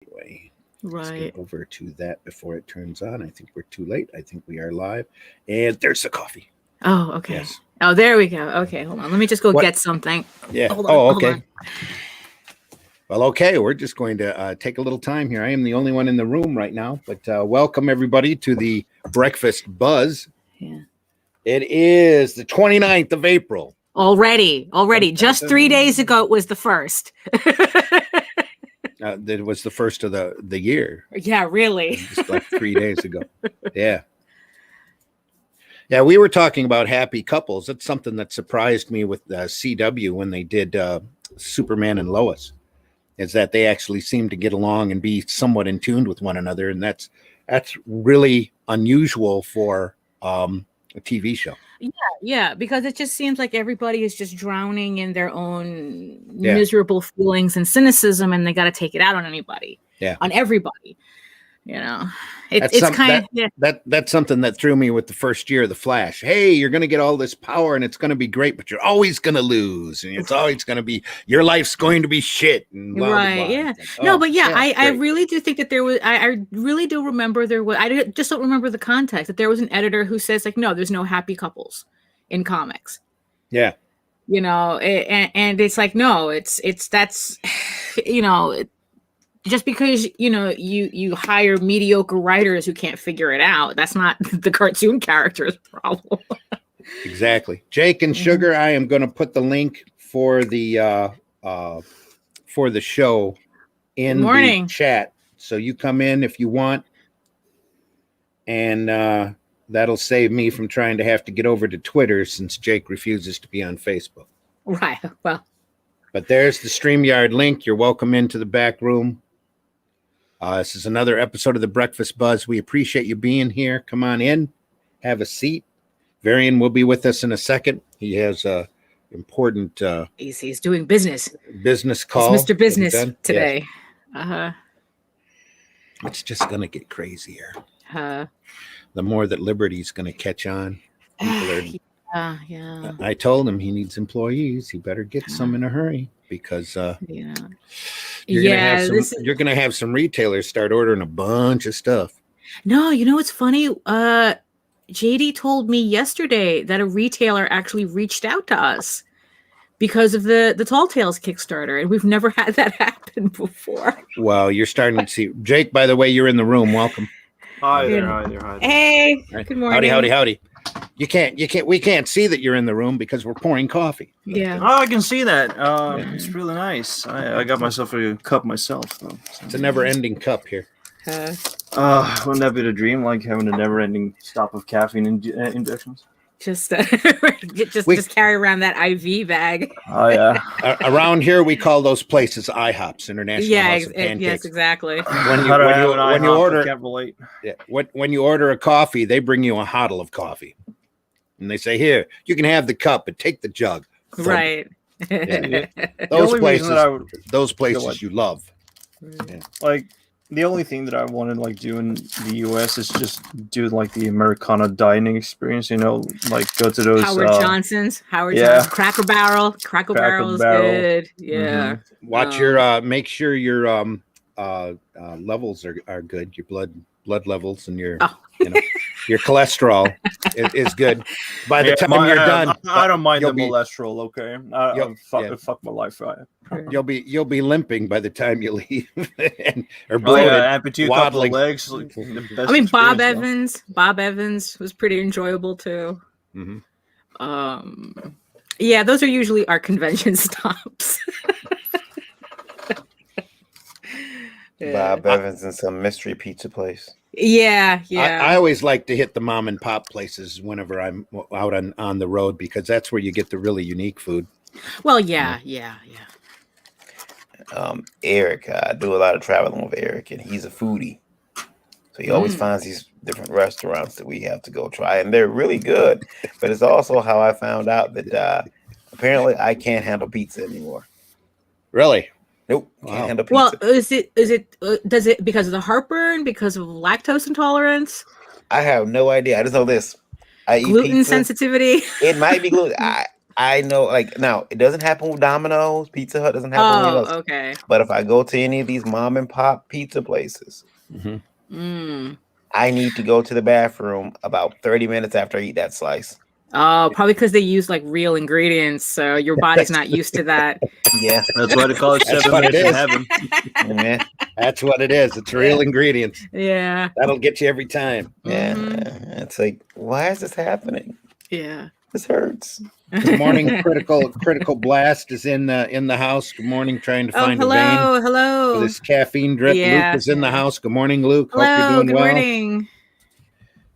Anyway, let's Right. get over to that before it turns on. I think we're too late. I think we are live. And there's the coffee. Oh, okay. Yes. Oh, there we go. Okay, hold on. Let me just go What? get something. Yeah. Hold on. Oh, Hold okay. on. Well, okay. We're just going to take a little time here. I am the only one in the room right now, but welcome everybody to the BrEaKfAsT BuZz. Yeah. It is the 29th of April. Already. Just 3 days ago it was the first. That was the first of the year. Yeah, really. Just like 3 days ago. Yeah. Yeah, we were talking about happy couples. That's something that surprised me with CW when they did Superman and Lois, is that they actually seem to get along and be somewhat in tune with one another, and that's really unusual for a TV show. Yeah, because it just seems like everybody is just drowning in their own miserable feelings and cynicism, and they got to take it out on anybody. Yeah, on everybody. You know, it's kind of that's something that threw me with the first year of The Flash. Hey, you're going to get all this power and it's going to be great, but you're always going to lose, and it's always going to be, your life's going to be shit. And blah, right? blah, blah. Yeah. Like, no, but yeah, I really do think that there was. I really do remember there was. I just don't remember the context, that there was an editor who says like, no, there's no happy couples in comics. Yeah. You know, and it's like, no, it's that's, you know. Just because you hire mediocre writers who can't figure it out, that's not the cartoon character's problem. Exactly. Jake and Sugar, I am going to put the link for the show in the chat, so you come in if you want, and that'll save me from trying to have to get over to Twitter since Jake refuses to be on Facebook. Right. Well, but there's the StreamYard link. You're welcome into the back room. This is another episode of the BrEaKfAsT BuZz. We appreciate you being here. Come on in, have a seat. Varian will be with us in a second. He has a important he's doing business call. It's Mr. Business today. Yes. It's just gonna get crazier. The more that Liberty's gonna catch on. People are, yeah. I told him he needs employees. He better get some in a hurry, because you're gonna have some retailers start ordering a bunch of stuff. No, you know what's funny? JD told me yesterday that a retailer actually reached out to us because of the Tall Tales Kickstarter, and we've never had that happen before. Well, you're starting to see. Jake, by the way, you're in the room. Welcome. Hi there. Hey, good morning. Howdy. We can't see that you're in the room because we're pouring coffee. Yeah. Oh, I can see that. It's really nice. I got myself a cup myself, though. It's a never-ending cup here. Wouldn't that be the dream, like having a never-ending stop of caffeine injections? Just carry around that IV bag. Oh yeah. Around here, we call those places IHOPs, International House of Pancakes. Yes, exactly. When you order a coffee, they bring you a hodl of coffee, and they say, "Here, you can have the cup, but take the jug." Right. Yeah. Those places you love. Yeah. Like, the only thing that I want to do in the US is just do like the Americana dining experience, like go to those Howard Johnson's, Johnson, Cracker Barrel. Cracker Barrel is good. Yeah. Mm-hmm. Watch your make sure your levels are good. Your blood levels and your your cholesterol is good. By the time you're done, I don't mind the cholesterol. Okay, fuck my life. Right. You'll be limping by the time you leave, or amputee a couple of legs. I mean, Bob Evans was pretty enjoyable too. Mm-hmm. Yeah, those are usually our convention stops. Bob Evans and some mystery pizza place. Yeah. I always like to hit the mom and pop places whenever I'm out on the road, because that's where you get the really unique food. Well, yeah. Eric, I do a lot of traveling with Eric, and he's a foodie, so he always finds these different restaurants that we have to go try, and they're really good. But it's also how I found out that apparently I can't handle pizza anymore. Really? Nope. Can't handle pizza. Well, does it because of the heartburn, because of lactose intolerance? I have no idea. I just know this. I eat gluten pizza. Sensitivity. It might be gluten. I know, like now it doesn't happen with Domino's, Pizza Hut doesn't happen with else. Okay. But if I go to any of these mom and pop pizza places, I need to go to the bathroom about 30 minutes after I eat that slice. Oh, probably because they use like real ingredients, so your body's not used to that. Yeah, That's why they call it That's 7 what it minutes in is. heaven. yeah, That's what it is. It's real ingredients. Yeah. That'll get you every time. yeah. Mhm. It's like, why is this happening? Yeah. This hurts. Good morning, critical blast is in the house. Good morning, trying to Oh, find a vein for hello. this caffeine drip. Yeah, Luke is in the yeah. house. Good morning, Luke. Hope Hello, you're doing good well. morning.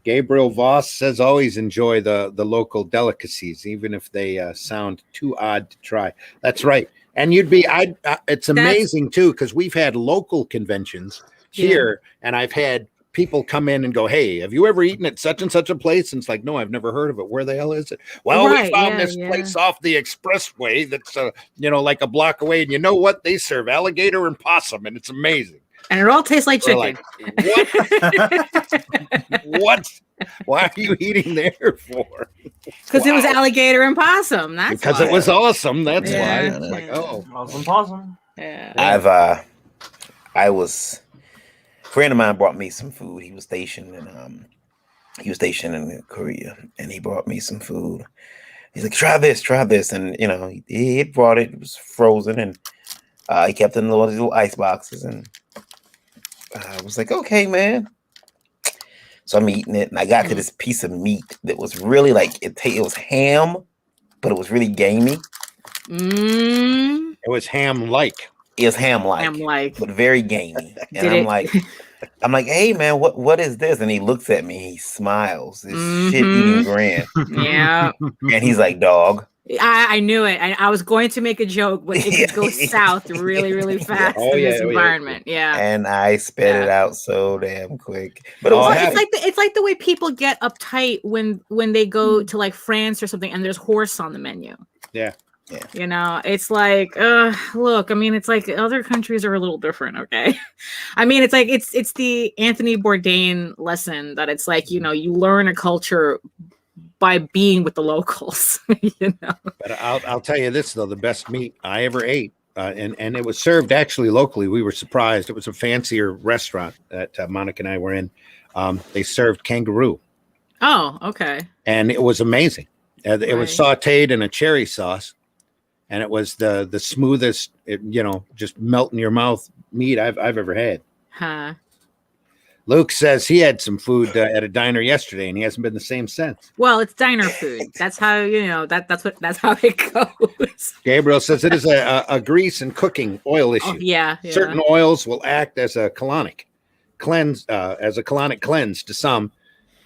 Gabriel Voss says always enjoy the local delicacies, even if they sound too odd to try. That's right. And you'd be it's amazing too, because we've had local conventions here, and I've had people come in and go, "Hey, have you ever eaten at such and such a place?" And it's like, "No, I've never heard of it. Where the hell is it?" Well, we found this place off the expressway that's like a block away, and you know what? They serve alligator and possum, and it's amazing. And it all tastes like We're chicken. like, what? Why are you eating there for? Because it was alligator and possum. That's Because why. it was awesome. That's Yeah. why. It's like, oh, Awesome. Yeah. A friend of mine brought me some food. He was stationed in Korea, and he brought me some food. He's like, try this. And he brought it. It was frozen, and he kept it in those little ice boxes. And I was like, okay, man. So I'm eating it, and I got to this piece of meat that was really like it was ham, but it was really gamey. Mm. it was ham-like. It was ham-like, Ham-like. but very gamey. And Did I'm it? like, hey man, what is this? And he looks at me, he smiles, this shit-eating grin, Yeah. and he's like, dog. I knew it. I was going to make a joke, but it could go south really, really fast in this environment. Yeah. And I spit it out so damn quick. But it was it's like the way people get uptight when they go to like France or something and there's horse on the menu. Yeah. It's like, look, I mean, it's like other countries are a little different, okay? I mean, it's like it's the Anthony Bourdain lesson that it's like, you learn a culture by being with the locals. But I'll tell you this though, the best meat I ever ate, and it was served actually locally. We were surprised. It was a fancier restaurant that Monica and I were in. They served kangaroo. Oh, okay. And it was amazing. It was sauteed in a cherry sauce, and it was the smoothest, just melt in your mouth meat I've ever had. Huh. Luke says he had some food at a diner yesterday, and he hasn't been the same since. Well, it's diner food. That's how that's how it goes. Gabriel says it is a grease and cooking oil issue. Oh, yeah. Certain oils will act as a colonic cleanse, to some,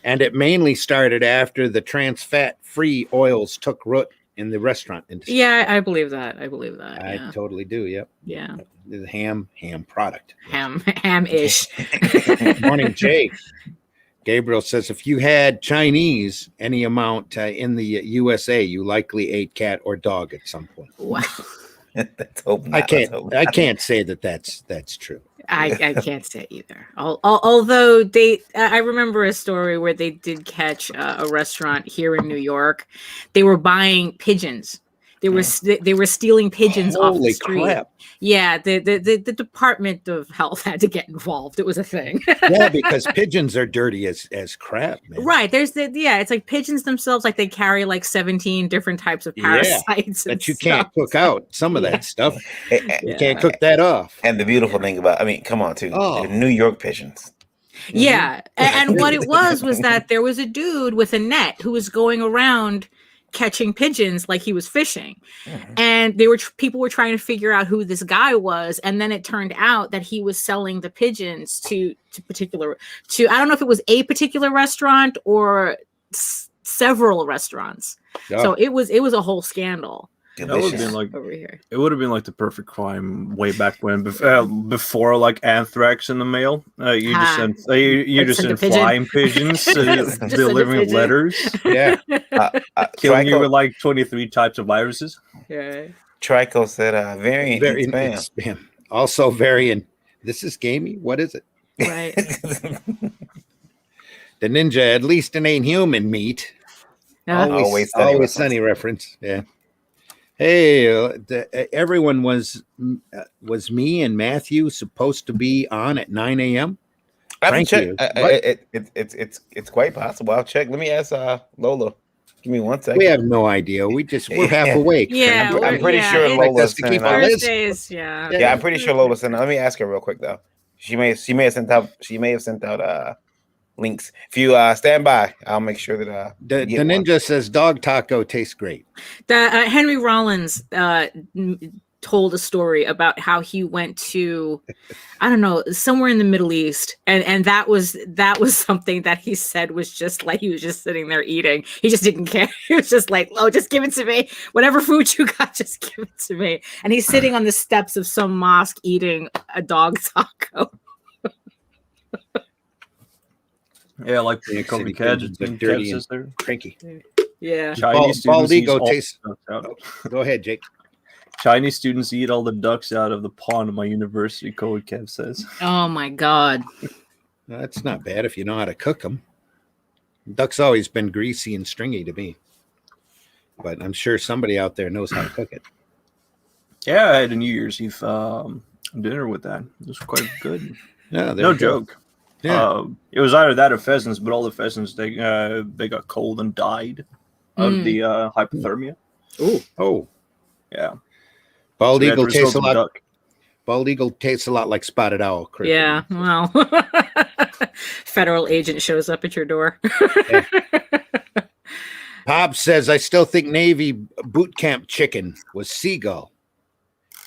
and it mainly started after the trans fat free oils took root in the restaurant industry. Yeah, I believe that. I totally do. Yep. Yeah. The ham product. Ham-ish. Morning, Jay. Gabriel says if you had Chinese any amount in the USA, you likely ate cat or dog at some point. Wow. I can't say that's true. I can't say either. Although I remember a story where they did catch a restaurant here in New York. They were buying pigeons. They were stealing pigeons off the street. Holy crap. Yeah, the Department of Health had to get involved. It was a thing. Yeah, because pigeons are dirty as crap, man. Right. It's like pigeons themselves, like they carry like 17 different types of parasites that you can't cook out. Some of that stuff. You can't cook that off. And the beautiful thing about, come on, too. New York pigeons. Yeah. And what it was that there was a dude with a net who was going around catching pigeons like he was fishing. And people were trying to figure out who this guy was, and then it turned out that he was selling the pigeons to I don't know if it was a particular restaurant or several restaurants. So it was a whole scandal. That would have been like over here. It would have been like the perfect crime way back when, before like anthrax in the mail. You just send flying pigeons delivering letters. Yeah, killing you with like 23 types of viruses. Yeah. Trico said variant spam. Also variant. This is gamey. What is it? Right. The ninja, at least it ain't human meat. Always Sunny reference. Yeah. Hey, everyone was me and Matthew supposed to be on at 9 a.m.? I have to check. Frankie, It's quite possible. I'll check. Let me ask Lola. Give me 1 second. we have no idea. We're half awake. Yeah, Frank. I'm pretty sure it's Lola's to keep sending out. Thursdays. Yeah. Yeah, I'm pretty sure Lola's sending out. Let me ask her real quick though. She may have sent out links. If you stand by, I'll make sure that The ninja says dog taco tastes great. Henry Rollins told a story about how he went to, I don't know, somewhere in the Middle East, and that was something that he said was just like he was just sitting there eating. He just didn't care. He was just like, "Oh, just give it to me. Whatever food you got, just give it to me." And he's sitting on the steps of some mosque eating a dog taco. Yeah, like Yeah, Kobe City kids Cadge are and dirty Kev and sister. cranky. Yeah. Chinese Bald students eat ego all tastes. the ducks out. Go ahead, Jake. Chinese students eat all the ducks out of the pond at my university, Kobe Kev says. Oh my God. That's not bad if you know how to cook them. Duck's always been greasy and stringy to me, but I'm sure somebody out there knows how to cook it. Yeah, I had a New Year's Eve dinner with that. It was quite good. Yeah, No joke. Yeah. It was either that or pheasants, but all the pheasants they got cold and died of the hypothermia. Oh, Yeah. bald So we had to eagle tastes a resort to lot. duck. Bald eagle tastes a lot like spotted owl. Chris. Yeah. Well, federal agent shows up at your door. Pop says, I still think Navy boot camp chicken was seagull.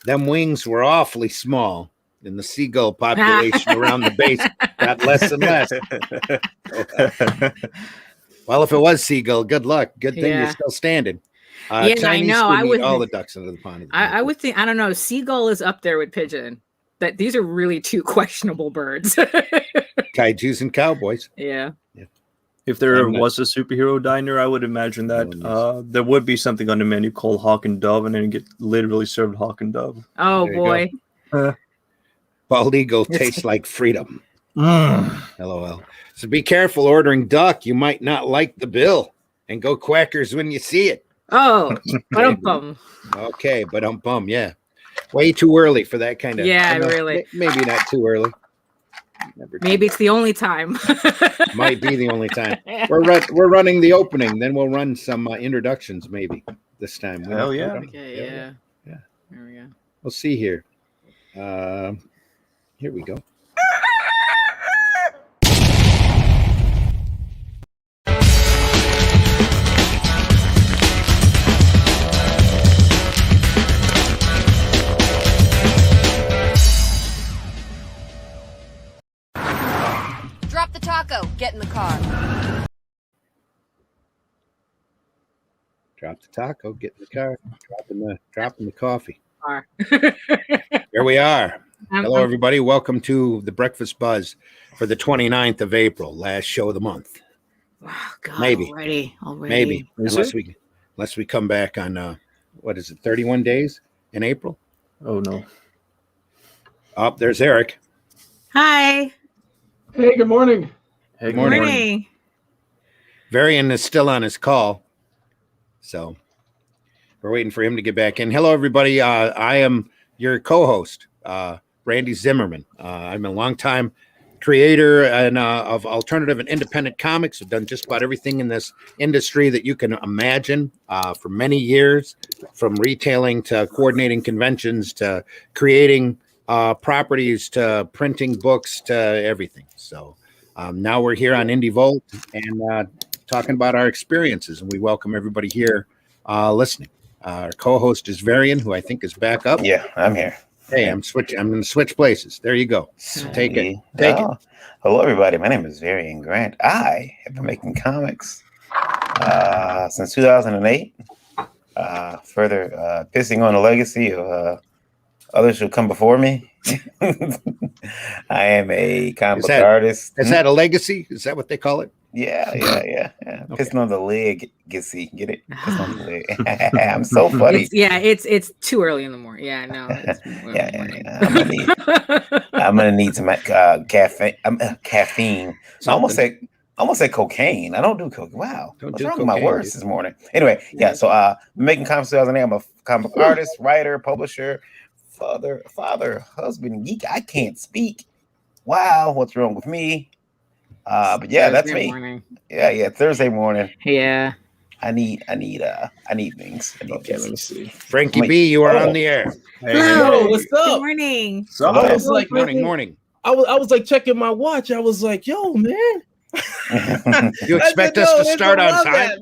Them wings were awfully small, and the seagull population around the base got less and less. Well, if it was seagull, good luck. Good thing you're still standing. Yeah, Chinese I know. I would would eat all the ducks under the pond. I would think, I don't know, seagull is up there with pigeon. That these are really two questionable birds. Kaijus and cowboys. Yeah. If there I'm not- was a superhero diner, I would imagine that there would be something on the menu called Hawk and Dove, and then you get literally served Hawk and Dove. Oh There you boy. Bald eagle tastes like freedom. LOL. So be careful ordering duck. You might not like the bill, and go Quackers when you see it. Oh, bum. Okay, but yeah. Way too early for that kind of. Yeah, really. Maybe not too early. Maybe it's the only time. Might be the only time. We're running the opening. Then we'll run some introductions maybe this time. Hell yeah. Okay, Yeah. There we go. We'll see here. Here we go. Drop the taco. Get in the car. Drop the taco, get in the car, dropping the coffee. Are. Here we are. Hello, I'm- everybody. Welcome to the Breakfast Buzz for the 29th of April, last show of the month. Wow, God, Maybe. already. Maybe, Is unless we come back on what is it, 31 days in April? Oh no. Oh, there's Eric. Hi. Hey, good morning. Hey, Good morning. Morning. Varian is still on his call, so we're waiting for him to get back in. Hello, everybody. I am your co-host, Randy Zimmerman. I'm a longtime creator of alternative and independent comics. I've done just about everything in this industry that you can imagine for many years, from retailing to coordinating conventions to creating properties to printing books to everything. So now we're here on Indie Volt and talking about our experiences, and we welcome everybody here listening. Our co-host is Varian, who I think is back up. Yeah, I'm here. Hey, I'm going to switch places. There you go. Take it. Take it. Hello, everybody. My name is Varian Grant. I have been making comics since 2008. Further pissing on the legacy of others who come before me. I am a comic book artist. Is that a legacy? Is that what they call it? Yeah. Okay. Pissing on the legacy. Get it? Pissing on the leg. I'm so funny. It's too early in the morning. Yeah, no. It's I'm gonna need some caffeine. Caffeine. I almost said I almost said cocaine. I don't do cocaine. Wow. Don't What's do wrong with my cocaine, words dude. this morning? Anyway, yeah. So I'm making comics 2008. I'm a comic book artist, writer, publisher, father, husband, geek. I can't speak. Wow, what's wrong with me? But yeah, that's Thursday me. morning. Yeah. Thursday morning. Yeah. I need things. Okay, let me see. Frankie B, you are on the air. Hello, what's Good up? morning. So I was like, Morning. I was like checking my watch. I was like, yo, man. You expect us to start on time?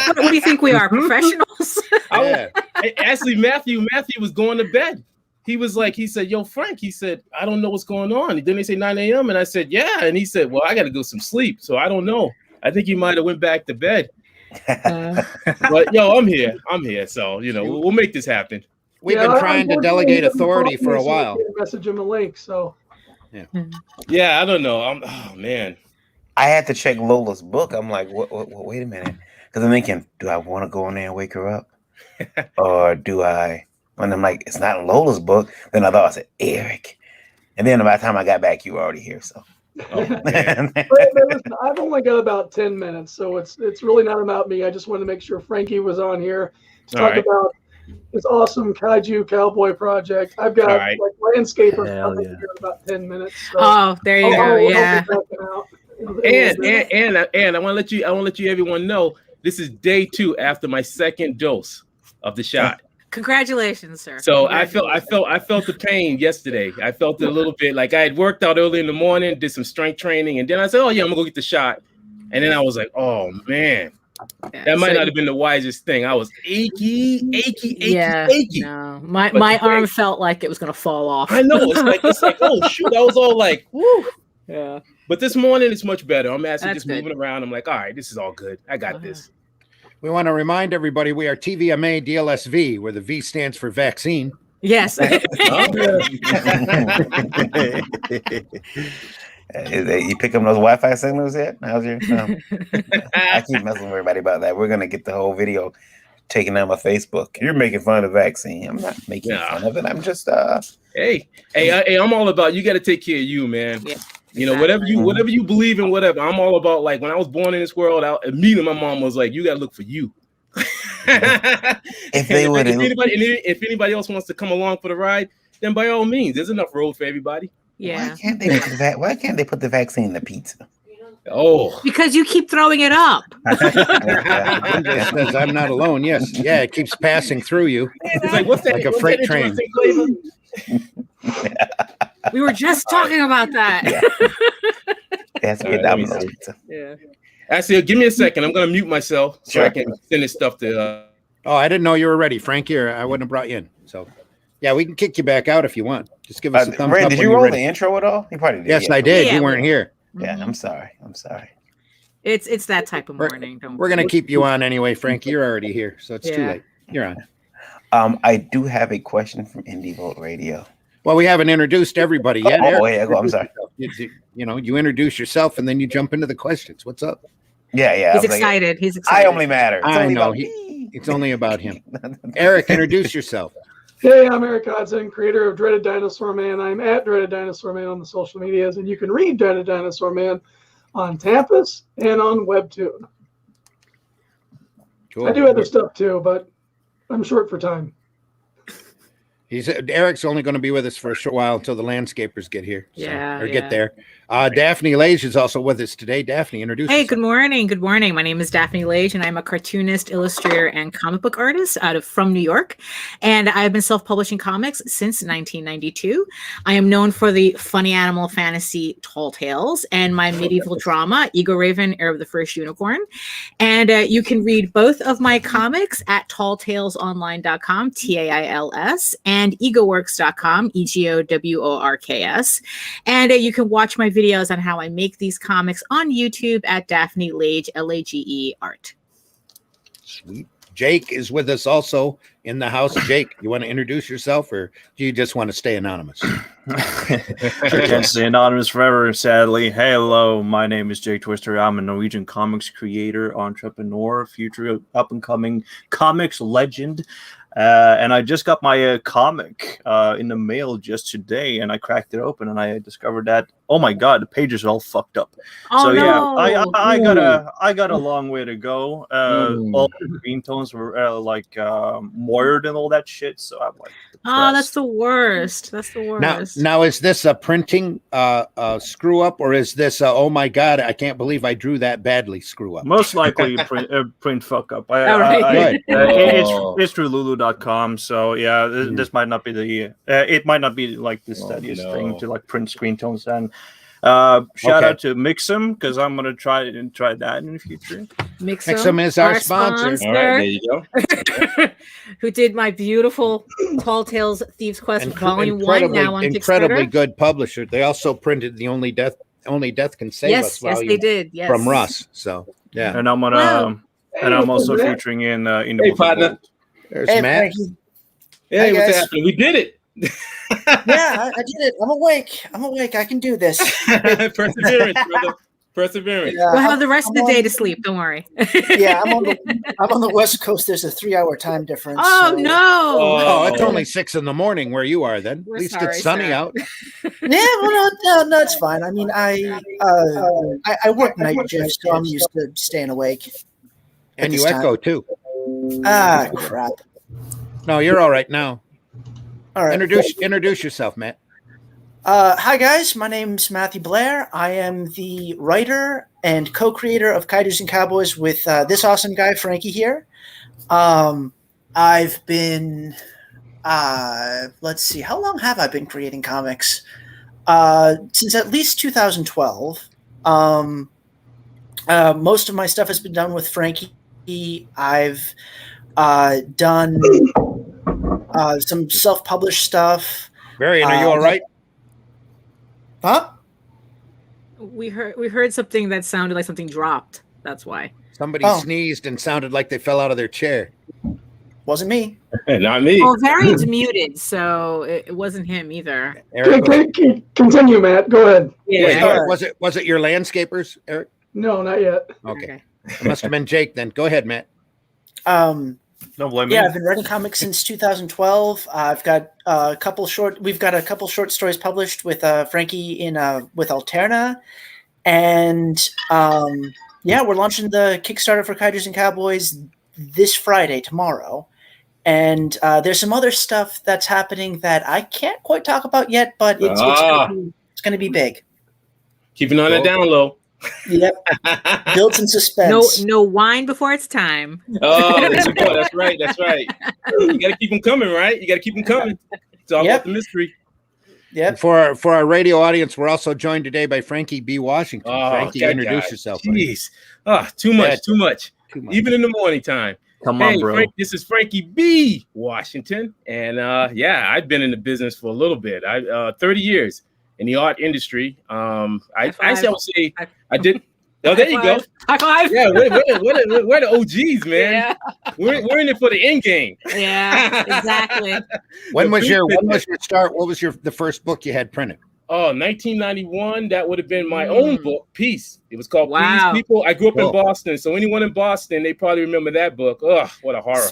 What do you think we are, professionals? Yeah. Actually, Matthew was going to bed. He said, yo, Frank, he said, I don't know what's going on. Then they say 9 a.m. And I said, yeah. And he said, well, I got to go some sleep. So I don't know. I think he might have went back to bed. But yo, I'm here. So, we'll make this happen. We've been trying to delegate authority for a while. Message him a link. So Yeah, I don't know. Oh man. I had to check Lola's book. I'm like, wait a minute. Because I'm thinking, do I want to go in there and wake her up? Or do I? And I'm like, it's not Lola's book. Then I thought, I said, Eric. And then by the time I got back, you were already here. So listen, I've only got about 10 minutes, so it's really not about me. I just wanted to make sure Frankie was on here to talk about this awesome kaiju cowboy project. I've got like landscaper coming here in about 10 minutes. So there you go. Yeah. And I want to let you everyone know this is day 2 after my second dose of the shot. Congratulations, sir. So I felt the pain yesterday. I felt it a little bit. Like I had worked out early in the morning, did some strength training, and then I said, "Oh yeah, I'm gonna go get the shot." And then I was like, "Oh man, that might not have been the wisest thing." I was achy. No, my arm felt like it was gonna fall off. I know. It's like oh shoot. I was all like, "Woo." Yeah. But this morning it's much better. I'm actually That's just good. moving around. I'm like, all right, this is all good. I got this. We want to remind everybody we are TVMA DLSV, where the V stands for vaccine. Yes. You pick up those Wi-Fi signals yet? How's your? I keep messing with everybody about that. We're gonna get the whole video taken down my Facebook. You're making fun of the vaccine. I'm not making fun of it. I'm just Hey, I'm all about you got to take care of you, man. Yeah, Whatever you believe in, whatever. I'm all about, like, when I was born in this world, immediately my mom was like, you got to look for you. If anybody else wants to come along for the ride, then by all means, there's enough road for everybody. Yeah. Why can't they put the vaccine in the pizza? Oh, because you keep throwing it up. I'm not alone. Yes. Yeah. It keeps passing through you. It's like, what's that? Like a freight train. We were just talking about that. That's good. Domino's pizza. Yeah. Actually, give me a second. I'm going to mute myself so I can send this stuff to. Oh, I didn't know you were ready, Frankie, or I wouldn't have brought you in. So, yeah, we can kick you back out if you want. Just give us a thumbs Ray, up. did you roll the intro at all? You probably did. Yes, I did. You weren't here. Yeah, I'm sorry. It's that type of morning. We're going to keep you on anyway, Frankie. You're already here, so it's too late. You're on. I do have a question from Indie Vote Radio. Well, we haven't introduced everybody yet. I'm sorry. You introduce yourself and then you jump into the questions. What's up? Yeah. He's excited. He's excited. I only matter. I know. It's only about him. Eric, introduce yourself. Hey, I'm Eric Hodson, creator of Dreaded Dinosaur Man. I'm at Dreaded Dinosaur Man on the social medias, and you can read Dreaded Dinosaur Man on Tampus and on Webtoon. Cool. I do other stuff too, but I'm short for time. Eric's only going to be with us for a short while until the landscapers get here. Get there. Daphne Lage is also with us today. Daphne, introduce yourself. Good morning. Good morning. My name is Daphne Lage, and I'm a cartoonist, illustrator, and comic book artist from New York. And I've been self-publishing comics since 1992. I am known for the funny animal fantasy Tall Tales and my medieval drama, Ego Raven, Heir of the First Unicorn. And you can read both of my comics at talltalesonline.com, TAILS, and egoworks.com, EGOWORKS. And you can watch my videos on how I make these comics on YouTube at Daphne Lage, LAGE Art. Sweet. Jake is with us also in the house. Jake, you want to introduce yourself, or do you just want to stay anonymous? Can't stay anonymous forever, sadly. Hey, hello, my name is Jake Twister. I'm a Norwegian comics creator, entrepreneur, future up-and-coming comics legend. And I just got my comic in the mail just today, and I cracked it open, and I discovered that, oh my god, the pages are all fucked up. Oh, So yeah, no. I got a long way to go. All the green tones were moired and all that shit. So I'm like, Oh, that's the worst. That's the worst. Now is this a printing screw up, or is this oh my god, I can't believe I drew that badly screw up? Most likely print fuck up. It's through Lulu.com, so yeah, this might not be the it might not be like the steadiest thing to like print screen tones. And shout out to Mix'em, because I'm gonna try that in the future. Mix'em is our sponsor. All right, there you go. Who did my beautiful Tall Tales Thieves Quest Volume 1 now on incredibly Kickstarter? good publisher. They also printed the Only Death Can Save Us Yes, volume they did. Yes. from Russ. So yeah, And I'm gonna and I'm also featuring in the Hey, book of partner. Gold. there's Hey, Matt. Frankie. Hey, Hi, what's guys. happening? We did it. Yeah, I did it. I'm awake. I can do this. Perseverance, brother. Perseverance. Yeah, We'll have the rest of the I'm day on- to sleep. Don't worry. Yeah, I'm on the West Coast. There's a 3-hour time difference. Oh, so- no. Oh, it's only 6 a.m. where you are. Then We're at least sorry, it's sunny sir. out. Yeah, well, no, it's fine. I mean, I work night shifts, so I'm used to staying awake. at And you this time. echo too. Ah, crap. No, you're all right now. All right. Introduce yourself, Matt. Hi, guys. My name's Matthew Blair. I am the writer and co-creator of Kaijus and Cowboys with this awesome guy, Frankie, here. I've been, let's see, how long have I been creating comics? Since at least 2012. Most of my stuff has been done with Frankie. I've done some self-published stuff. Varian, are you all right? Huh? We heard something that sounded like something dropped. That's why. Somebody Oh. sneezed and sounded like they fell out of their chair. Wasn't me. Not me. Well, Varian's muted, so it wasn't him either. Eric, Continue, Matt. Go ahead. wait, Yeah. Eric. was it your landscapers, Eric? No, not yet. Okay, it must have been Jake then. Go ahead, Matt. Don't blame me. Yeah, I've been writing comics since 2012. I've got we've got a couple short stories published with Frankie in with Alterna, and yeah, we're launching the Kickstarter for Kaijus and Cowboys this Friday, tomorrow. And there's some other stuff that's happening that I can't quite talk about yet, but it's going to be big. Keeping on that down low. Yep, built in suspense. No wine before it's time. Oh, there you go. That's right. That's right. You got to keep them coming, right? You got to keep them coming. It's all Yep. about the mystery. Yep. For our radio audience, we're also joined today by Frankie B. Washington. Oh, Frankie, that introduce guy. yourself. buddy. Jeez. Too much. Yeah. Too much. Too much. Even in the morning time. Come on, Hey, bro. Frank, this is Frankie B. Washington, and yeah, I've been in the business for a little bit. 30 years in the art industry. I would say I did. Oh, there you go. High five. Yeah, we're the OGs, man. Yeah. We're in it for the end game. Yeah, exactly. When was your start? What was the first book you had printed? Oh, 1991. That would have been my own book, Peace. It was called Wow. Peace People. I grew up Whoa. in Boston, so anyone in Boston, they probably remember that book. Ugh, what a horror.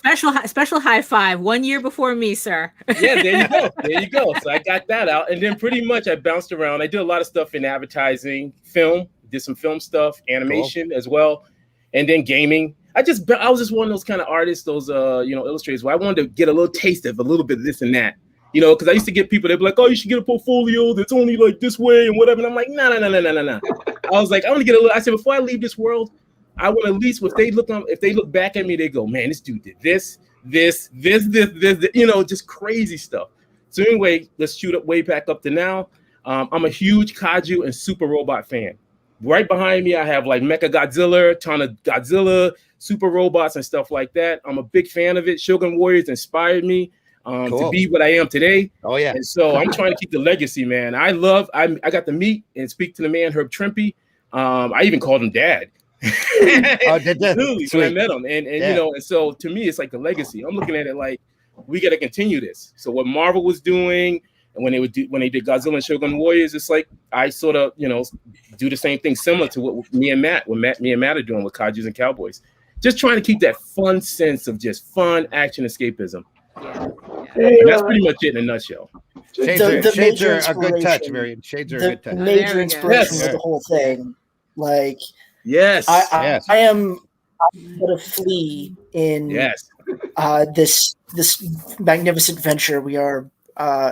Special high five. 1 year before me, sir. Yeah, there you go. There you go. So I got that out. And then pretty much I bounced around. I did a lot of stuff in advertising, film, did some film stuff, animation as well, and then gaming. I was just one of those kind of artists, those illustrators where I wanted to get a little taste of a little bit of this and that. Because I used to get people, they'd be like, oh, you should get a portfolio that's only like this way and whatever. And I'm like, no. I was like, I want to get a little. I said, before I leave this world, I want at least, if they look back at me, they go, man, this dude did this, just crazy stuff. So anyway, let's shoot up way back up to now. I'm a huge Kaiju and Super Robot fan. Right behind me, I have like Mecha Godzilla, ton of Godzilla, Super Robots and stuff like that. I'm a big fan of it. Shogun Warriors inspired me to be what I am today. Oh yeah. And so I'm trying to keep the legacy, man. I got to meet and speak to the man, Herb Trimpe. I even called him Dad. Oh, did that? Really, when I met him. And and so to me, it's like the legacy. I'm looking at it like we got to continue this. So what Marvel was doing, and when they did Godzilla and Shogun Warriors, it's like I sort of do the same thing similar to what me and Matt are doing with Kaijus and Cowboys. Just trying to keep that fun sense of just fun action escapism. Hey, That's pretty much it in a nutshell. Shades The are major a good touch, inspiration- Marion. Shades are a The good touch. there major we go. inspiration Yes. of the whole thing. Like Yes. Yes. I am but a flea in Yes. this magnificent venture we are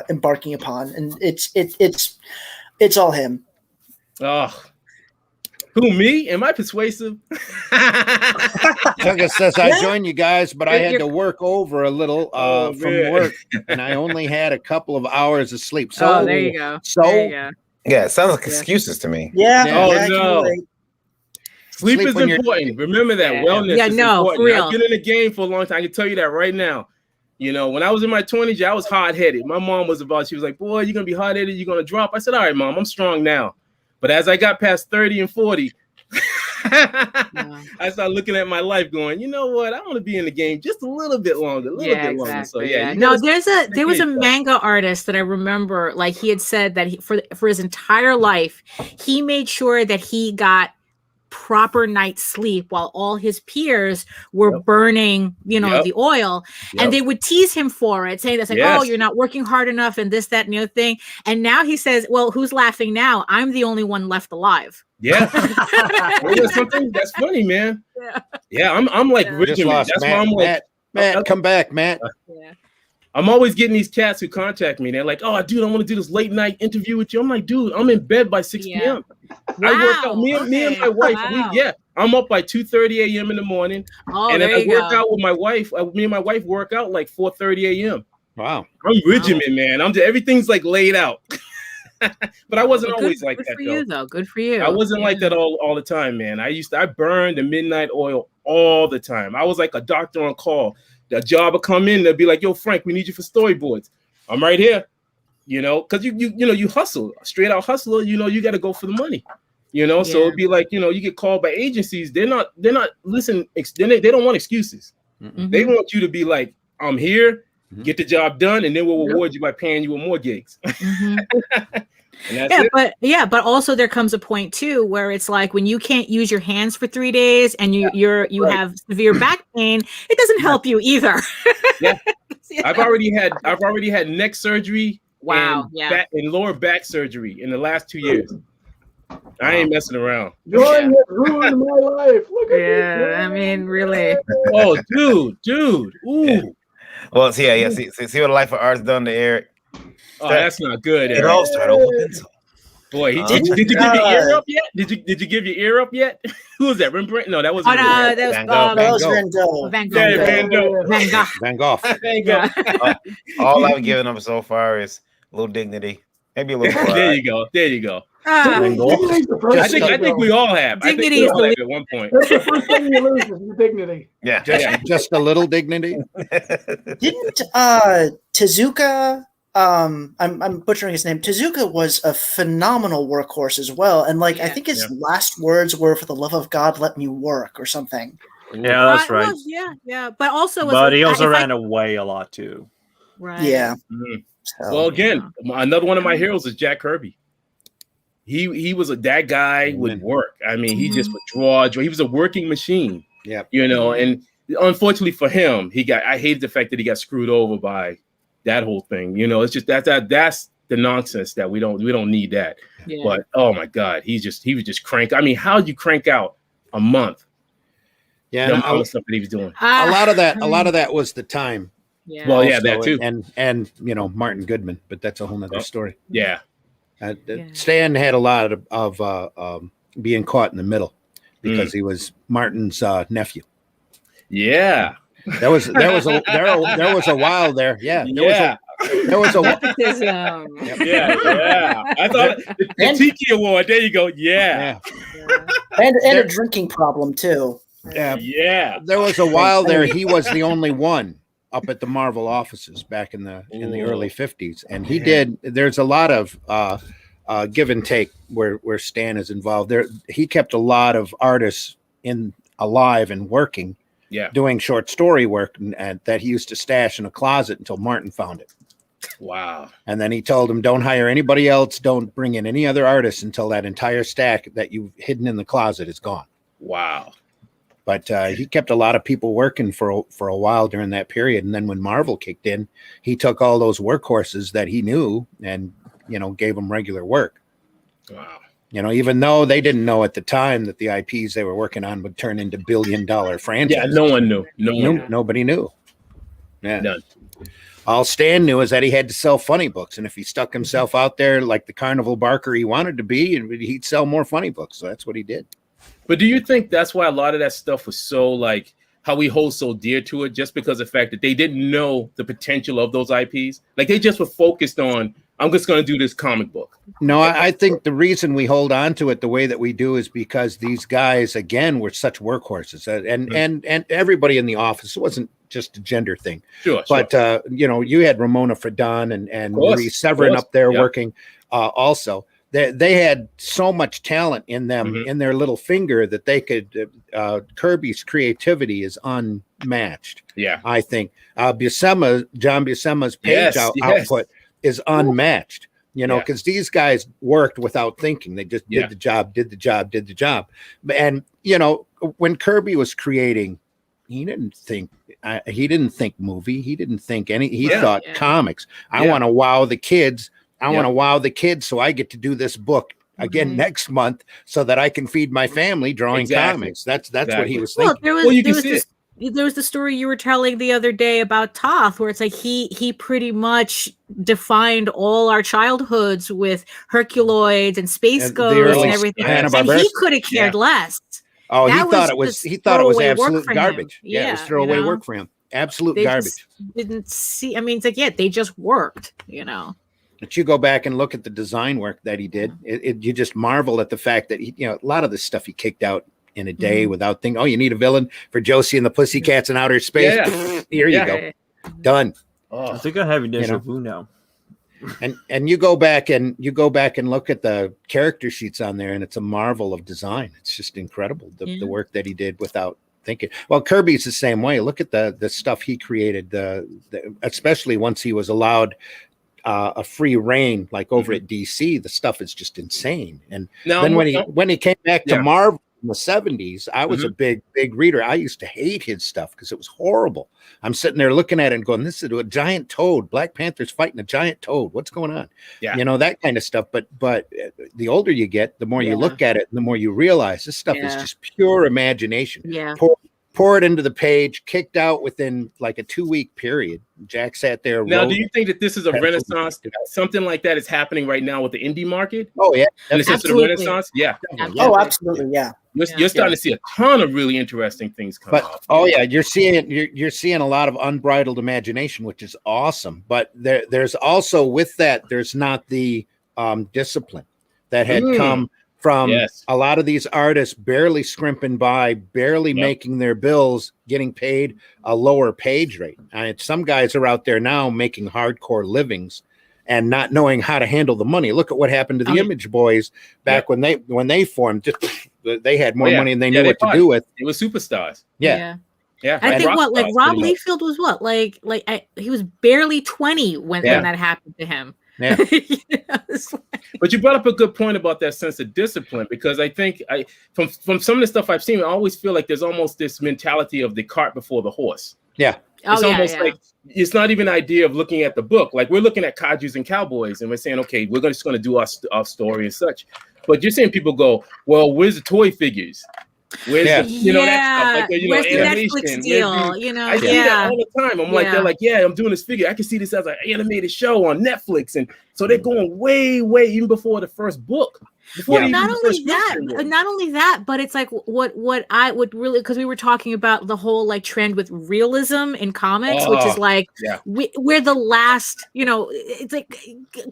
embarking upon, and it's all him. Oh. Who, me? Am I persuasive? Chugga says, I joined you guys, but I had You're- to work over a little Oh, from man. work, and I only had a couple of hours of sleep. So, Oh, there you go. So, There you go. Yeah, it sounds like Yeah. excuses to me. Yeah. Yeah. Oh, I can no. relate. Sleep Sleep is when you're- important. Remember that. Yeah. Wellness Yeah, is no, important. for real. I've been in the game for a long time. I can tell you that right now. You know, when I was in my 20s, I was hard-headed. My mom was she was like, boy, you're going to be hard-headed. You're going to drop. I said, all right, Mom, I'm strong now. But as I got past 30 and 40, I started looking at my life going, you know what? I want to be in the game just a little bit longer, So, yeah. you No, gotta there was a yourself. manga artist that I remember, like he had said that for his entire life, he made sure that he got proper night's sleep while all his peers were burning, the oil, and they would tease him for it, saying that's like, oh, you're not working hard enough and this, that, and the other thing. And now he says, well, who's laughing now? I'm the only one left alive. Yeah. Something that's funny, man. Yeah, I'm like just regimented. lost That's Matt. why I'm like, Matt, come back, Matt. Yeah. I'm always getting these cats who contact me. They're like, oh, dude, I want to do this late night interview with you. I'm like, dude, I'm in bed by 6 p.m. I work out. Me and my wife. I'm up by 2:30 a.m. in the morning. Oh, and then there I you work go. out with my wife. Me and my wife work out like 4:30 a.m. Wow. I'm regimented, man. Everything's like laid out. But I wasn't Well, always good, like good that, for you, though. Good for you. I wasn't like that all the time, man. I burned the midnight oil all the time. I was like a doctor on call. The job would come in, they'll be like, yo, Frank, we need you for storyboards. I'm right here. Because you hustle, straight out hustler, you got to go for the money. So it'd be like, you get called by agencies. They're not listening. They don't want excuses. Mhm. They want you to be like, I'm here, get the job done, and then we'll reward you by paying you with more gigs. Mhm. And that's it. but also there comes a point too where it's like when you can't use your hands for 3 days and you have severe back pain, it doesn't help you either. Yeah. I've already had neck surgery. Wow. And lower back surgery in the last 2 years. I ain't messing around. Drawing has ruined my life. Look at Yeah, I mean, really. Oh, dude. Ooh. Well, see what Life of Art's done to Eric. Oh, that's not good. It Eric. all started over pencil. Boy, did you give your ear up yet? Did you give your ear up yet? Who was that? Rembrandt? No, that was Oh, no, that was Van Gogh. That was Van Gogh. Van Gogh. Van Gogh. Van Gogh. Van Gogh. Van Gogh. There you go. All I've given them so far is a little dignity, maybe a little more. There you go. Ah, Van Gogh. Dignity's the first I thing, think we all have. I think Dignity we is all the have at one point. That's the first thing you lose is your dignity. Yeah. Just a little dignity. Didn't Tezuka? I'm butchering his name. Tezuka was a phenomenal workhorse as well, and I think his last words were, "For the love of God, let me work," or something. Yeah, that's right. Well, yeah. But also, But he also ran away a lot too. Right. Yeah. Mhm. So, Well, again, another one of my heroes is Jack Kirby. He was that guy would work. I mean, he just would draw. He was a working machine. Yeah. And unfortunately for him, I hated the fact that he got screwed over by that whole thing. It's just that's the nonsense that we don't need that. Yeah. But oh my God, he would just crank. I mean, how did you crank out a month? Yeah. The And amount of stuff that he was doing. a lot of that was the time. Yeah. Well, yeah, also, that too. And Martin Goodman, but that's a whole nother story. Yeah. Stan had a lot of being caught in the middle because he was Martin's nephew. Yeah. There was a while there. Yeah. There was a Nepotism. Yeah. I thought the Tiki Award. There you go. Yeah. and a drinking problem too. Yeah. There was a while there he was the only one up at the Marvel offices back in the early 50s, and there's a lot of give and take where Stan is involved there. He kept a lot of artists alive and working, doing short story work, and that he used to stash in a closet until Martin found it. Wow. And then he told him, don't hire anybody else, don't bring in any other artists until that entire stack that you've hidden in the closet is gone. Wow. But he kept a lot of people working for a while during that period. And then when Marvel kicked in, he took all those workhorses that he knew and, gave them regular work. Wow. Even though they didn't know at the time that the IPs they were working on would turn into billion-dollar franchises. Yeah, no one knew. Nobody knew. Yeah. None. All Stan knew is that he had to sell funny books. And if he stuck himself out there like the Carnival Barker he wanted to be, he'd sell more funny books. So that's what he did. But do you think that's why a lot of that stuff was so like how we hold so dear to it, just because of the fact that they didn't know the potential of those IPs? Like they just were focused on, I'm just going to do this comic book. No, I think the reason we hold on to it the way that we do is because these guys, again, were such workhorses, and everybody in the office. It wasn't just a gender thing. Sure. But you had Ramona Fradon and Marie Severin up there working also. They had so much talent in them, in their little finger, that they could. Kirby's creativity is unmatched. Yeah, I think John Buscema's page output is unmatched. Because these guys worked without thinking. They just did the job. And when Kirby was creating, he didn't think movie. He didn't think any. He thought comics. I want to wow the kids. I want to wow the kids, so I get to do this book again next month, so that I can feed my family drawing comics. That's what he was thinking. There was the story you were telling the other day about Toth, where it's like he pretty much defined all our childhoods with Herculoids and Space Ghosts and everything, and he could have cared less. Oh, he thought it was absolute garbage. It was throwaway work for him. Absolute garbage. Didn't see. I mean, it's like they just worked. But you go back and look at the design work that he did. You just marvel at the fact that a lot of the stuff he kicked out in a day without thinking. Oh, you need a villain for Josie and the Pussycats in outer space. Here you go, done. I think I have a deja vu now. And you go back and look at the character sheets on there, and it's a marvel of design. It's just incredible the work that he did without thinking. Well, Kirby's the same way. Look at the stuff he created, especially once he was allowed a free reign, like over at DC. The stuff is just insane. And then when he came back to Marvel in the 70s, I was a big reader. I used to hate his stuff because it was horrible. I'm sitting there looking at it and going, this is a giant toad. Black Panther's fighting a giant toad. What's going on? That kind of stuff. But the older you get, the more you look at it, and the more you realize this stuff is just pure imagination. Pour it into the page, kicked out within like a 2-week period. Jack sat there. Now, do you think that this is a renaissance? Something like that is happening right now with the indie market? Oh, yeah. In the sense of the renaissance? Yeah. Oh, absolutely. Yeah. You're starting to see a ton of really interesting things come out. Oh, yeah. You're seeing a lot of unbridled imagination, which is awesome. But there's also with that, there's not the discipline that had come from a lot of these artists barely scrimping by, barely making their bills, getting paid a lower page rate. And some guys are out there now making hardcore livings and not knowing how to handle the money. Look at what happened to the Image Boys back when they formed. They had more money than they knew what to do with. It was superstars. Yeah. I think Rob Liefeld was he was barely 20 when that happened to him. Yeah. But you brought up a good point about that sense of discipline, because I think from some of the stuff I've seen, I always feel like there's almost this mentality of the cart before the horse. Yeah. It's almost like it's not even an idea of looking at the book. Like we're looking at Kajus and Cowboys and we're saying, okay, we're just going to do our story and such. But you're seeing people go, well, where's the toy figures? Where's the, that stuff? Like, where's the animation? Netflix deal? I see that all the time. I'm like, they're like, I'm doing this figure. I can see this as an animated show on Netflix. And so they're going way, way even before the first book. Not only that, but it's like what I would really, because we were talking about the whole like trend with realism in comics, which is like we're the last, it's like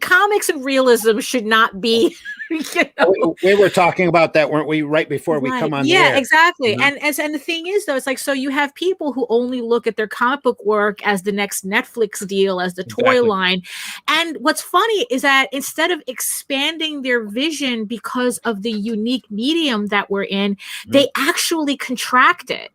comics and realism should not be. We were talking about that, weren't we? Right before we come on. Yeah, exactly. And the thing is, though, it's like, so you have people who only look at their comic book work as the next Netflix deal, as the toy line. And what's funny is that instead of expanding their vision because of the unique medium that we're in, they actually contract it.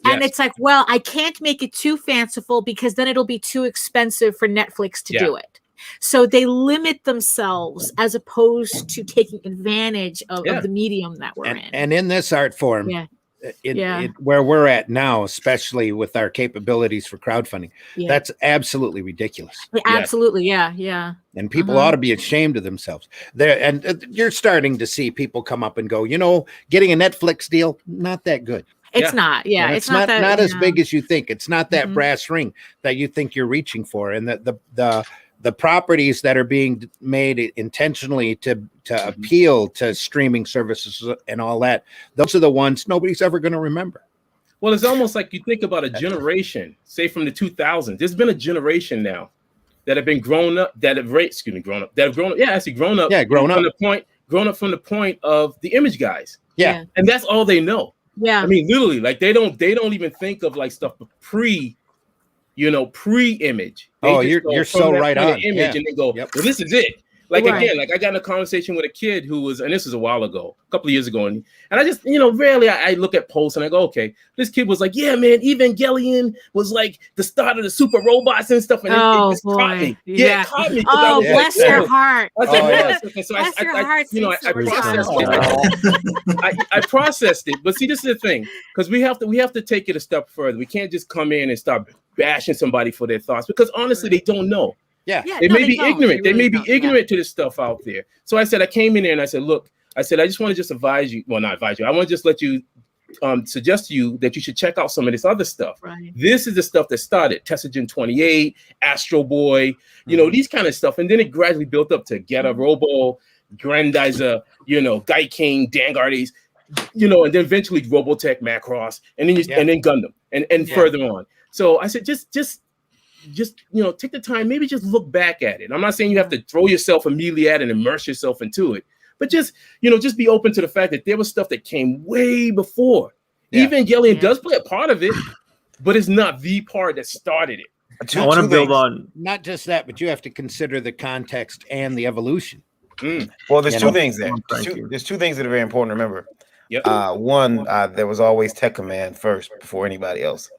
And it's like, well, I can't make it too fanciful because then it'll be too expensive for Netflix to do it. So they limit themselves as opposed to taking advantage of the medium that we're in. And in this art form, where we're at now, especially with our capabilities for crowdfunding, that's absolutely ridiculous. Absolutely, yeah. And people ought to be ashamed of themselves. There, and you're starting to see people come up and go, getting a Netflix deal, not that good. It's not, yeah. And it's not as big as you think. It's not that brass ring that you think you're reaching for. And the properties that are being made intentionally to appeal to streaming services and all that, those are the ones nobody's ever going to remember. Well, it's almost like you think about a generation, say from the 2000s. There's been a generation now that have been grown up, that have grown up from the point of the image guys. Yeah. And that's all they know. Yeah. I mean, literally, like they don't even think of like stuff pre-image. You're so right on. Image, and they go, well, this is it. Like again, like I got in a conversation with a kid who was, and this was a while ago, a couple of years ago, and I just, rarely I look at posts and I go, okay, this kid was like, yeah, man, Evangelion was like the start of the super robots and stuff, and it just caught me. Yeah, it caught me. Oh, bless your heart. I said, so I processed it, but see, this is the thing, because we have to take it a step further. We can't just come in and start bashing somebody for their thoughts, because honestly, they don't know. They may be ignorant. They may be ignorant to this stuff out there. So I said, I came in there and I said, look, I just want to just advise you. Well, not advise you. I want to just let you suggest to you that you should check out some of this other stuff. Right. This is the stuff that started Tessagen 28, Astro Boy, these kind of stuff. And then it gradually built up to Geta Robo, Grandizer, Gaiking, Dangardes, and then eventually Robotech, Macross, and then and then Gundam and further on. So I said, just take the time, maybe just look back at it. I'm not saying you have to throw yourself immediately at it and immerse yourself into it, but just be open to the fact that there was stuff that came way before. Evangelion does play a part of it, but it's not the part that started it. I want to build on not just that, but you have to consider the context and the evolution. Well, there's two things there. There's two things that are very important to remember. One, there was always Tech Command first before anybody else.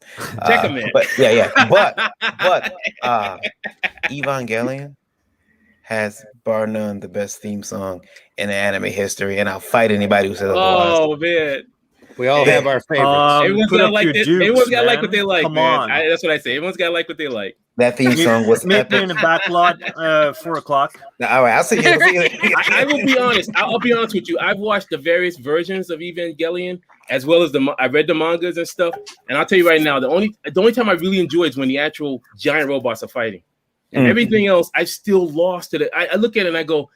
Tech Command. But Evangelion has, bar none, the best theme song in anime history, and I'll fight anybody who says otherwise. Oh man, we all have our favorites. Everyone's gotta like this. Everyone's gotta like what they like. Come on, that's what I say. Everyone's gotta like what they like. That theme song was epic. In the back lot, 4 o'clock. All right, I'll see you. I will be honest. I'll be honest with you. I've watched the various versions of Evangelion, as well as I read the mangas and stuff. And I'll tell you right now, the only time I really enjoy is when the actual giant robots are fighting. And everything else, I've still lost it. I look at it and I go,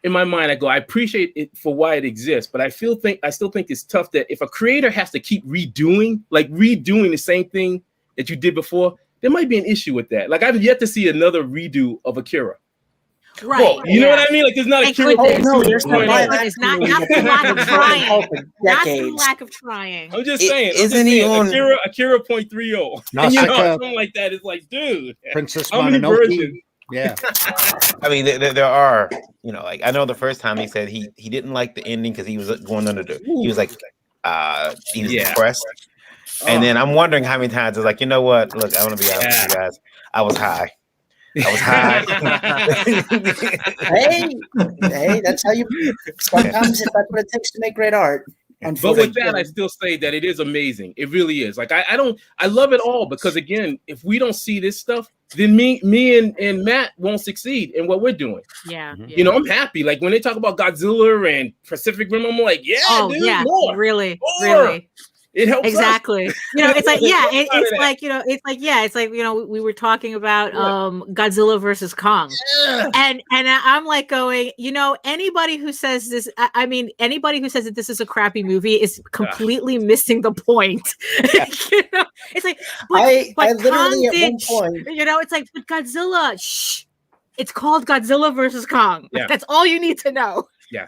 in my mind, I appreciate it for why it exists, but I still think it's tough that if a creator has to keep redoing the same thing that you did before, there might be an issue with that. Like I've yet to see another redo of Akira. Right. Well, you know what I mean? Like there's not Akira. There's not the lack of trying. Not the lack of trying. I'm just saying. Isn't he on Akira 0.30? Something like that. It's like, dude, Princess Mononoke. Yeah. I mean, there are, like I know the first time he said he didn't like the ending because he was going under he was like, he was depressed. And then I'm wondering how many times it's like, you know what? Look, I want to be honest with you guys. I was high. hey, that's how you. Sometimes if that's what it takes to make great art. But with that, I still say that it is amazing. It really is. Like I love it all because again, if we don't see this stuff, then me and Matt won't succeed in what we're doing. Yeah. I'm happy. Like when they talk about Godzilla and Pacific Rim, I'm like, more. Really. It helps exactly. Us. It's like it's like we were talking about Godzilla versus Kong, and I'm like going, anybody who says this, anybody who says that this is a crappy movie is completely missing the point. It's like, I literally at one point, it's like, but Godzilla, it's called Godzilla versus Kong. Yeah. That's all you need to know. Yeah.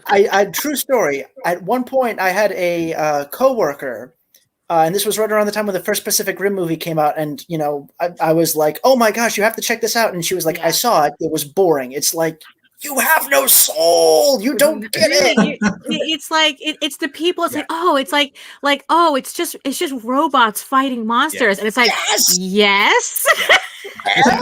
I true story. At one point, I had a coworker, and this was right around the time when the first Pacific Rim movie came out. And I was like, "Oh my gosh, you have to check this out!" And she was like, "I saw it. It was boring." It's like, you have no soul. You don't get it. It's like it's the people. It's like oh, it's just robots fighting monsters, and it's like yes.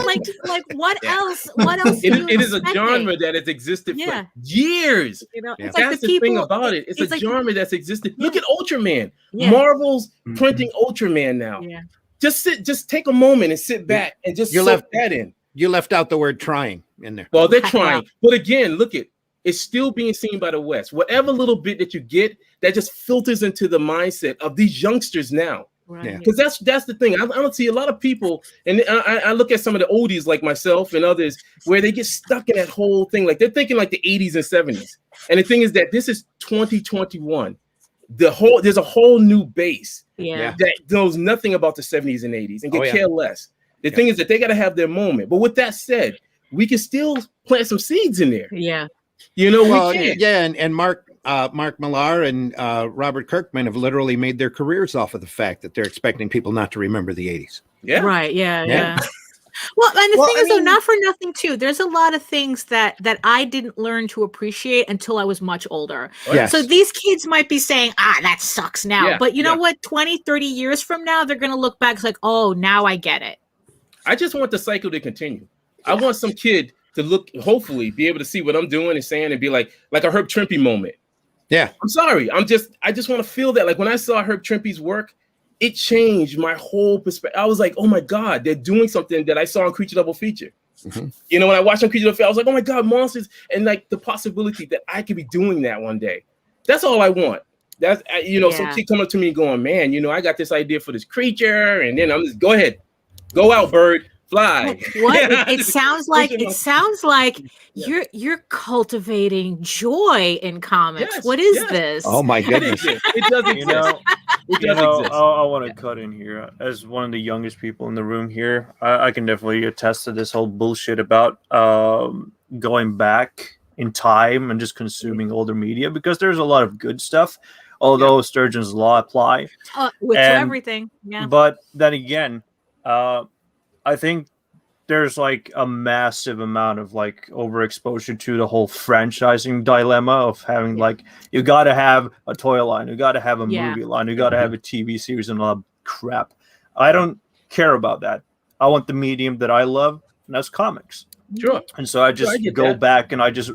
like what else? What else? It is a genre that has existed for years. You know, it's that's like the thing about it. It's a genre that's existed. Look at Ultraman. Marvel's printing Ultraman now. Yeah. Just take a moment and sit back and just soak that in. You left out the word trying in there. Well, they're trying, but again, look it's still being seen by the West. Whatever little bit that you get, that just filters into the mindset of these youngsters now. Right. Because that's the thing. I don't see a lot of people, and I look at some of the oldies like myself and others, where they get stuck in that whole thing. Like they're thinking like the 80s and 70s. And the thing is that this is 2021. There's a whole new base that knows nothing about the 70s and 80s and can care less. The thing is that they got to have their moment. But with that said, we can still plant some seeds in there. Yeah. You know, we can. Yeah, and Mark Millar and Robert Kirkman have literally made their careers off of the fact that they're expecting people not to remember the 80s. Yeah. Right. Yeah. Well, and the thing is, though, not for nothing, too, there's a lot of things that I didn't learn to appreciate until I was much older. Yes. So these kids might be saying, that sucks now. Yeah, But you know what? 20, 30 years from now, they're going to look back. It's like, oh, now I get it. I just want the cycle to continue. I want some kid to hopefully be able to see what I'm doing and saying and be like a Herb Trimpe moment. Yeah. I'm sorry. I just want to feel that. Like when I saw Herb Trimpe's work, it changed my whole perspective. I was like, oh my God, they're doing something that I saw on Creature Double Feature. Mm-hmm. You know, when I watched on Creature Double Feature, I was like, oh my God, monsters. And like the possibility that I could be doing that one day. That's all I want. That's, some kid coming up to me going, man, I got this idea for this creature. And then I'm just, go ahead. Go out, bird, fly. What? It sounds like you're cultivating joy in comics. What is this? Oh my goodness! It does exist. I want to cut in here as one of the youngest people in the room here. I can definitely attest to this whole bullshit about going back in time and just consuming older media, because there's a lot of good stuff. Although Sturgeon's law apply to everything. Yeah. But then again. I think there's like a massive amount of like overexposure to the whole franchising dilemma of having like, you got to have a toy line, you got to have a movie line, you got to have a TV series and all that crap. I don't care about that. I want the medium that I love, and that's comics. Sure. And so I just go back and I just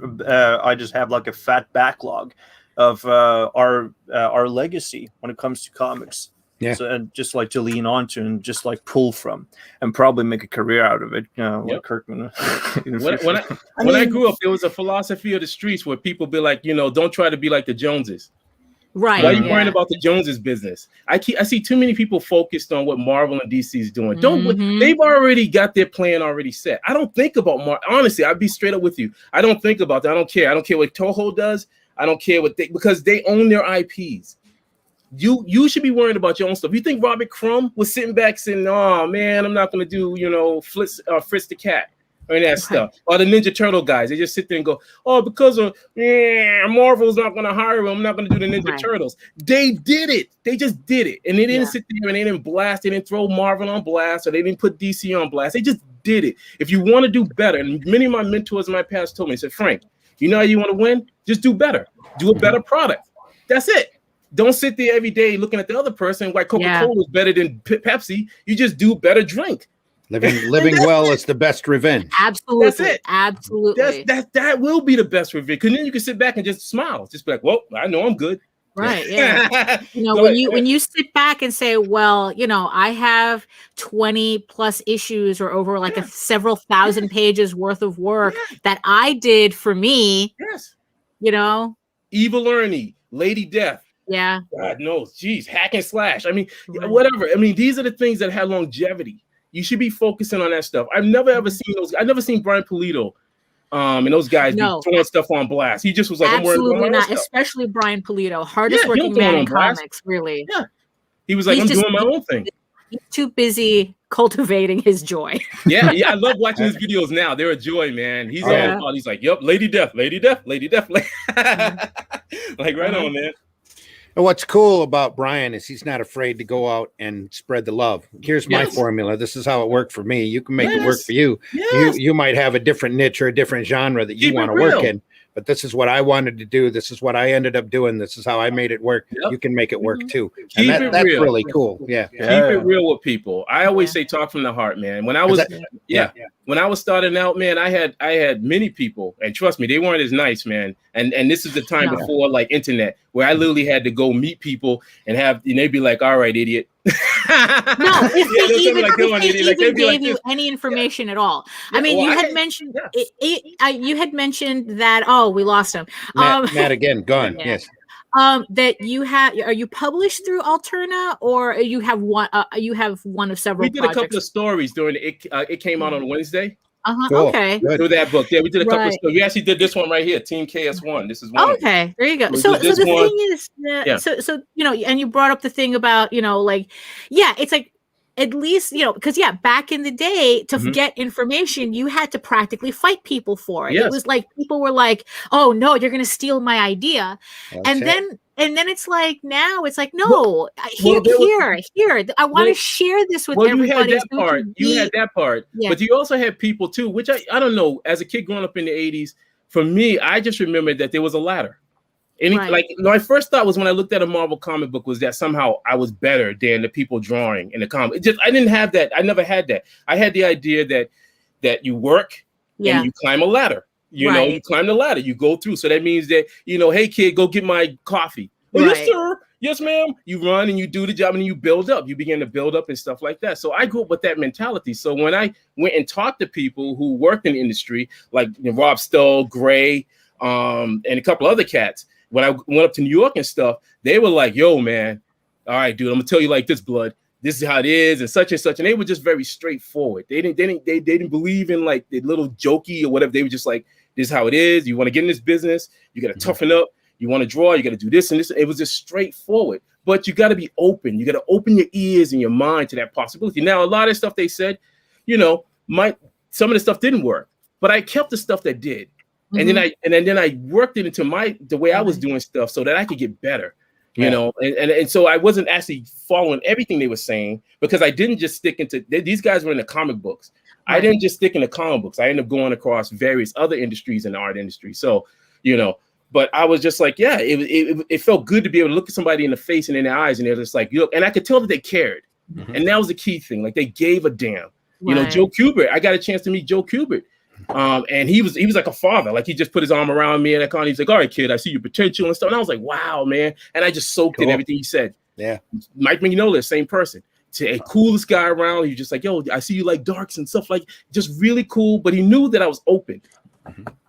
have like a fat backlog of our legacy when it comes to comics. Yeah. So, and just like to lean onto and just like pull from and probably make a career out of it. Like Kirkman. When I grew up, there was a philosophy of the streets where people be like, don't try to be like the Joneses. Right. Why are you worrying about the Joneses business? I see too many people focused on what Marvel and DC is doing. They've already got their plan already set. I don't think about honestly, I'd be straight up with you. I don't think about that. I don't care. I don't care what Toho does. I don't care because they own their IPs. You should be worrying about your own stuff. You think Robert Crumb was sitting back saying, "Oh man, I'm not going to do Fritz the Cat or that stuff," or the Ninja Turtle guys? They just sit there and go, "Oh, because of Marvel's not going to hire him, I'm not going to do the Ninja Turtles." They did it. They just did it, and they didn't sit there and they didn't blast. They didn't throw Marvel on blast, or they didn't put DC on blast. They just did it. If you want to do better, and many of my mentors in my past told me, they said, "Frank, you know how you want to win? Just do better. Do a better product. That's it. Don't sit there every day looking at the other person like Coca-Cola is better than Pepsi. You just do better drink. Living well is the best revenge. Absolutely. That's it. Absolutely. That will be the best revenge. Because then you can sit back and just smile. Just be like, well, I know I'm good. Right. Yeah. When you sit back and say, well, I have 20 plus issues or over like several thousand pages worth of work that I did for me. Yes. Evil Ernie, Lady Death. Yeah. God knows. Geez, hack and slash. I mean, whatever. I mean, these are the things that have longevity. You should be focusing on that stuff. I've never ever seen those. I've never seen Brian Pulido and those guys be throwing stuff on blast. He just was like, absolutely not. Especially Brian Pulido, hardest working man in comics, really. Yeah. He was like, I'm doing my own thing. He's too busy cultivating his joy. Yeah. I love watching his videos now. They're a joy, man. He's all about. He's like, yep, Lady Death. Like right on, man. And what's cool about Brian is he's not afraid to go out and spread the love. Here's my formula. This is how it worked for me. You can make it work for you. You might have a different niche or a different genre that you want to work in, but this is what I wanted to do. This is what I ended up doing. This is how I made it work. You can make it work too. And that's real. Really cool. Yeah. Keep it real with people. I always say talk from the heart, man. When I was when I was starting out, man, I had many people, and trust me, they weren't as nice, man. And this is the time before like internet, where I literally had to go meet people and they'd be like, all right, idiot. No, if they even gave you any information at all. I mean, you had mentioned you had mentioned that we lost him. Matt again, gone. Yes. That are you published through Alterna, or you have one of several? We did a couple of stories during it came out on Wednesday. Cool. Okay. Good. Through that book. Yeah, we did a couple of stories. We actually did this one right here, Team KS1. This is one. Okay, there you go. So the thing is, so and you brought up the thing about, it's like, at least, because back in the day, to get information, you had to practically fight people for it. Yes. It was like people were like, "Oh no, you're going to steal my idea," and then it's like now it's like, "No, here. I want to share this with everybody." You had that part, but you also had people too, which I don't know. As a kid growing up in the '80s, for me, I just remembered that there was a ladder. Like my first thought was when I looked at a Marvel comic book was that somehow I was better than the people drawing in the comic. I didn't have that. I never had that. I had the idea that you work and you climb a ladder. You know, you climb the ladder, you go through. So that means that, hey kid, go get my coffee. Oh, yes, sir. Yes, ma'am. You run and you do the job and you build up. You begin to build up and stuff like that. So I grew up with that mentality. So when I went and talked to people who worked in the industry, like Rob Stoll, Gray, and a couple other cats, when I went up to New York and stuff, they were like, yo, man, all right, dude, I'm gonna tell you like this, blood. This is how it is, and such and such. And they were just very straightforward. They didn't believe in like the little jokey or whatever. They were just like, this is how it is. You want to get in this business, you gotta toughen up, you want to draw, you gotta do this and this. It was just straightforward. But you gotta be open. You gotta open your ears and your mind to that possibility. Now, a lot of stuff they said, some of the stuff didn't work, but I kept the stuff that did. And then I worked it into the way I was doing stuff so that I could get better, and so I wasn't actually following everything they were saying, because I didn't just stick into these guys were in the comic books. Right. I didn't just stick in the comic books. I ended up going across various other industries in the art industry. So, but I was just like, it felt good to be able to look at somebody in the face and in their eyes, and they're just like, and I could tell that they cared. And that was the key thing. Like they gave a damn. Right. Joe Kubert, I got a chance to meet Joe Kubert. And he was like a father. Like he just put his arm around me and he's like, all right, kid, I see your potential and stuff. And I was like, wow, man. And I just soaked in everything he said. Yeah. Mike Mignola, same person. A coolest guy around. He's just like, yo, I see you like darks and stuff, like just really cool. But he knew that I was open.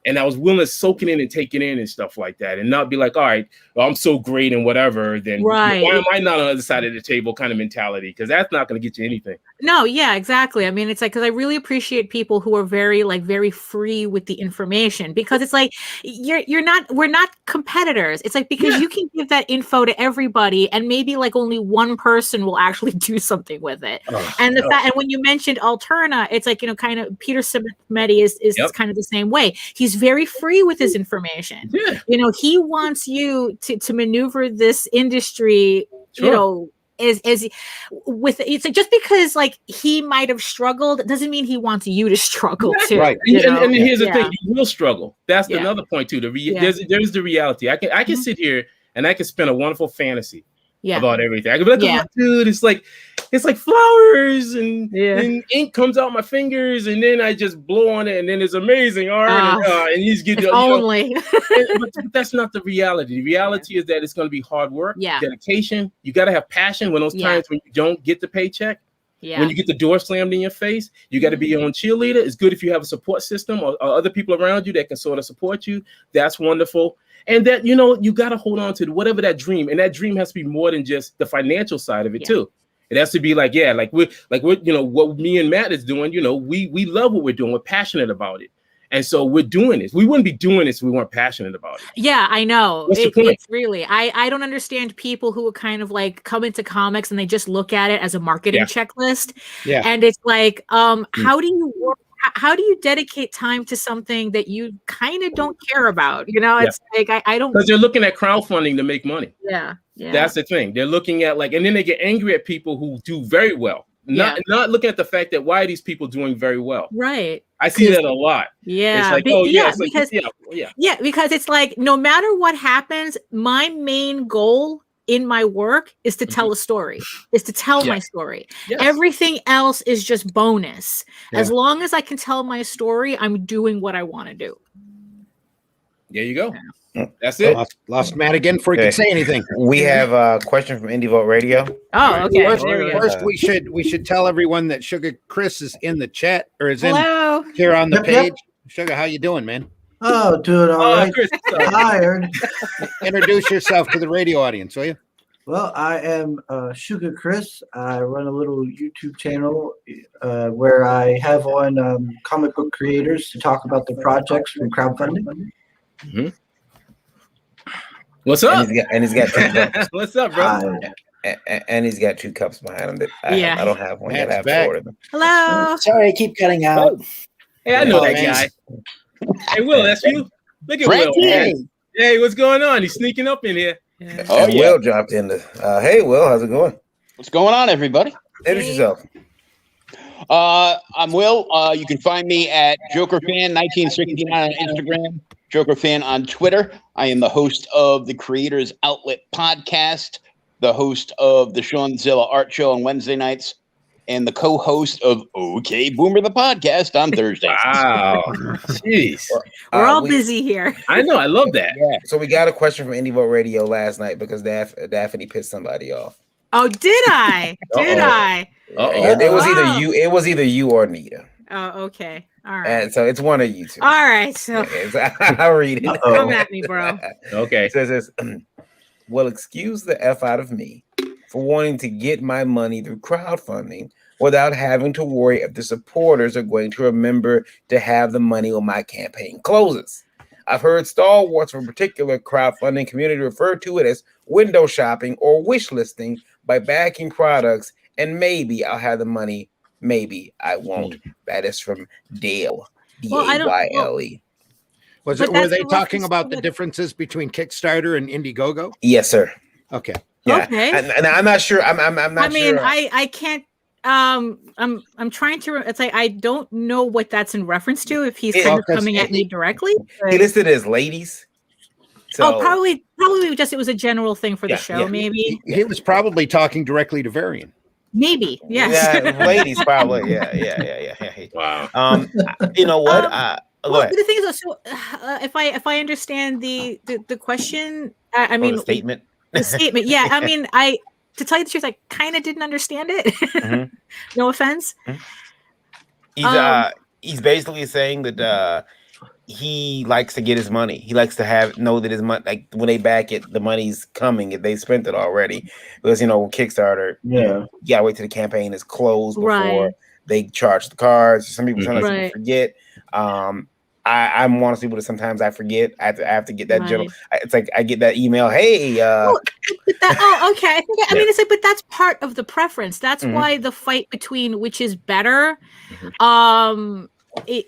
And I was willing to soak it in and take it in and stuff like that, and not be like, all right, well, I'm so great and whatever. Then why am I not on the other side of the table kind of mentality? Because that's not going to get you anything. No, yeah, exactly. I mean, it's like, because I really appreciate people who are very free with the information, because it's like we're not competitors. It's like, because you can give that info to everybody, and maybe like only one person will actually do something with it. And and when you mentioned Alterna, it's like, kind of Peter Simeti is kind of the same way. He's very free with his information. He wants you to maneuver this industry, as with it's like, just because like he might have struggled doesn't mean he wants you to struggle too. Right. And here's the thing, you will struggle. That's another point too. There's the reality. I can sit here and I can spin a wonderful fantasy about everything. I can be like, oh, dude, it's like flowers and ink comes out my fingers, and then I just blow on it, and then it's amazing art. And you just get only. But that's not the reality. The reality is that it's going to be hard work, dedication. You got to have passion when those times when you don't get the paycheck. When you get the door slammed in your face, you got to be your own cheerleader. It's good if you have a support system or other people around you that can sort of support you. That's wonderful. And that, you got to hold on to whatever that dream. And that dream has to be more than just the financial side of it too. It has to be like, we're what me and Matt is doing, we love what we're doing. We're passionate about it. And so we're doing this. We wouldn't be doing this if we weren't passionate about it. Yeah, I know. It's really, I don't understand people who kind of like come into comics and they just look at it as a marketing checklist. Yeah. And it's like, how do you work how do you dedicate time to something that you kind of don't care about? You know, it's like I don't, because they're looking at crowdfunding to make money. Yeah. That's the thing. They're looking at and then they get angry at people who do very well. Not looking at the fact that why are these people doing very well? Right. I see that a lot. Yeah. It's like, because it's like no matter what happens, my main goal in my work is to tell a story, is to tell my story. Yes. Everything else is just bonus. Yeah. As long as I can tell my story, I'm doing what I want to do. There you go. Yeah. That's it. Lost Matt again before he can say anything. We have a question from Indie Vote Radio. Oh, okay. First, we should tell everyone that Sugar Chris is in the chat or is in here on the page. Yep. Sugar, how you doing, man? Oh, doing all right. Chris, tired. Introduce yourself to the radio audience, will you? Well, I am Sugar Chris. I run a little YouTube channel where I have on comic book creators to talk about their projects from crowdfunding. Mm-hmm. What's up? And he's got 2 cups. What's up, bro? And he's got 2 cups behind him. I don't have one yet. I have to order them. Hello. Sorry, I keep cutting out. Hey, I know that guy. Hey, Will, that's you. Look at Will. Hey, what's going on? He's sneaking up in here. Yeah. Oh, Will dropped in. Hey, Will, how's it going? What's going on, everybody? Introduce yourself. I'm Will. You can find me at JokerFan1969 on Instagram, JokerFan on Twitter. I am the host of the Creators Outlet podcast, the host of the Seanzilla Art Show on Wednesday nights, and the co-host of OK Boomer the podcast on Thursday. Wow. Jeez. We're all busy here. I know. I love that. Yeah. So we got a question from Indie Vote Radio last night because Daphne pissed somebody off. Oh, did I? Did I? It was either you or Nita. Oh, okay. All right. And so it's one of you two. All right. So I'll read it. Come at me, bro. Okay. It says, well, excuse the F out of me for wanting to get my money through crowdfunding without having to worry if the supporters are going to remember to have the money when my campaign closes. I've heard stalwarts of a particular crowdfunding community refer to it as window shopping or wish listing by backing products, and maybe I'll have the money, maybe I won't. That is from Dale, D-A-Y-L-E. Were they talking about the differences between Kickstarter and Indiegogo? Yes, sir. Okay. Yeah. Okay. And I'm not sure. I'm not sure. I can't. I'm trying to. It's like I don't know what that's in reference to. If he's kind of coming at me directly, he listed it as ladies. So, probably just it was a general thing for the show. Maybe he was probably talking directly to Varian. Maybe, yes. Yeah, ladies probably. Yeah. Wow. You know what? Well, the thing is, so if I understand the question, I mean, the statement. The statement, yeah. I mean, to tell you the truth, I kind of didn't understand it. Mm-hmm. No offense. Mm-hmm. He's basically saying that he likes to get his money. He likes to know that his money, like when they back it, the money's coming. If they spent it already, because Kickstarter, you gotta wait till the campaign is closed before they charge the cards. Some people sometimes forget. I'm one of those people that sometimes I forget. I have to get that general. It's like I get that email. Hey. Okay. I mean, it's like, but that's part of the preference. That's why the fight between which is better, it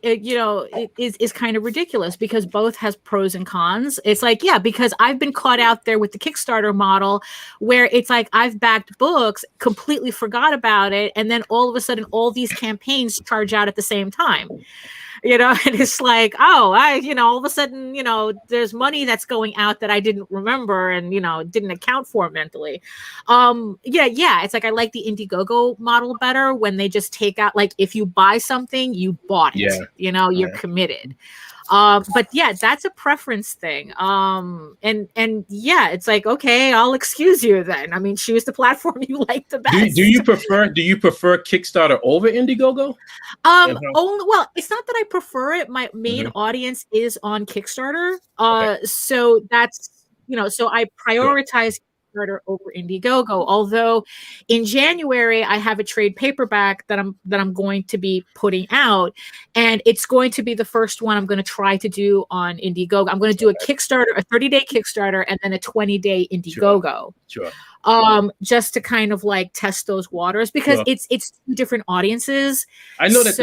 is kind of ridiculous because both has pros and cons. It's like, because I've been caught out there with the Kickstarter model where it's like I've backed books, completely forgot about it, and then all of a sudden all these campaigns charge out at the same time. And it's like, all of a sudden, there's money that's going out that I didn't remember and, didn't account for mentally. It's like I like the Indiegogo model better when they just take out, like, if you buy something, you bought it, you're committed. But that's a preference thing. It's like, okay, I'll excuse you then. I mean, choose the platform you like the best. Do you prefer Kickstarter over Indiegogo? Well, it's not that I prefer it. My main audience is on Kickstarter. So that's, so I prioritize Kickstarter over Indiegogo. Although in January I have a trade paperback that I'm going to be putting out, and it's going to be the first one I'm going to try to do on Indiegogo. I'm going to do a Kickstarter, a 30-day Kickstarter, and then a 20-day Indiegogo. Sure. Just to kind of like test those waters because it's two different audiences. I know that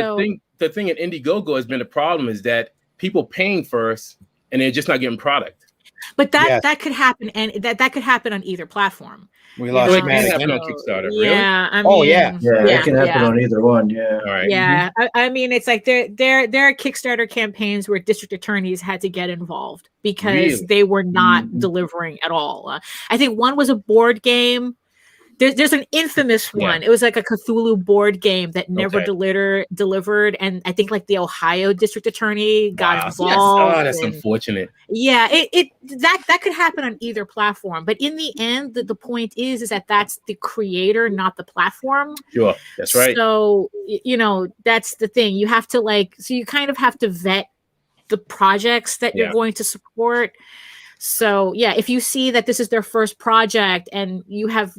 the thing in Indiegogo has been a problem is that people paying first and they're just not getting product. But that could happen, and that could happen on either platform. We lost It Matt can happen again. on Kickstarter. Yeah, I Oh, mean, yeah. It can happen on either one. Yeah. All right. Yeah, I mean, it's like there are Kickstarter campaigns where district attorneys had to get involved because Really? they were not delivering at all. I think one was a board game. There's an infamous one. It was like a Cthulhu board game that never delivered, and I think like the Ohio district attorney got involved. Oh, that's unfortunate. Yeah, that could happen on either platform, but in the end, the point is that that's the creator, not the platform. Sure, that's right. So that's the thing. You have to you kind of have to vet the projects that you're going to support. So yeah, if you see that this is their first project and you have,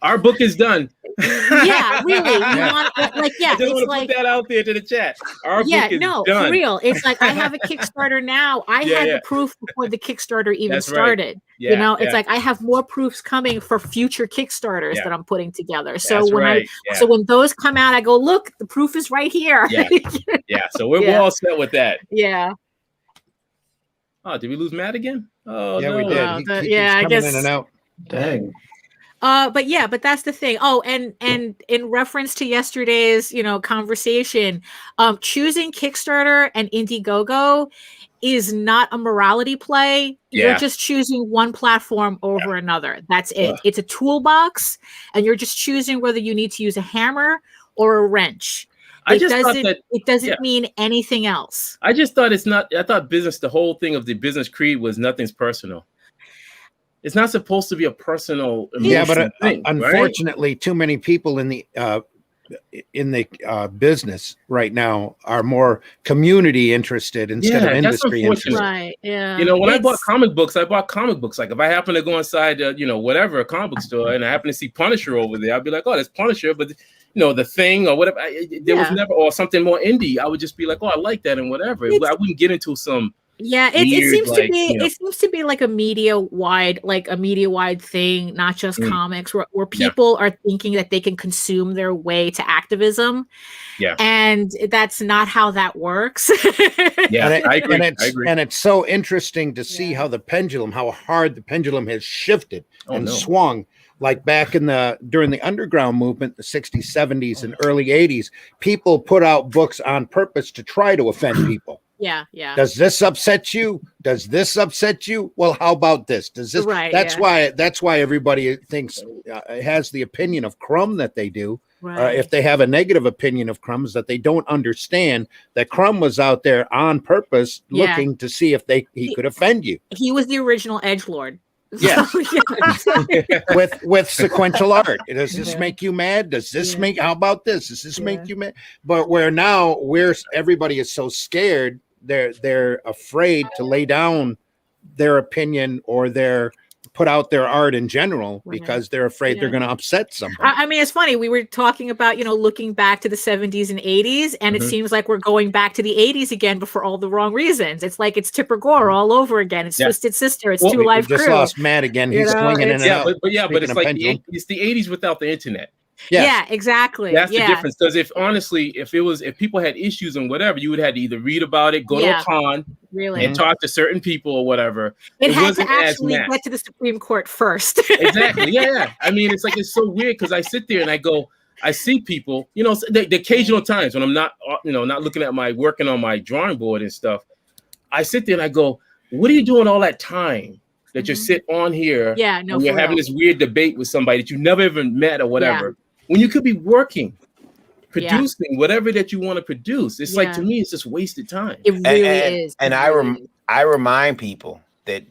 our book is done. Yeah, really. You want, I just want to put that out there to the chat. Our book is done. For real. It's like I have a Kickstarter now. I had the proof before the Kickstarter even started. Yeah, it's like I have more proofs coming for future Kickstarters that I'm putting together. So That's so when those come out, I go, look, the proof is right here. Yeah. So we're all set with that. Yeah. Oh, did we lose Matt again? Oh, yeah, no. we did. I guess. In and out. Dang. But that's the thing. Oh, and in reference to yesterday's, conversation, choosing Kickstarter and Indiegogo is not a morality play. Yeah. You're just choosing one platform over another. That's it. It's a toolbox, and you're just choosing whether you need to use a hammer or a wrench. It doesn't mean anything else. I just thought I thought the whole thing of the business creed was nothing's personal. It's not supposed to be a personal emotional thing, unfortunately, too many people in the business right now are more community interested instead of industry interested. Right. Yeah. When I bought comic books. Like if I happen to go inside, whatever, a comic book store, and I happen to see Punisher over there, I'd be like, oh, that's Punisher, but the Thing or whatever. There was never, or something more indie. I would just be like, oh, I like that and whatever. I wouldn't get into some. Yeah, it seems to be it seems to be like a media wide thing, not just comics, where people are thinking that they can consume their way to activism. Yeah, and that's not how that works. Yeah, I agree. And it's so interesting to see how hard the pendulum has shifted and swung. Like back during the underground movement, the 60s, 70s, and early 80s, people put out books on purpose to try to offend people. Yeah. Does this upset you? Does this upset you? Well, how about this? Does this? Right, that's why everybody thinks has the opinion of Crumb that they do. Right. If they have a negative opinion of Crumb's, that they don't understand that Crumb was out there on purpose looking to see if he could offend you. He was the original edgelord. Yes. with sequential art. Does this make you mad? Does this make? How about this? Does this make you mad? But everybody is so scared. They're afraid to lay down their opinion or put out their art in general because they're afraid they're going to upset somebody. I mean, it's funny. We were talking about, looking back to the 70s and 80s, and it seems like we're going back to the 80s again, but for all the wrong reasons. It's like it's Tipper Gore all over again. It's Twisted Sister. It's Two Live Crew. Just lost Matt again. He's swinging in and out. But it's like it's the 80s without the internet. Yeah, exactly. That's the difference. Because if people had issues and whatever, you would have to either read about it, go to a con, and talk to certain people or whatever. It had to actually get to the Supreme Court first. Exactly. Yeah. I mean, it's so weird because I sit there and I see people, the occasional times when I'm not, not looking at working on my drawing board and stuff. I sit there and I go, what are you doing all that time that you sit on here? Yeah, no, when you're having this weird debate with somebody that you never even met or whatever. When you could be working, producing whatever that you want to produce. It's like, to me, it's just wasted time. It really is. And I remind people that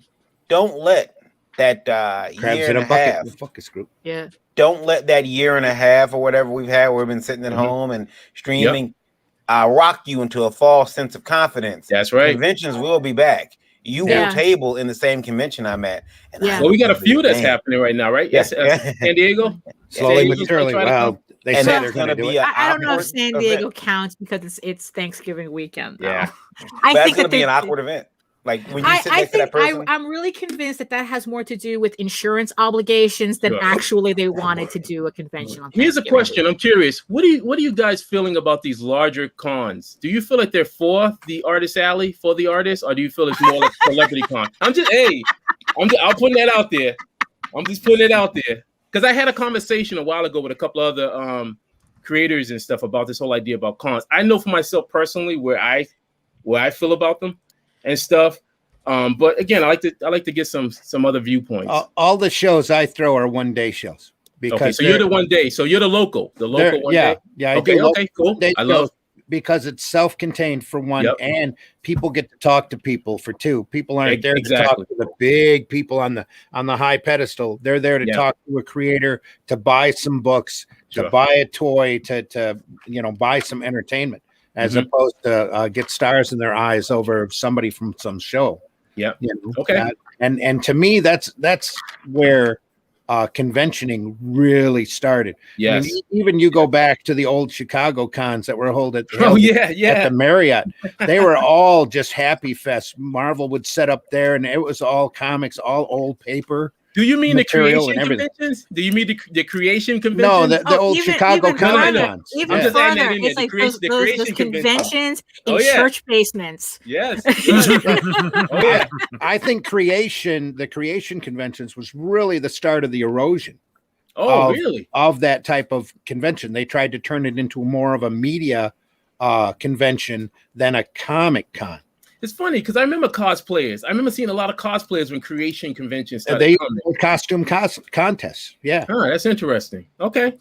don't let that year and a half focus group. Yeah. Don't let that year and a half or whatever we've had where we've been sitting at home and streaming rock you into a false sense of confidence. That's right. Conventions will be back. You will table in the same convention I'm at. Well, we got a few that's happening right now, right? Yes, San Diego. Slowly but surely. Well, they say they're going to do it. I don't know if San Diego counts because it's Thanksgiving weekend. Though. Yeah, I think it's going to be an awkward event. Like when you sit next to that person? I'm really convinced that has more to do with insurance obligations than actually they wanted to do a convention on Here's a question. I'm curious. What are you guys feeling about these larger cons? Do you feel like they're for the artist alley, for the artists, or do you feel it's more like celebrity con? I'm putting that out there. I'm just putting it out there. Because I had a conversation a while ago with a couple other creators and stuff about this whole idea about cons. I know for myself personally where I feel about them and stuff. But again, I like to get some other viewpoints. All the shows I throw are 1 day shows. Because okay, so you're the 1 day. So you're the local 1 day. Yeah. Okay, cool. I love because it's self-contained for one, and people get to talk to people for two. People aren't there to talk to the big people on the high pedestal. They're there to talk to a creator, to buy some books, to buy a toy, to buy some entertainment, as opposed to get stars in their eyes over somebody from some show. Yeah. Okay. And to me, that's where conventioning really started. Yes. I mean, even you go back to the old Chicago cons that were held at at the Marriott. They were all just happy fest. Marvel would set up there, and it was all comics, all old paper. Do you mean the creation conventions? Do you mean the creation conventions? No, the old Chicago cons. Even further, it's like those conventions in church basements. Yes. I think the creation conventions was really the start of the erosion. Really? Of that type of convention. They tried to turn it into more of a media convention than a comic con. It's funny because I remember cosplayers. I remember seeing a lot of cosplayers when creation conventions started. They costume contests. Yeah. Oh, that's interesting. Okay.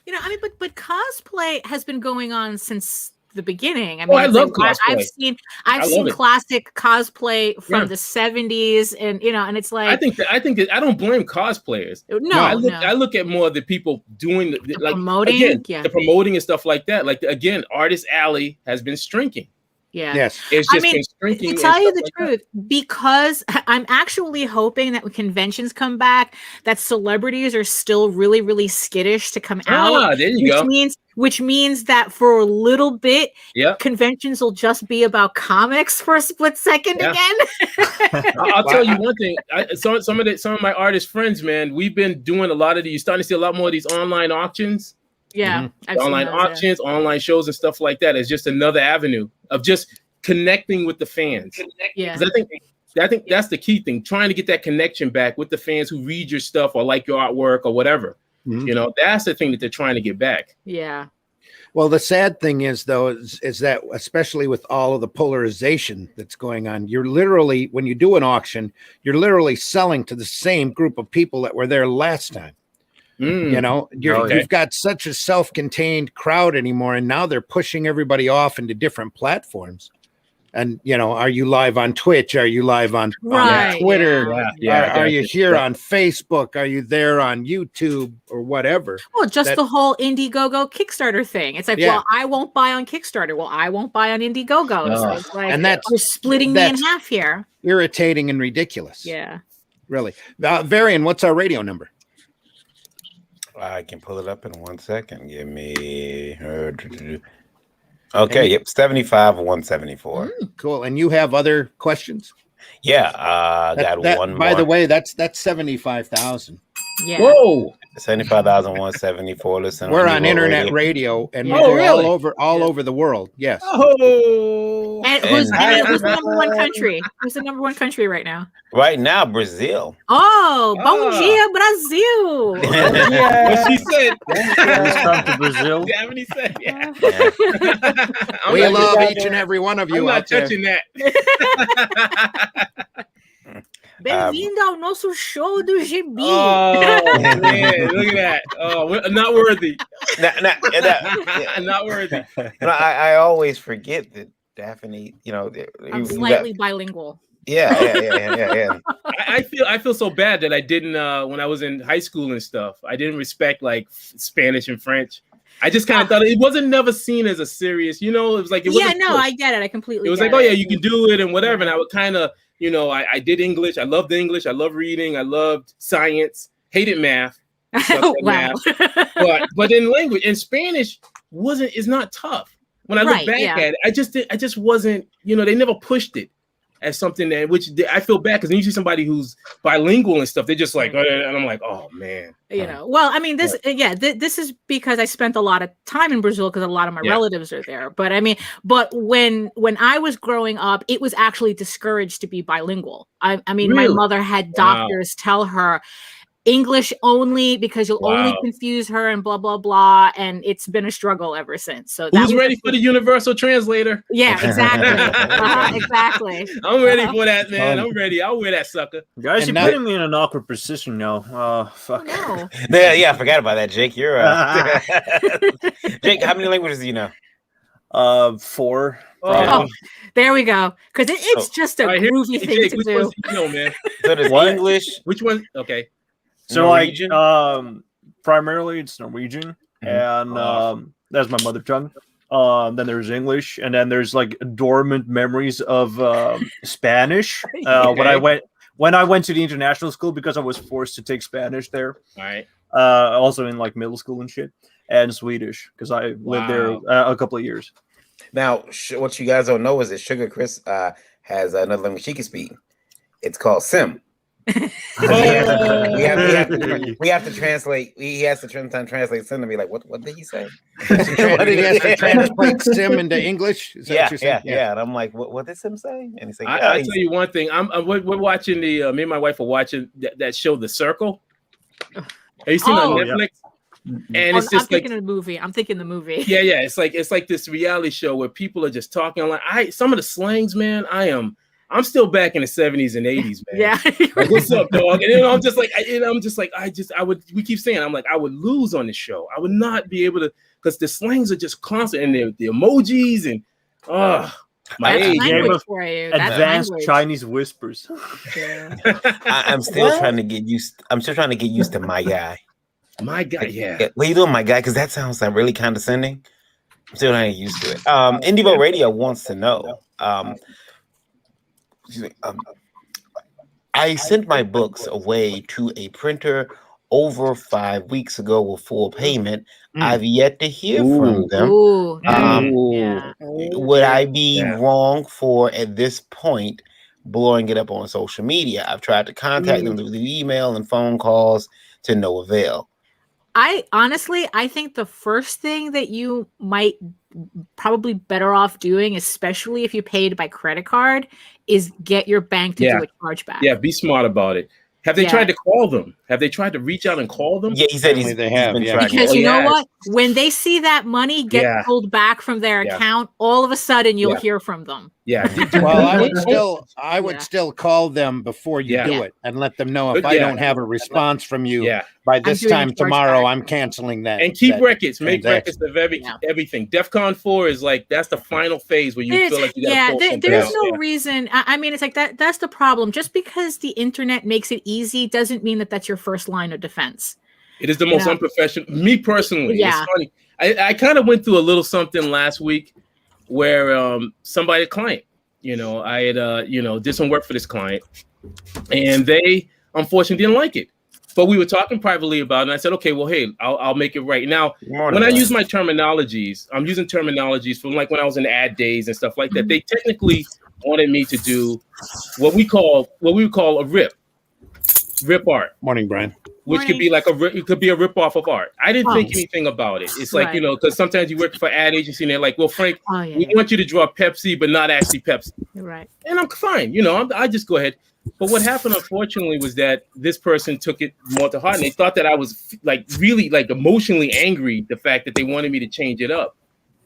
But cosplay has been going on since the beginning. I mean, I love cosplay. I've seen classic cosplay from the 70s, and and it's like I think that I don't blame cosplayers. No, I look at more the people doing the promoting, the promoting and stuff like that. Like again, Artist Alley has been shrinking. Yeah. Yes. It's just been shrinking. To tell you the truth, because I'm actually hoping that when conventions come back, that celebrities are still really, really skittish to come out. There you go. Which means that for a little bit, conventions will just be about comics for a split second again. I'll tell you one thing. Some of my artist friends, man, we've been doing a lot of these. You're starting to see a lot more of these online auctions. Yeah, online auctions, online shows, and stuff like that is just another avenue of just connecting with the fans. Yeah, I think that's the key thing, trying to get that connection back with the fans who read your stuff or like your artwork or whatever. That's the thing that they're trying to get back. Yeah. Well, the sad thing is, though, is that especially with all of the polarization that's going on, you're literally, when you do an auction, you're literally selling to the same group of people that were there last time. You've got such a self-contained crowd anymore, and now they're pushing everybody off into different platforms. And are you live on Twitch? Are you live on Twitter? Are you here on Facebook? Are you there on YouTube or whatever? Well, just the whole Indiegogo Kickstarter thing. It's like, well, I won't buy on Kickstarter. Well, I won't buy on Indiegogo. So it's like, and you're splitting me in half here. Irritating and ridiculous. Yeah. Really. Varian, what's our radio number? I can pull it up in 1 second. Give me her. Okay, 75 174. Cool. And you have other questions? Yeah, got one more. By the way, that's 75,000. Yeah. Whoa. 75,174 listeners. We're on internet radio, and we're all over the world. Yes. Oh. And who's the number one country? Who's the number one country right now? Right now, Brazil. Oh, bom dia, Brazil. What she said. Come to Brazil. Yeah, what he said. Yeah. We love each and every one of you. I'm not touching that. Bem-vindo ao nosso show do GB. Oh, man, look at that. Oh, not worthy. Not worthy. I always forget that Daphne, I'm slightly bilingual. Yeah. I feel so bad that I didn't when I was in high school and stuff. I didn't respect like Spanish and French. I just kind of thought it wasn't never seen as a serious, it was like it wasn't. Yeah, no, I get it. I completely. It was like, oh yeah, you can do it and whatever. And I would kind of, I did English. I loved English. I loved reading. I loved science. Hated math. Wow. Math. But in language, in Spanish is not tough. When I look back at it, I just wasn't. They never pushed it. as something that which I feel bad because when you see somebody who's bilingual and stuff, they're just like, and I'm like, oh man. You know, well, I mean, this is because I spent a lot of time in Brazil because a lot of my relatives are there. But I mean, when I was growing up, it was actually discouraged to be bilingual. I mean, Really? my mother had doctors tell her English only because you'll only Wow. confuse her and blah blah blah, and it's been a struggle ever since. So Who's ready for the universal translator? Yeah, exactly. Exactly. I'm ready for that, man. I'm ready. I'll wear that sucker. Guys, you're putting me in an awkward position now. Fuck. No. Yeah, I forgot about that, Jake. You're Jake, how many languages do you know? 4. Oh, there we go. Because it's just a groovy thing Jake, to which do. ones do you know, man? So there's English. Which one? Okay. So Norwegian? primarily it's Norwegian, and that's my mother tongue. Then there's English, and then there's like dormant memories of Spanish. When I went to the international school because I was forced to take Spanish there. All right. Also in like middle school and shit, and Swedish because I lived there a couple of years. Now, what you guys don't know is that Sugar Chris has another language he can speak. It's called Sim. We have to translate. He has to translate Sim to be like, what did he say? What did he have to translate Sim into English? Is that what you're saying? Yeah. And I'm like, what did Sim say? And he's like, I tell you one thing. We're watching the. Me and my wife are watching that show, The Circle. Have you seen it on Netflix? And it's just I'm thinking the movie. I'm thinking the movie. Yeah. It's like this reality show where people are just talking. Like some of the slangs, man. I'm still back in the 70s and 80s, man. Yeah. Like, what's up, dog? And then I'm just like, we keep saying, I'm like, I would lose on this show. I would not be able to, because the slangs are just constant, and the emojis and my age. Game of advanced Chinese whispers. Yeah. I'm still trying to get used. I'm still trying to get used to my guy. My guy, yeah. What are you doing, my guy? Because that sounds like really condescending. I'm still trying to get used to it. Indivo Radio wants to know. I sent my books away to a printer over 5 weeks ago with full payment. I've yet to hear from them. Would I be wrong for, at this point, blowing it up on social media? I've tried to contact them through email and phone calls to no avail. I think the first thing that you might probably better off doing, especially if you paid by credit card, is get your bank to do a chargeback. Yeah, be smart about it. Have they tried to call them? Have they tried to reach out and call them? Yeah, he said they have. Because you know what? When they see that money get pulled back from their account, all of a sudden you'll hear from them. Yeah. Well, I would still call them before you do it and let them know if I don't have a response from you by this time tomorrow, I'm canceling that. And keep records. Make records of everything. DEFCON 4 is like, that's the final phase where you feel like you got to pull something there's out. no reason. I mean, it's like that's the problem. Just because the internet makes it easy doesn't mean that that's your first line of defense. It is the most unprofessional. Me personally, it's funny. I kind of went through a little something last week where a client, I had did some work for this client, and they unfortunately didn't like it. But we were talking privately about it, and I said, okay, well, hey, I'll make it right. Now, when I use my terminologies, I'm using terminologies from like when I was in ad days and stuff like that. They technically wanted me to do what we would call a rip art. Morning, Brian. Which could be like it could be a rip off of art. I didn't think anything about it. It's like, because sometimes you work for ad agency and they're like, well, Frank, we want you to draw Pepsi, but not actually Pepsi. Right. And I'm fine. I just go ahead. But what happened, unfortunately, was that this person took it more to heart, and they thought that I was like really like emotionally angry, the fact that they wanted me to change it up.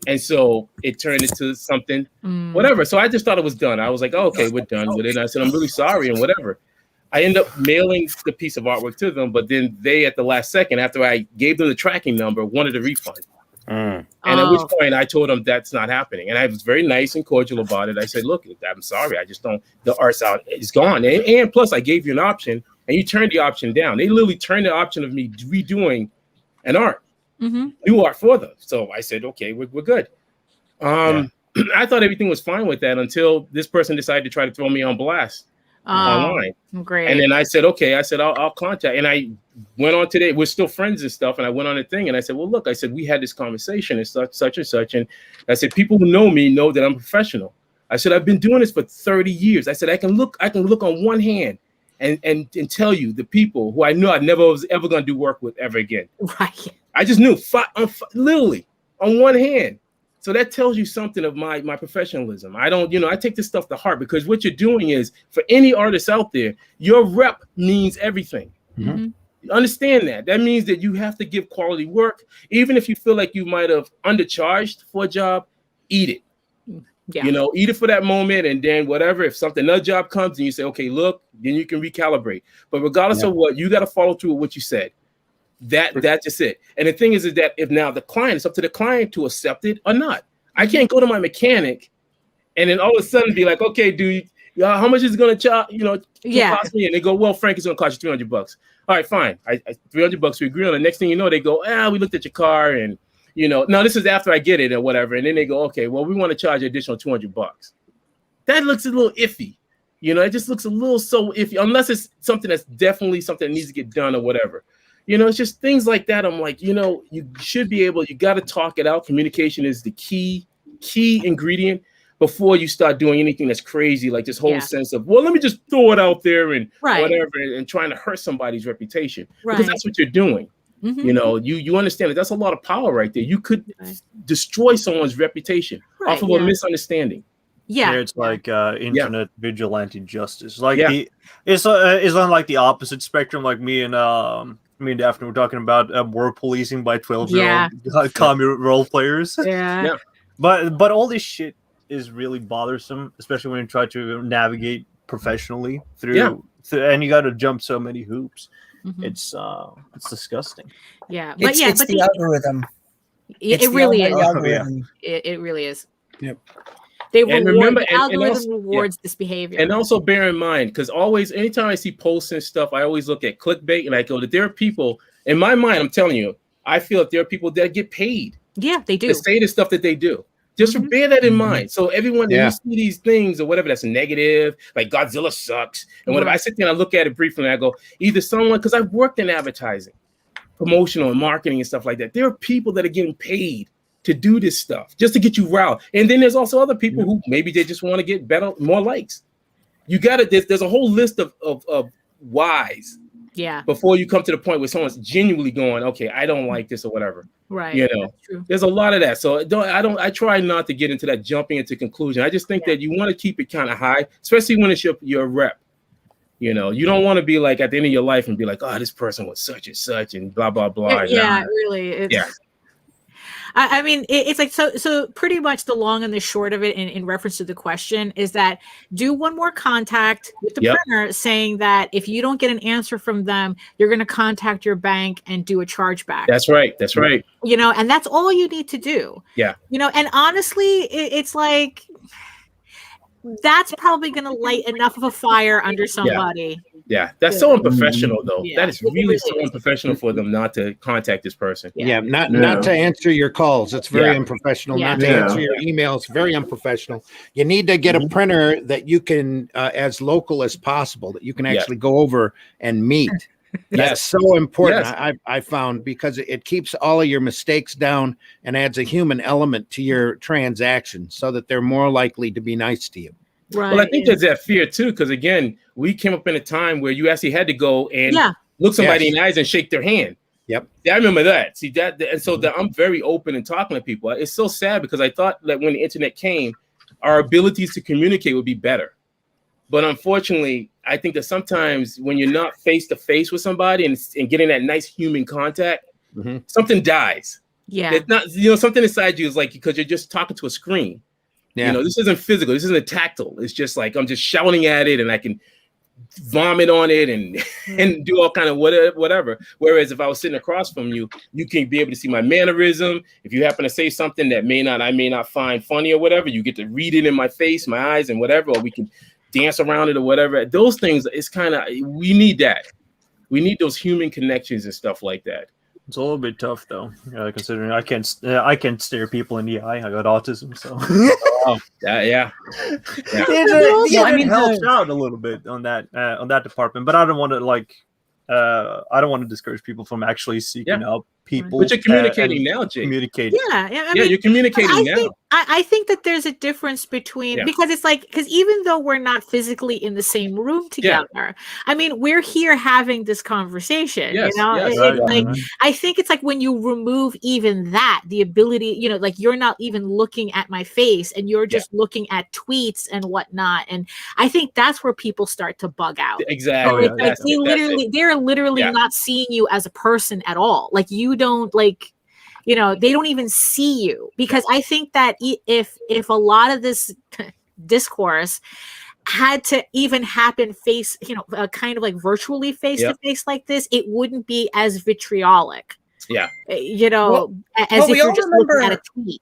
And so it turned into something, whatever. So I just thought it was done. I was like, oh, okay, we're done with it. And I said, I'm really sorry and whatever. I end up mailing the piece of artwork to them, but then they, at the last second, after I gave them the tracking number, wanted a refund. And at which point I told them that's not happening. And I was very nice and cordial about it. I said, look, I'm sorry. I just don't, the art's out. It's gone. And plus I gave you an option and you turned the option down. They literally turned the option of me redoing an art, new art for them. So I said, okay, we're good. I thought everything was fine with that until this person decided to try to throw me on blast. Online. Great. And then I said, okay, I'll contact. And I went on today. We're still friends and stuff. And I went on a thing and I said, well, look, I said, we had this conversation and such and such. And I said, people who know me know that I'm professional. I said, I've been doing this for 30 years. I said, I can look on one hand and tell you the people who I knew I never was ever going to do work with ever again. Right. I just knew literally on one hand. So that tells you something of my professionalism. I don't, I take this stuff to heart, because what you're doing is, for any artist out there, your rep means everything. Mm-hmm. Understand that. That means that you have to give quality work. Even if you feel like you might have undercharged for a job, eat it. Yeah. Eat it for that moment, and then whatever, if another job comes and you say, okay, look, then you can recalibrate. But regardless of what, you got to follow through with what you said. That's just it. And the thing is that if now the client, it's up to the client to accept it or not. I can't go to my mechanic and then all of a sudden be like, okay, dude, how much is it going to cost me? And they go, well, Frank, it's going to cost you $300. All right, fine. I $300, we agree on it. Next thing you know, they go, we looked at your car, and no, this is after I get it or whatever. And then they go, okay, well, we want to charge you additional $200. That looks a little iffy. It just looks a little so iffy, unless it's something that's definitely something that needs to get done or whatever. It's just things like that. I'm like, you should be able, you got to talk it out. Communication is the key ingredient before you start doing anything that's crazy, like this whole sense of, well, let me just throw it out there and whatever, and trying to hurt somebody's reputation, because that's what you're doing. Mm-hmm. You understand that that's a lot of power right there. You could destroy someone's reputation off of a misunderstanding. Yeah, it's like internet vigilante justice. Like it's on like the opposite spectrum. Like me and Daphne were talking about world policing by 12-year-old commie role players. Yeah. But all this shit is really bothersome, especially when you try to navigate professionally through and you got to jump so many hoops. Mm-hmm. It's disgusting. Yeah, but it's the algorithm. It really is. Algorithm. It really is. Yep. The algorithm rewards this behavior. And also bear in mind, because anytime I see posts and stuff, I always look at clickbait, and I go that there are people, in my mind, I'm telling you, I feel that there are people that get paid. Yeah, they do. To say the stuff that they do. Just bear that in mind. So everyone, when you see these things or whatever that's negative, like Godzilla sucks, and whatever, I sit there and I look at it briefly and I go, either someone, because I've worked in advertising, promotional and marketing and stuff like that. There are people that are getting paid to do this stuff just to get you riled. And then there's also other people who maybe they just want to get more likes. You got to, there's a whole list of whys. Yeah. Before you come to the point where someone's genuinely going, okay, I don't like this or whatever. Right. There's a lot of that. So I try not to get into that jumping into conclusion. I just think that you want to keep it kind of high, especially when it's your rep. You don't want to be like at the end of your life and be like, oh, this person was such and such and blah, blah, blah. Really. I mean, it's like, so pretty much the long and the short of it in reference to the question is that do one more contact with the printer saying that if you don't get an answer from them, you're going to contact your bank and do a chargeback. That's right. And that's all you need to do. Yeah. And honestly, it's like, that's probably going to light enough of a fire under somebody. Yeah, that's so unprofessional, though. Yeah. That is really so unprofessional for them not to contact this person. Not to answer your calls. It's very unprofessional. Not to answer your emails. Very unprofessional. You need to get a printer that you can, as local as possible, that you can actually go over and meet. That's so important. I found, because it keeps all of your mistakes down and adds a human element to your transaction, so that they're more likely to be nice to you. Right. Well, I think there's that fear too, because again, we came up in a time where you actually had to go and look somebody in the eyes and shake their hand. Yep. I remember that. See that, and so that I'm very open and talking to people. It's so sad because I thought that when the internet came, our abilities to communicate would be better. But unfortunately, I think that sometimes when you're not face to face with somebody and getting that nice human contact, something dies. Yeah. It's not, something inside you is like, because you're just talking to a screen. Yeah. This isn't physical. This isn't tactile. It's just like I'm just shouting at it and I can vomit on it and do all kind of whatever. Whereas if I was sitting across from you, you can be able to see my mannerism. If you happen to say something that I may not find funny or whatever, you get to read it in my face, my eyes, and whatever, or we can dance around it or whatever. Those things, it's kind of, we need that. We need those human connections and stuff like that. It's a little bit tough though, considering I can't stare people in the eye. I got autism, so it helps out a little bit on that department. But I don't want to I don't want to discourage people from actually seeking help. people. But you're communicating now, Jake. Communicate. Yeah, I mean, you're communicating now. I think that there's a difference between because it's like because even though we're not physically in the same room together, I mean we're here having this conversation. Yes, you know, yes. like I think it's like when you remove even that, the ability, you know, like you're not even looking at my face and you're just looking at tweets and whatnot, and I think that's where people start to bug out. Exactly. Like they're literally not seeing you as a person at all. Like you don't like. You know, they don't even see you because I think that if a lot of this discourse had to even happen kind of like virtually face to face like this, it wouldn't be as vitriolic. Yeah. You know, as if you're just looking at a tweet.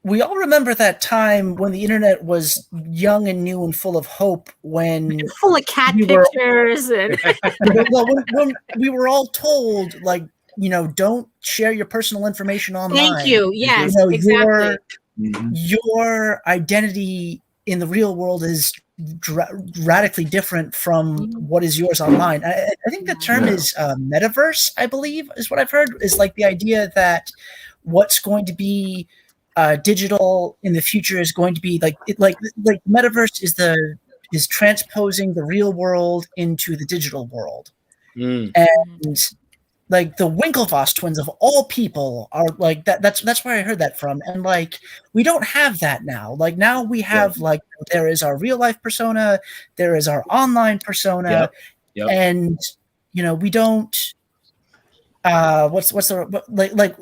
We all remember that time when the internet was young and new and full of hope, when full of cat pictures and when we were all told, like, you know, don't share your personal information online. Thank you. Yes, you know, exactly. Your identity in the real world is radically different from what is yours online. I think the term is metaverse, I believe, is what I've heard, is like the idea that what's going to be digital in the future is going to be like metaverse is transposing the real world into the digital world. And like the BrEaKfAsT twins of all people are like that. That's where I heard that from. And like, we don't have that now. Like now we have like, there is our real life persona. There is our online persona. And you know, we don't, what's the, like,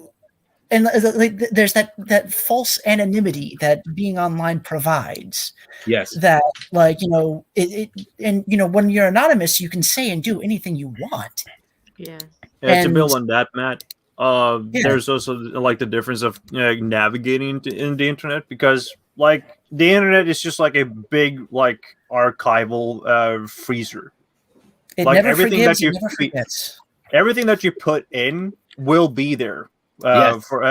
and like, there's that false anonymity that being online provides. Yes. That like, you know, and you know, when you're anonymous, you can say and do anything you want. Yeah. Yeah, to build on that, Matt, there's also like the difference of navigating in the internet, because like the internet is just like a big like archival freezer. It like never everything forgives, that you it never forgets. Everything that you put in will be there for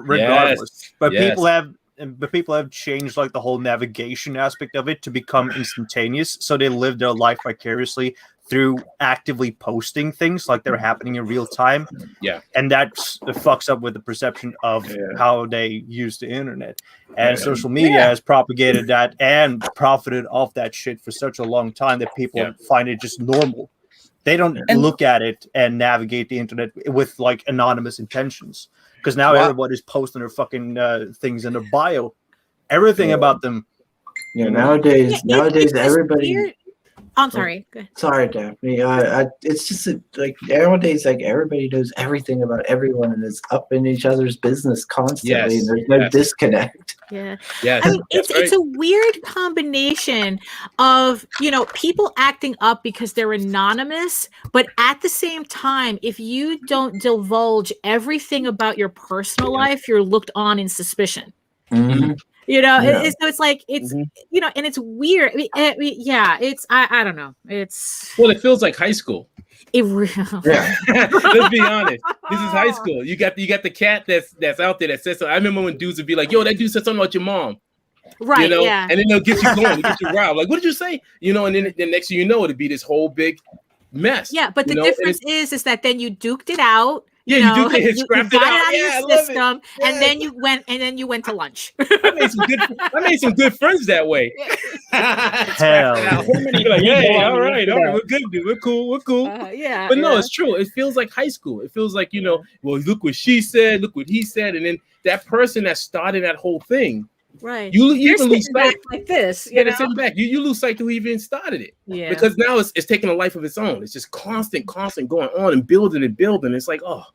regardless. But people have changed like the whole navigation aspect of it to become instantaneous, so they live their life vicariously through actively posting things like they're happening in real time. And that fucks up with the perception of how they use the internet. And social media has propagated that and profited off that shit for such a long time that people find it just normal. They don't look at it and navigate the internet with like anonymous intentions, because now everybody's posting their fucking things in their bio, everything about them. Yeah, nowadays everybody. Weird. I'm sorry. Go ahead. Sorry, Daphne. It's just like nowadays, like everybody knows everything about everyone and is up in each other's business constantly. And there's no disconnect. Yeah. I mean, it's a weird combination of, you know, people acting up because they're anonymous, but at the same time, if you don't divulge everything about your personal life, you're looked on in suspicion. You know, so it's like it's you know, and it's weird. I mean, it's I don't know. It's it feels like high school. It really. Let's be honest. This is high school. You got the cat that's out there that says something. I remember when dudes would be like, "Yo, that dude said something about your mom." Right. You know, yeah. and then they'll get you going, get you riled. Like, what did you say? You know, and then the next thing you know, it'd be this whole big mess. Yeah, but the difference is that then you duked it out. Yeah, you duked it, scrapped it out. Of your system, and then you went to lunch. I made some good friends that way. Hell, like, hey, all right, we're good, dude. We're cool. Yeah, but no, it's true. It feels like high school. It feels like, you know, well, look what she said, look what he said, and then that person that started that whole thing. Right. You even lose sight like this. They're sitting back. You lose sight to who even started it. Yeah. Because now it's taking a life of its own. It's just constant going on and building. It's like, oh,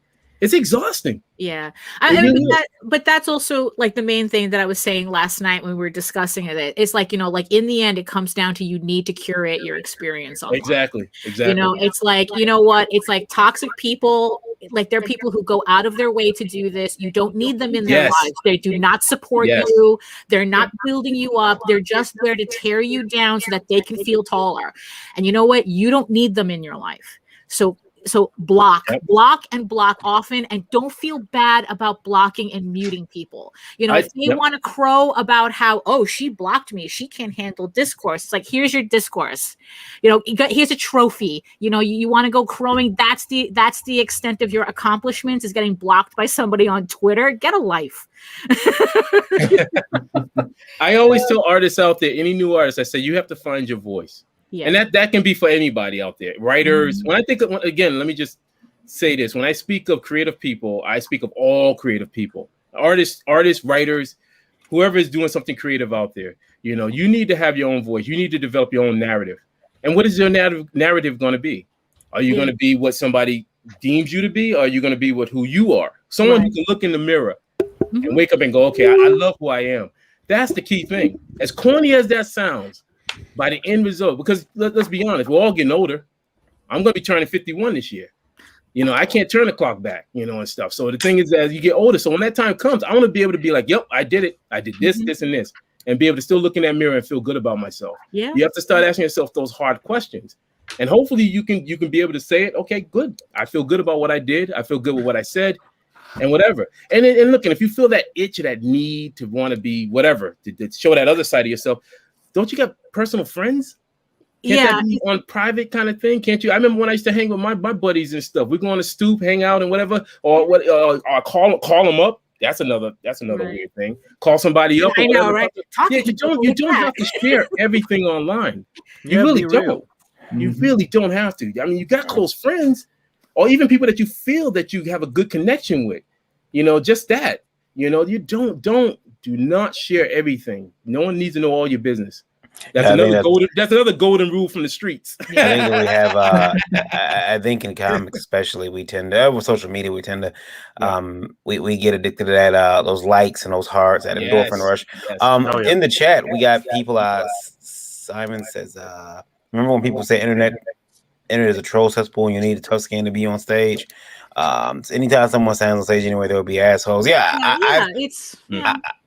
it's exhausting. Yeah. I mean, but that's also like the main thing that I was saying last night when we were discussing it. It's like, you know, like in the end, it comes down to you need to curate your experience online. Exactly. You know, it's like, you know what? It's like toxic people. Like they're people who go out of their way to do this. You don't need them in their lives. They do not support you. They're not building you up. They're just there to tear you down so that they can feel taller. And you know what? You don't need them in your life. So So block and block often, and don't feel bad about blocking and muting people. You know, if they want to crow about how, oh, she blocked me, she can't handle discourse. It's like, here's your discourse. You know, here's a trophy. You know, you want to go crowing. That's the extent of your accomplishments, is getting blocked by somebody on Twitter. Get a life. I always tell artists out there, any new artist, I say you have to find your voice. Yeah. And that can be for anybody out there. Writers. When I think of, again, let me just say this. When I speak of creative people, I speak of all creative people. Artists, writers, whoever is doing something creative out there. You know, you need to have your own voice. You need to develop your own narrative. And what is your narrative going to be? Are you going to be what somebody deems you to be? Or are you going to be who you are? Someone who can look in the mirror and wake up and go, okay, I love who I am. That's the key thing. As corny as that sounds, by the end result, because let's be honest, we're all getting older. I'm going to be turning 51 this year. You know, I can't turn the clock back, you know, and stuff. So the thing is, as you get older, so when that time comes, I want to be able to be like, yep, I did it. I did this, this, and this, and be able to still look in that mirror and feel good about myself. Yeah. You have to start asking yourself those hard questions. And hopefully you can be able to say it. Okay, good. I feel good about what I did. I feel good with what I said and whatever. And look, and if you feel that itch or that need to want to be whatever, to show that other side of yourself, don't you got personal friends? Can't that be on private kind of thing? Can't you? I remember when I used to hang with my buddies and stuff. We go on the stoop, hang out and whatever, or call them up. That's another weird thing. Call somebody up. I know, right? Yeah, you don't have to share everything online. You really don't. You really don't have to. I mean, you got close friends, or even people that you feel that you have a good connection with. You know, just that. You know, you do not share everything. No one needs to know all your business. That's another golden rule from the streets. I think we have. I think in comics, especially, we tend to with social media. We tend to, we get addicted to that. Those likes and those hearts, that endorphin rush. Yes. In the chat, we got people. Simon says, "Remember when people say internet is a troll cesspool and you need a tough skin to be on stage?" So anytime someone stands on stage anyway, there will be assholes.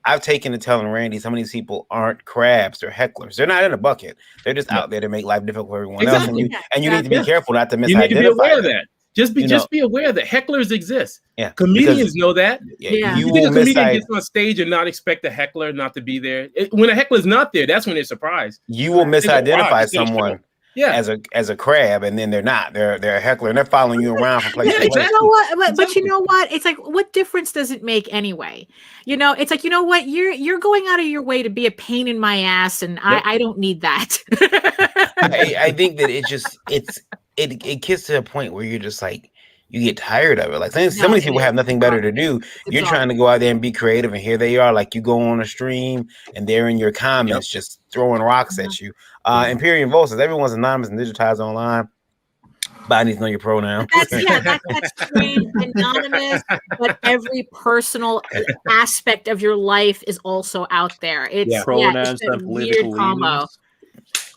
I've taken to telling Randy some of these people aren't crabs, they're hecklers. They're not in a bucket. They're just out there to make life difficult for everyone else. And you need to be careful not to misidentify. You need to be aware of that. Just be aware that hecklers exist. Yeah, comedians know that. You think a comedian gets on stage and not expect a heckler not to be there? When a heckler's not there, that's when they're surprised. You will misidentify someone. As a crab, and then they're not. They're a heckler, and they're following you around from place to place. You know what? But you know what? It's like, what difference does it make anyway? You know, it's like, you know what? You're going out of your way to be a pain in my ass, and I don't need that. I think that it gets to a point where you're just like, you get tired of it. Like some of these people have nothing better to do. You're trying to go out there and be creative, and here they are. Like you go on a stream, and they're in your comments just throwing rocks at you. Imperium Voice says everyone's anonymous and digitized online. But I need to know your pronoun. That's trained anonymous, but every personal aspect of your life is also out there. It's pronouns, it's a weird combo.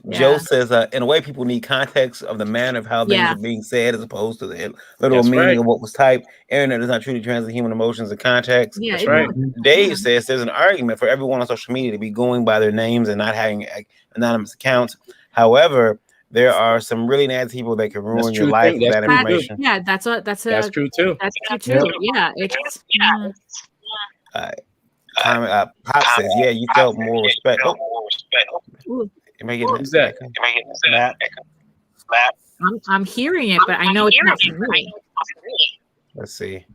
Joe says, in a way, people need context of the manner of how things are being said as opposed to the literal meaning of what was typed. Internet does not truly translate human emotions and context. Yeah, that's right. Dave says there's an argument for everyone on social media to be going by their names and not having anonymous accounts. However, there are some really nasty people that can ruin your life with that information. Yeah, that's true too. That's true too. Yeah, it's. Pop says, yeah, you felt more respect. Am I getting that? Matt. I'm hearing it, but I know it's not for me. Let's see.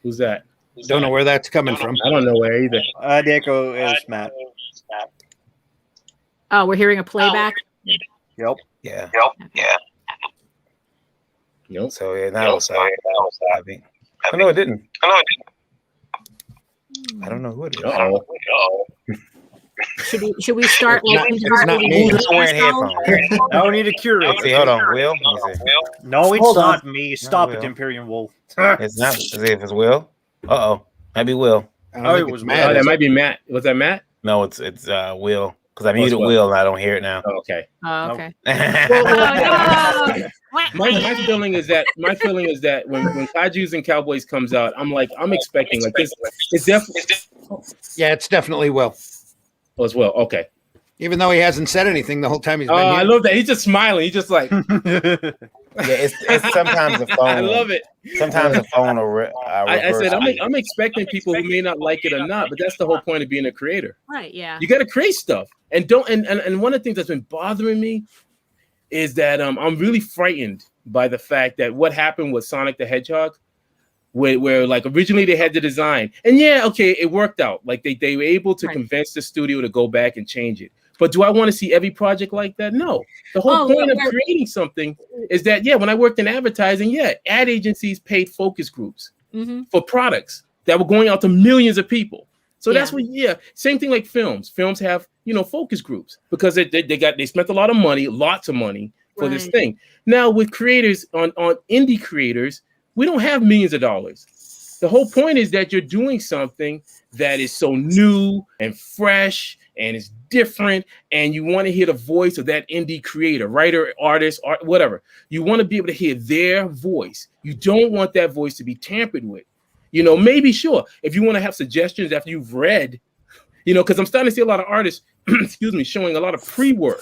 Who's that? Don't know where that's coming from. I don't know where either. The echo is Matt. Oh, we're hearing a playback. Yep. Yeah. Yep. So now it's happening. Oh, no, it didn't. I don't know who it is. Should we start like wearing headphones? No need to curate. See, hold on, Will. No, it's not me. Stop it, Imperium Wolf. It's not. As if it's Will. Might be Will. It was Matt. Oh, that might be Matt. Was that Matt? No, it's Will. Because I muted Will and I don't hear it now. Oh, okay. Okay. My feeling is that when Kaijus and Cowboys comes out, I'm expecting like this. It's definitely it's definitely Will. Oh, as well. Okay. Even though he hasn't said anything the whole time he's been here. I love that. He's just smiling. He's just like. Yeah, it's sometimes the phone. I love it. Sometimes the phone I said I'm expecting people who may not like it or not, but that's the whole point of being a creator. Right. Yeah. You got to create stuff, and don't. And one of the things that's been bothering me is that I'm really frightened by the fact that what happened with Sonic the Hedgehog, where like originally they had the design, and yeah, okay, it worked out. Like they were able to convince the studio to go back and change it. But do I want to see every project like that? No. The whole point of creating something is that, when I worked in advertising, ad agencies paid focus groups for products that were going out to millions of people. So that's what, same thing like films. Films have, focus groups because they spent a lot of money, lots of money for this thing. Now with creators on indie creators, we don't have millions of dollars. The whole point is that you're doing something that is so new and fresh and it's different, and you want to hear the voice of that indie creator, writer, artist, art, whatever. You want to be able to hear their voice. You don't want that voice to be tampered with. Maybe sure, if you want to have suggestions after you've read, because I'm starting to see a lot of artists, excuse me, showing a lot of pre-work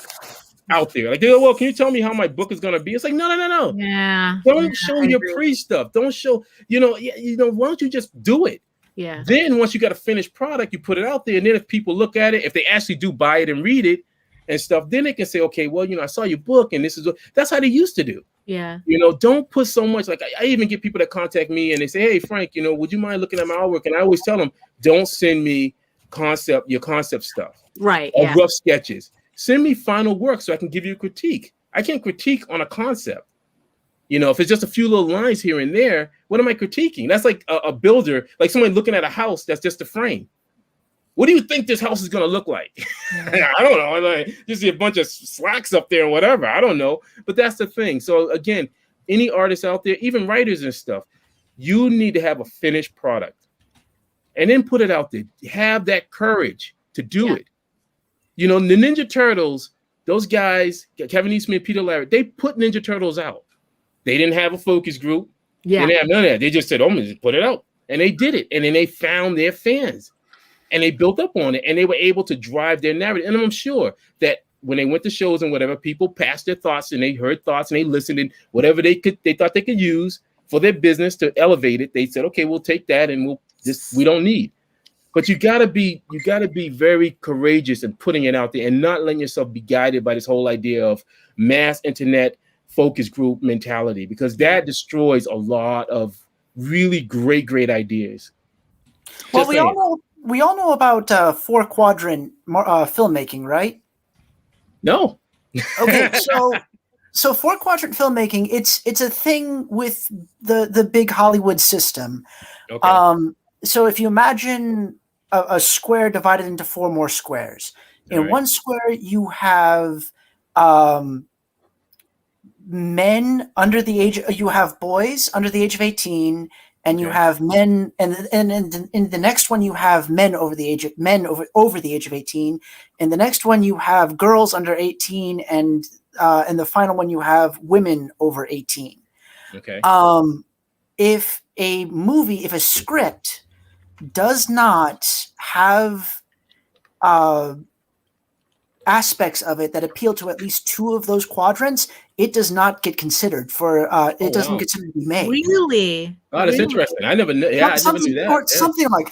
out there. Like they go, well, can you tell me how my book is going to be? It's like, no. Yeah. Don't show your pre-stuff. Don't show, why don't you just do it? Yeah. Then once you got a finished product, you put it out there, and then if people look at it, if they actually do buy it and read it and stuff, then they can say, okay, well, I saw your book, and this is that's how they used to do. Yeah. Don't put so much. Like I even get people that contact me and they say, hey, Frank, would you mind looking at my artwork? And I always tell them, don't send me your concept stuff, right? Or rough sketches. Send me final work so I can give you a critique. I can't critique on a concept. If it's just a few little lines here and there, what am I critiquing? That's like a builder, like someone looking at a house that's just a frame. What do you think this house is going to look like? I don't know. Like, just see a bunch of slacks up there and whatever. I don't know. But that's the thing. So again, any artists out there, even writers and stuff, you need to have a finished product and then put it out there. Have that courage to do it. The Ninja Turtles, those guys, Kevin Eastman, Peter Laird, they put Ninja Turtles out. They didn't have a focus group. Yeah. They didn't have none of that. They just said, I'm going to just put it out. And they did it. And then they found their fans. And they built up on it. And they were able to drive their narrative. And I'm sure that when they went to shows and whatever, people passed their thoughts and they heard thoughts and they listened and whatever they thought they could use for their business to elevate it. They said, okay, we'll take that and we don't need. But you gotta be very courageous in putting it out there and not letting yourself be guided by this whole idea of mass internet focus group mentality, because that destroys a lot of really great ideas. Well, we all know about 4-quadrant filmmaking, right? No. Okay, so 4-quadrant filmmaking, it's a thing with the big Hollywood system. Okay. So if you imagine a square divided into 4 more squares, in one square you have men under the age, you have boys under the age of 18, and you have men, and in the next one you have men over the age of 18. In the next one you have girls under 18, and in the final one you have women over 18. Okay. If a script does not have aspects of it that appeal to at least 2 of those quadrants, it does not get considered for it doesn't get to be made. Really? Oh, that's interesting. I never knew. Yeah, I never knew that. Something like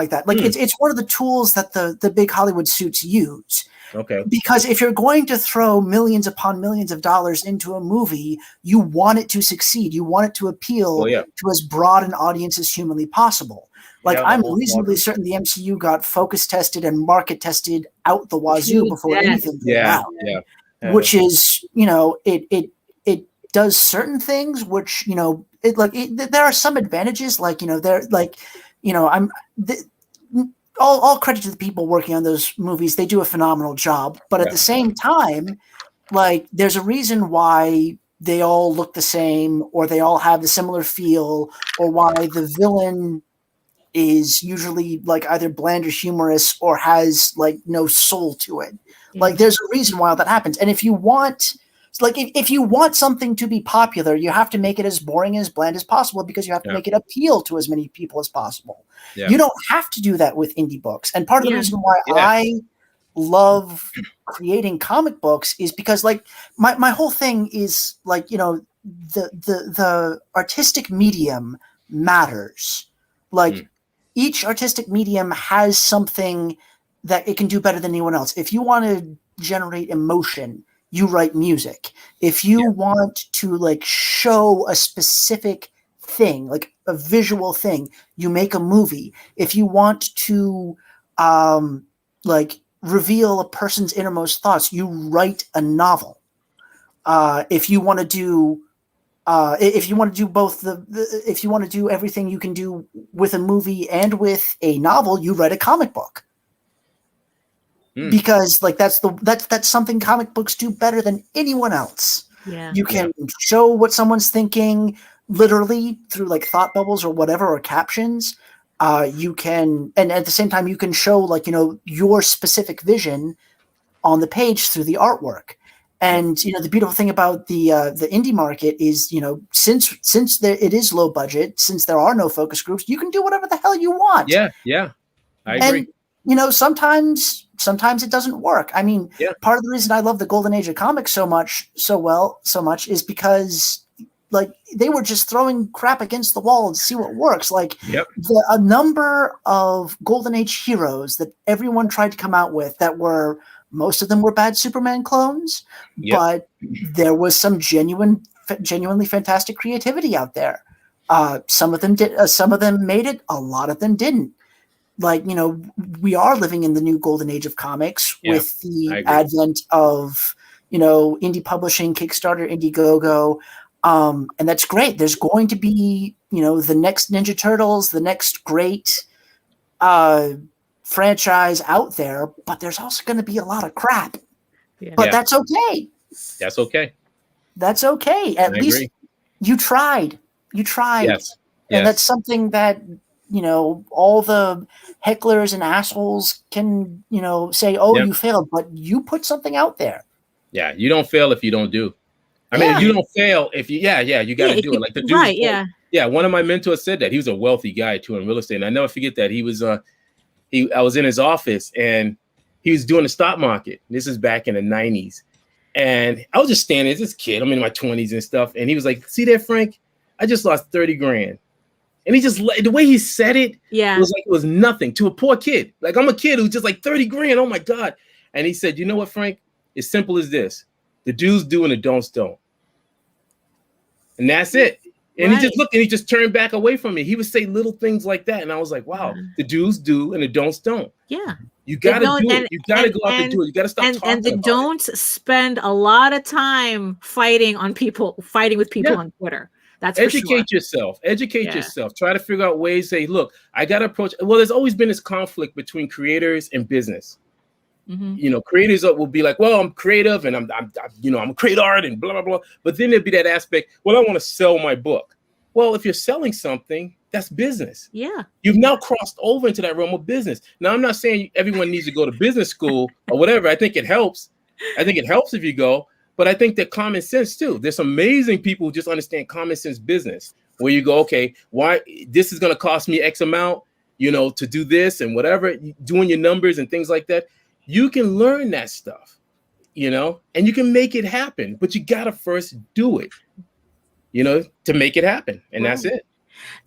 that. Like it's one of the tools that the big Hollywood suits use. Okay. Because if you're going to throw millions upon millions of dollars into a movie, you want it to succeed. You want it to appeal to as broad an audience as humanly possible. Like, I'm reasonably certain the MCU got focus tested and market tested out the wazoo before anything came out. Which is, it does certain things which, there are some advantages, all credit to the people working on those movies. They do a phenomenal job. But at the same time, there's a reason why they all look the same, or they all have the similar feel, or why the villain is usually either bland or humorous or has no soul to it. There's a reason why that happens. And if you want something to be popular, you have to make it as boring and as bland as possible, because you have to make it appeal to as many people as possible. You don't have to do that with indie books. And part of the reason why love creating comic books is because like my whole thing is like, the artistic medium matters. Like each artistic medium has something that it can do better than anyone else. If you want to generate emotion, you write music. If you want to like show a specific thing, like a visual thing, you make a movie. If you want to like reveal a person's innermost thoughts, you write a novel. If you want to do both if you want to do everything you can do with a movie and with a novel, you write a comic book. Because like that's something comic books do better than anyone else. Yeah. You can show what someone's thinking literally through like thought bubbles or whatever, or captions. You can, and at the same time you can show like, your specific vision on the page through the artwork. And the beautiful thing about the indie market is, since it is low budget, since there are no focus groups, you can do whatever the hell you want. Yeah, I agree. And sometimes it doesn't work. I mean, part of the reason I love the golden age of comics so much is because like they were just throwing crap against the wall and see what works. Like a number of golden age heroes that everyone tried to come out with that were, most of them were bad Superman clones, but there was some genuinely fantastic creativity out there. Some of them did. Some of them made it. A lot of them didn't. Like, we are living in the new golden age of comics with the advent of, indie publishing, Kickstarter, Indiegogo. And that's great. There's going to be, the next Ninja Turtles, the next great franchise out there, but there's also going to be a lot of crap. But that's okay. That's okay. That's okay. At least you tried. Yes. And that's something that, all the hecklers and assholes can, say, oh, you failed, but you put something out there. Yeah. You don't fail if you don't do. I mean, you don't fail if you, you got to do it. Like the dude. Right. Yeah. One of my mentors said that. He was a wealthy guy too in real estate. And I never forget that. He was, I was in his office and he was doing the stock market. This is back in the 90s. And I was just standing as this kid. I'm in my 20s and stuff. And he was like, see there, Frank? I just lost 30 grand. And he just, the way he said it, it was like it was nothing to a poor kid. Like, I'm a kid who's just like 30 grand. Oh my God. And he said, you know what, Frank? It's simple as this. The do's do and the don'ts don't. And that's it. And he just looked and he just turned back away from me. He would say little things like that. And I was like, wow, the do's do and the don'ts don't. Yeah. You got to do it. You got to go out and do it. You got to stop talking and the don'ts spend a lot of time fighting with people on Twitter. That's educate yourself. Educate yourself. Try to figure out ways. Say, look, I got to approach. Well, there's always been this conflict between creators and business. Creators will be like, well, I'm creative and I'm a create art and blah, blah, blah. But then there'd be that aspect, well, I want to sell my book. Well, if you're selling something, that's business. Yeah. You've now crossed over into that realm of business. Now, I'm not saying everyone needs to go to business school or whatever. I think it helps. I think it helps if you go, but I think that common sense too. There's amazing people who just understand common sense business where you go, okay, why this is going to cost me X amount, to do this and whatever, doing your numbers and things like that. You can learn that stuff, and you can make it happen, but you got to first do it, to make it happen. And that's it.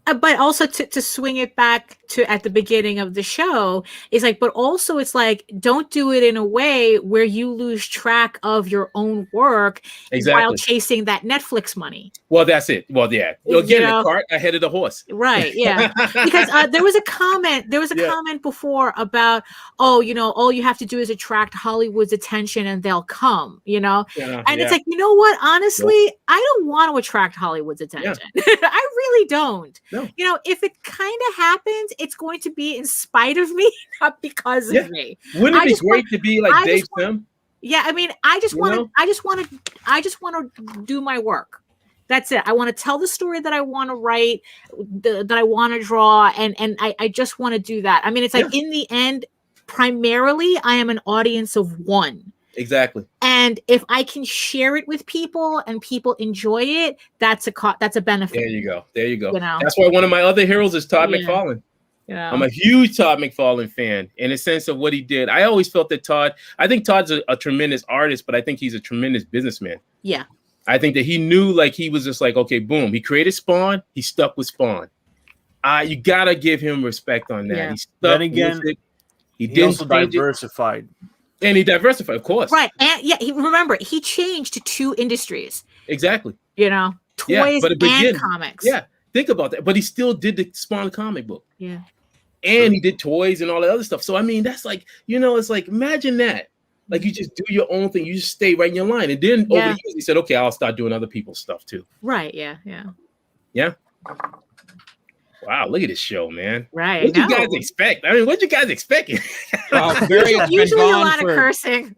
But also to swing it back to at the beginning of the show is like, but also it's like, don't do it in a way where you lose track of your own work while chasing that Netflix money. Well, that's it. Well, yeah. You'll get in the cart ahead of the horse. Right. Yeah. Because there was a comment before about, all you have to do is attract Hollywood's attention and they'll come, and it's like, you know what? Honestly, I don't want to attract Hollywood's attention. I really don't. No. If it kind of happens, it's going to be in spite of me, not because of me. Wouldn't it be great to be like Dave Sim? Yeah, I mean, I just want to do my work. That's it. I want to tell the story that I want to write, that I want to draw, and I just want to do that. I mean, it's like in the end, primarily, I am an audience of one. Exactly. And if I can share it with people and people enjoy it, that's a benefit. There you go. That's why one of my other heroes is Todd McFarlane. You know? I'm a huge Todd McFarlane fan in a sense of what he did. I always felt that I think Todd's a tremendous artist, but I think he's a tremendous businessman. Yeah. I think that he knew, like, he was just like, okay, boom. He created Spawn. He stuck with Spawn. You gotta give him respect on that. Yeah. He stuck Then again, with it. He he didn't also change it. diversified. And he diversified, of course. Right. And yeah, remember, he changed to 2 industries. Exactly. You know, toys and comics. Yeah. Think about that. But he still did the Spawn comic book. Yeah. And he did toys and all that other stuff. So I mean, that's like, it's like, imagine that. Like, you just do your own thing. You just stay right in your line. And then over the years, he said, okay, I'll start doing other people's stuff too. Right. Yeah. Yeah. Yeah. Wow, look at this show, man. Right. What you guys expect? I mean, what you guys expecting? Variant's Usually been a gone lot of cursing.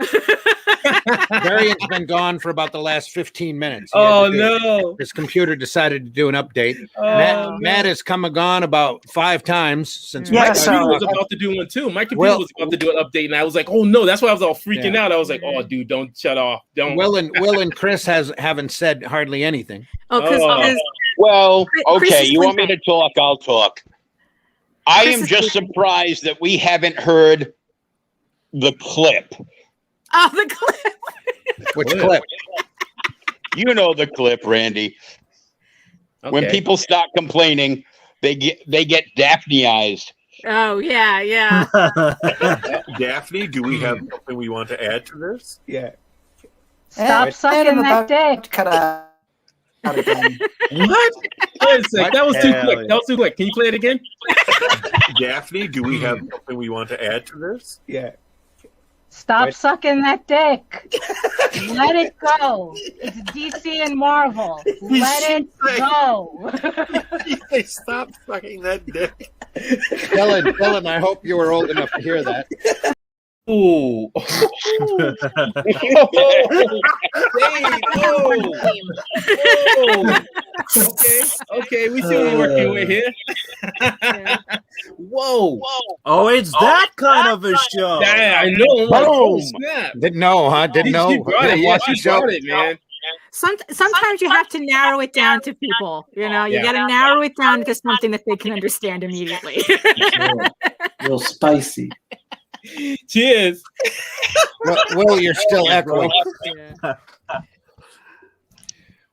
Variant's been gone for about the last 15 minutes. Oh, no. His computer decided to do an update. Matt has come and gone about 5 times since my computer was about to do one too. My computer was about to do an update, and I was like, oh no, that's why I was all freaking out. I was like, oh dude, don't shut off. Don't. Will and Chris haven't said hardly anything. Well, okay, Chris you want me to talk? I'll talk. I am just surprised that we haven't heard the clip. Oh, the clip. Which clip? You know the clip, Randy. Okay. When people start complaining, they get Daphneized. Oh, yeah, yeah. Daphne, do we have something we want to add to this? Yeah. Stop sucking that dick. Cut out. What? Wait a sec. That was too quick. That was too quick. Can you play it again? Daphne, do we have something we want to add to this? Yeah. Stop sucking that dick. Let it go. It's DC and Marvel. Let it go. They stop sucking that dick. Dylan, I hope you were old enough to hear that. Ooh. Okay, we see what we're working with here. Whoa. Oh, it's that kind of a show. Yeah, I know. Oh, snap. Didn't know, huh? Didn't know. She brought it. Yeah, she brought it, man. Sometimes you have to narrow it down to people. You know, you got to narrow it down to something that they can understand immediately. A little spicy. Cheers. Will, you're still echoing.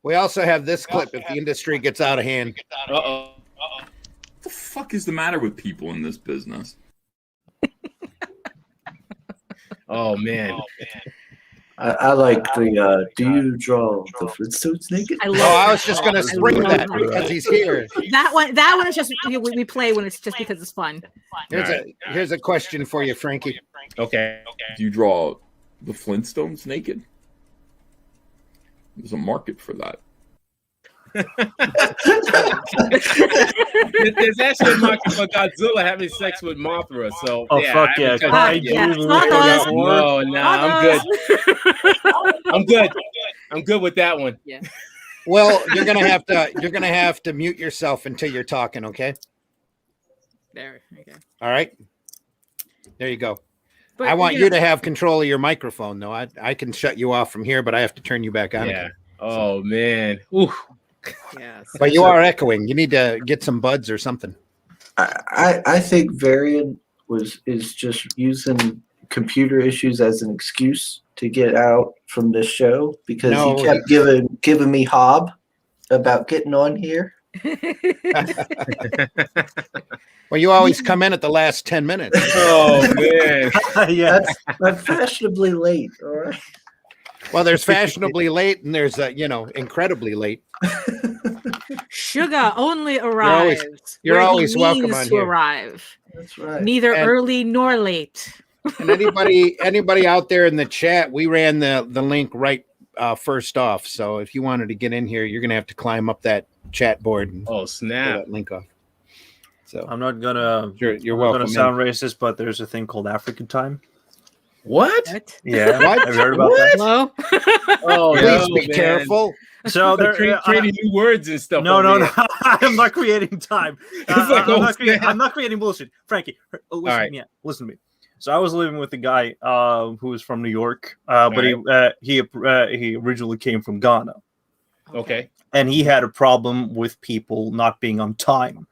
We also have this clip if the industry gets out of hand. What the fuck is the matter with people in this business? Oh, man. I like the do you draw the Flintstones naked? I was just going to spring that because he's here. That one is just we play when it's just because it's fun. Here's a question for you, Frankie. Okay. Do you draw the Flintstones naked? There's a market for that. There's actually a market for Godzilla having sex with Mothra. So, fuck yeah! I'm good. I'm good with that one. Yeah. Well, you're gonna have to mute yourself until you're talking. Okay. There. Okay. All right. There you go. But, I want you to have control of your microphone, though. I can shut you off from here, but I have to turn you back on again. Oh man. Ooh. Yeah. But you are echoing. You need to get some buds or something. I think Varian is just using computer issues as an excuse to get out from this show because he kept giving me hob about getting on here. Well, you always come in at the last 10 minutes. Oh man. Yeah, I'm fashionably late. All right. Well, there's fashionably late, and there's incredibly late. Sugar only arrives. You're always welcome on to here. Arrive. That's right. Neither early nor late. And anybody out there in the chat, we ran the link right first off. So if you wanted to get in here, you're gonna have to climb up that chat board and snap that link off. So I'm not gonna. You're welcome. Gonna sound racist, but there's a thing called African time. What? Yeah, what? Have you heard about that? Hello? Oh, please be careful. So they're creating new words and stuff. No. I'm not creating time. I'm not creating bullshit. Frankie, listen to me. So I was living with a guy who was from New York, but he originally came from Ghana. Okay. And he had a problem with people not being on time.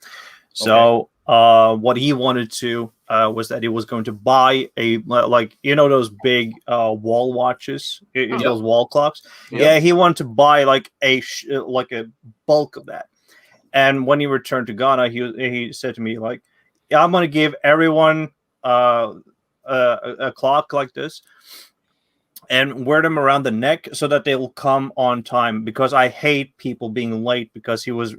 So what he wanted to was that he was going to buy a those big wall watches, those wall clocks. Yep. Yeah, he wanted to buy like a bulk of that. And when he returned to Ghana, he said to me like, "Yeah, I'm going to give everyone a clock like this and wear them around the neck so that they will come on time, because I hate people being late." Because he was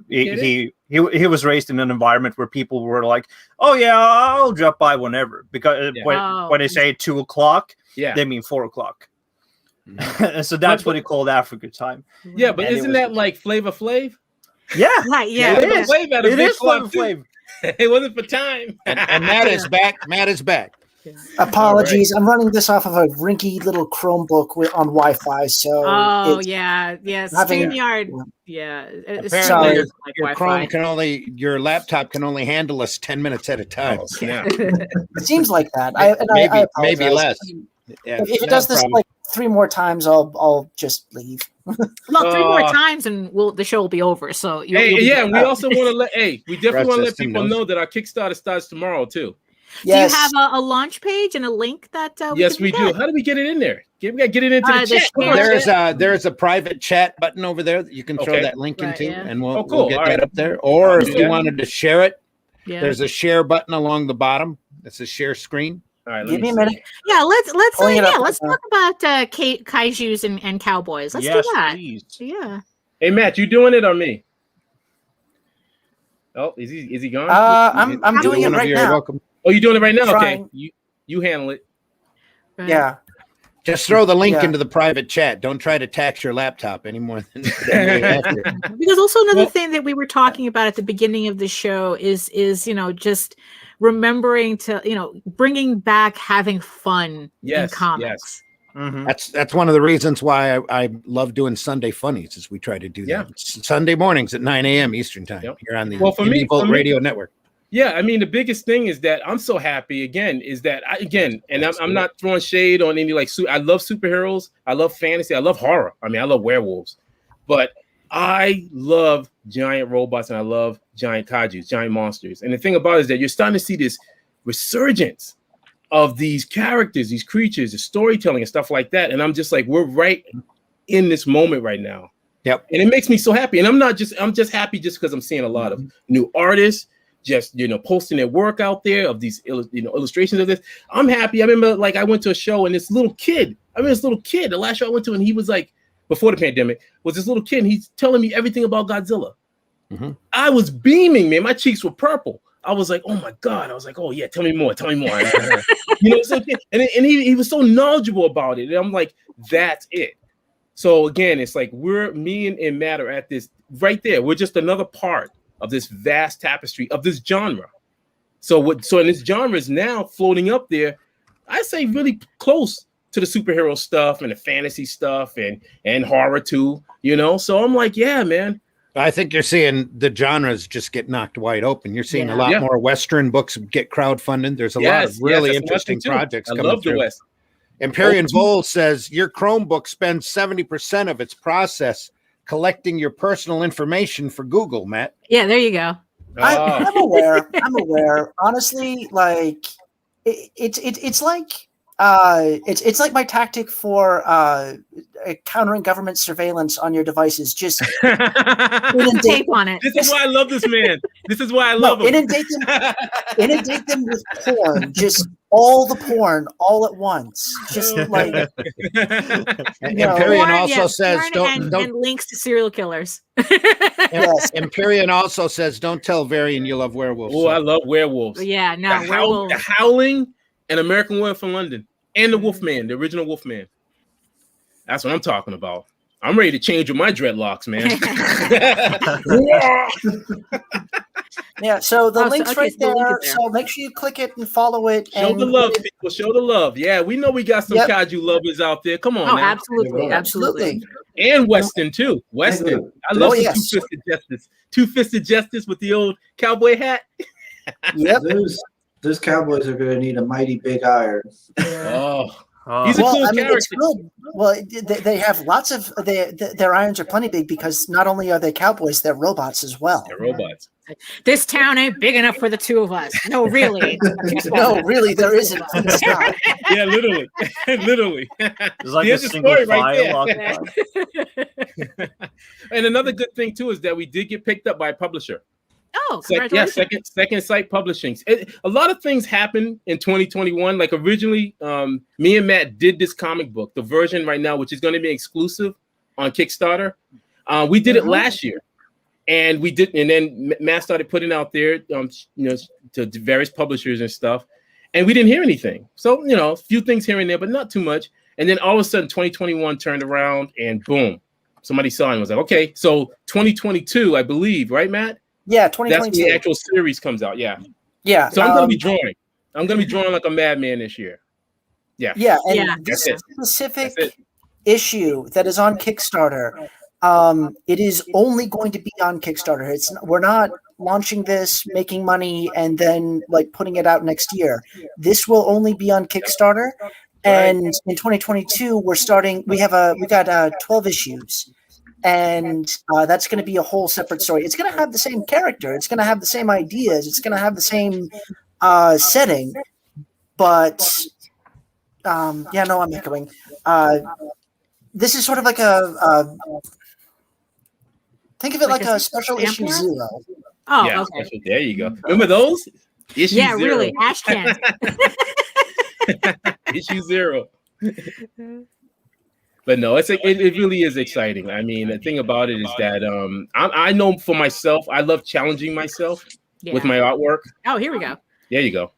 he was raised in an environment where people were like, "Oh yeah, I'll drop by whenever," because when they say 2:00, they mean 4:00. So that's what he called Africa time. Yeah, but isn't that like Flavor Flav? Yeah, right. Yeah, it is. It is Flavor Flav. It wasn't for time. And Matt is back. Matt is back. Apologies, I'm running this off of a rinky little Chromebook on Wi-Fi. So StreamYard. Yeah, apparently your Chrome your laptop can only handle us 10 minutes at a time. It seems like that. Maybe less. If it does this like 3 more times, I'll just leave. Look, 3 more times and the show will be over. So we also want to we definitely want to let people know that our Kickstarter starts tomorrow too. Yes. Do you have a launch page and a link that? Yes, we do. How do we get it in there? We got to get it into the chat. There's a private chat button over there that you can throw that link into, and we'll get that up there. Or or if you wanted to share it, there's a share button along the bottom. That's a share screen. All right, give me a minute. Yeah, let's talk about kaijus and cowboys. Let's do that. Please. Yeah. Hey Matt, you doing it or me? Oh, is he gone? I'm doing it right now. Welcome. Oh, you're doing it right now? Trying. Okay. You handle it. Right. Yeah. Just throw the link into the private chat. Don't try to tax your laptop any more than Because also another thing that we were talking about at the beginning of the show is just remembering to bringing back having fun in comics. Yes. Mm-hmm. That's one of the reasons why I love doing Sunday Funnies, is we try to do that Sunday mornings at 9 a.m. Eastern time here on the Indie Volt Radio Network. Yeah, I mean, the biggest thing is that I'm so happy I'm not throwing shade on any I love superheroes, I love fantasy, I love horror. I mean, I love werewolves, but I love giant robots and I love giant kaijus, giant monsters. And the thing about it is that you're starting to see this resurgence of these characters, these creatures, the storytelling and stuff like that. And I'm just like, we're right in this moment right now. Yep. And it makes me so happy. And I'm just happy just because I'm seeing a lot of new artists just posting their work out there of these illustrations of this. I'm happy. I remember I went to a show and this little kid, the last show I went to, and he was like, before the pandemic, was this little kid, and he's telling me everything about Godzilla. Mm-hmm. I was beaming, man. My cheeks were purple. I was like, oh my God. I was like, oh yeah, tell me more. So, and he was so knowledgeable about it. And I'm like, that's it. So again, it's like me and Matt are at this right there. We're just another part of this vast tapestry of this genre. So this genre is now floating up there, I say really close to the superhero stuff and the fantasy stuff and horror too, So I'm like, yeah, man. I think you're seeing the genres just get knocked wide open. You're seeing a lot more Western books get crowdfunded. There's a lot of really interesting projects coming through. I love the West. Empyrean Vol says your Chromebook spends 70% of its process collecting your personal information for Google, Matt. Yeah, there you go. I'm aware. Honestly, it's like my tactic for countering government surveillance on your devices. Just tape on it. This is why I love this man. This is why I love him. Inundate them with porn. Just all the porn all at once. Just Empyrean also says don't and links to serial killers. Yes. Empyrean also says don't tell Varian you love werewolves. Oh, I love werewolves. Yeah, no, werewolves. The Howling and American Werewolf from London and the Wolfman, the original Wolfman. That's what I'm talking about. I'm ready to change with my dreadlocks, man. Yeah, so the link's right there. So make sure you click it and follow it. Show the love, people. Show the love. Yeah, we know we got some kaiju lovers out there. Come on, now. Absolutely. And Weston too. Weston. I love Two-Fisted Justice. Two-Fisted Justice with the old cowboy hat. Yep. Those cowboys are going to need a mighty big iron. He's a cool I mean, character. it's good. Well, they have lots of their irons are plenty big because not only are they cowboys, they're robots as well. They're robots. This town ain't big enough for the two of us. No, really. No, really, there isn't. It's not. Yeah, literally. Literally. It's like Here's a the single story file. And another good thing too is that we did get picked up by a publisher. Oh, congratulations. Second Sight Publishing. A lot of things happened in 2021. Like originally, me and Matt did this comic book, the version right now, which is going to be exclusive on Kickstarter. We did it last year, and we did, and then Matt started putting out there, to various publishers and stuff, and we didn't hear anything. So a few things here and there, but not too much. And then all of a sudden, 2021 turned around, and boom, somebody saw it and was like, okay, so 2022, I believe, right, Matt? Yeah, 2022. That's when the actual series comes out. Yeah. Yeah. So I'm gonna be drawing. I'm gonna be drawing like a madman this year. Yeah. Yeah, and this specific issue that is on Kickstarter, it is only going to be on Kickstarter. We're not launching this, making money, and then like putting it out next year. This will only be on Kickstarter. And in 2022, we got 12 issues. And that's going to be a whole separate story. It's going to have the same character. It's going to have the same ideas. It's going to have the same setting. But I'm echoing. This is sort of like think of it like a special issue 0. Oh, yeah, okay. There you go. Remember those? Issue 0. Really. Ash cans. Issue 0. But no, it really is exciting. I mean, the thing about it is that I know for myself, I love challenging myself with my artwork. Oh, here we go. There you go.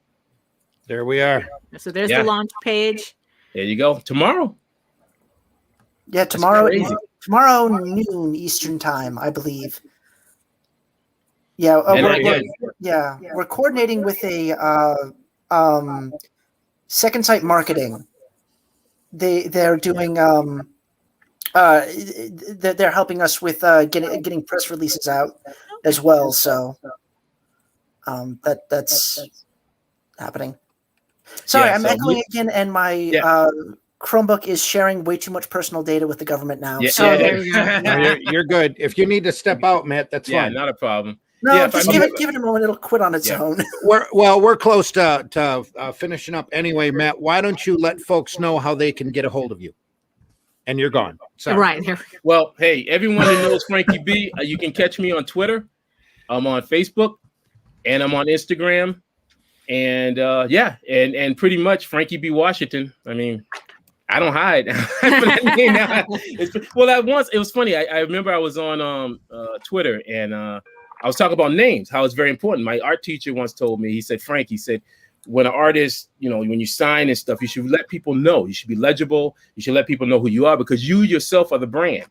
There we are. So there's the launch page. There you go. Tomorrow. Yeah, tomorrow noon Eastern time, I believe. Yeah, we're coordinating with a Second Sight Marketing. They're doing they're helping us with getting press releases out as well. So that's happening. Sorry, I'm echoing again, and my Chromebook is sharing way too much personal data with the government now. You're good. If you need to step out, Matt, that's fine. Yeah, not a problem. No, just give it a moment. It'll quit on its own. We're close to finishing up anyway, Matt. Why don't you let folks know how they can get a hold of you? And you're gone. Sorry. Right. Well, hey, everyone who knows Frankie B, you can catch me on Twitter. I'm on Facebook, and I'm on Instagram, and and pretty much Frankie B Washington. I mean, I don't hide. It was funny. I remember I was on Twitter and. I was talking about names, how it's very important. My art teacher once told me, he said, Frank, when an artist, when you sign and stuff, you should let people know. You should be legible. You should let people know who you are because you yourself are the brand.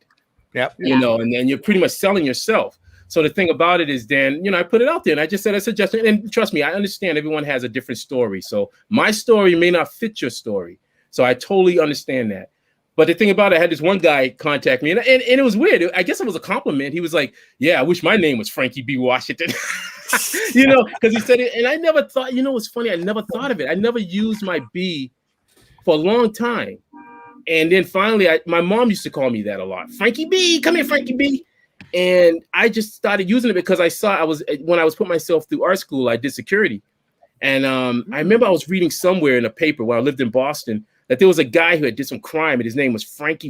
Yep. And then you're pretty much selling yourself. So the thing about it is then, I put it out there and I just said a suggestion. And trust me, I understand everyone has a different story. So my story may not fit your story. So I totally understand that. But the thing about it, I had this one guy contact me, and it was weird. I guess it was a compliment. He was like, "Yeah, I wish my name was Frankie B. Washington," because he said it. And I never thought, what's funny? I never thought of it. I never used my B for a long time, and then finally, my mom used to call me that a lot. Frankie B, come here, Frankie B. And I just started using it because when I was putting myself through art school, I did security, and I remember I was reading somewhere in a paper when I lived in Boston. That there was a guy who had did some crime and his name was Frank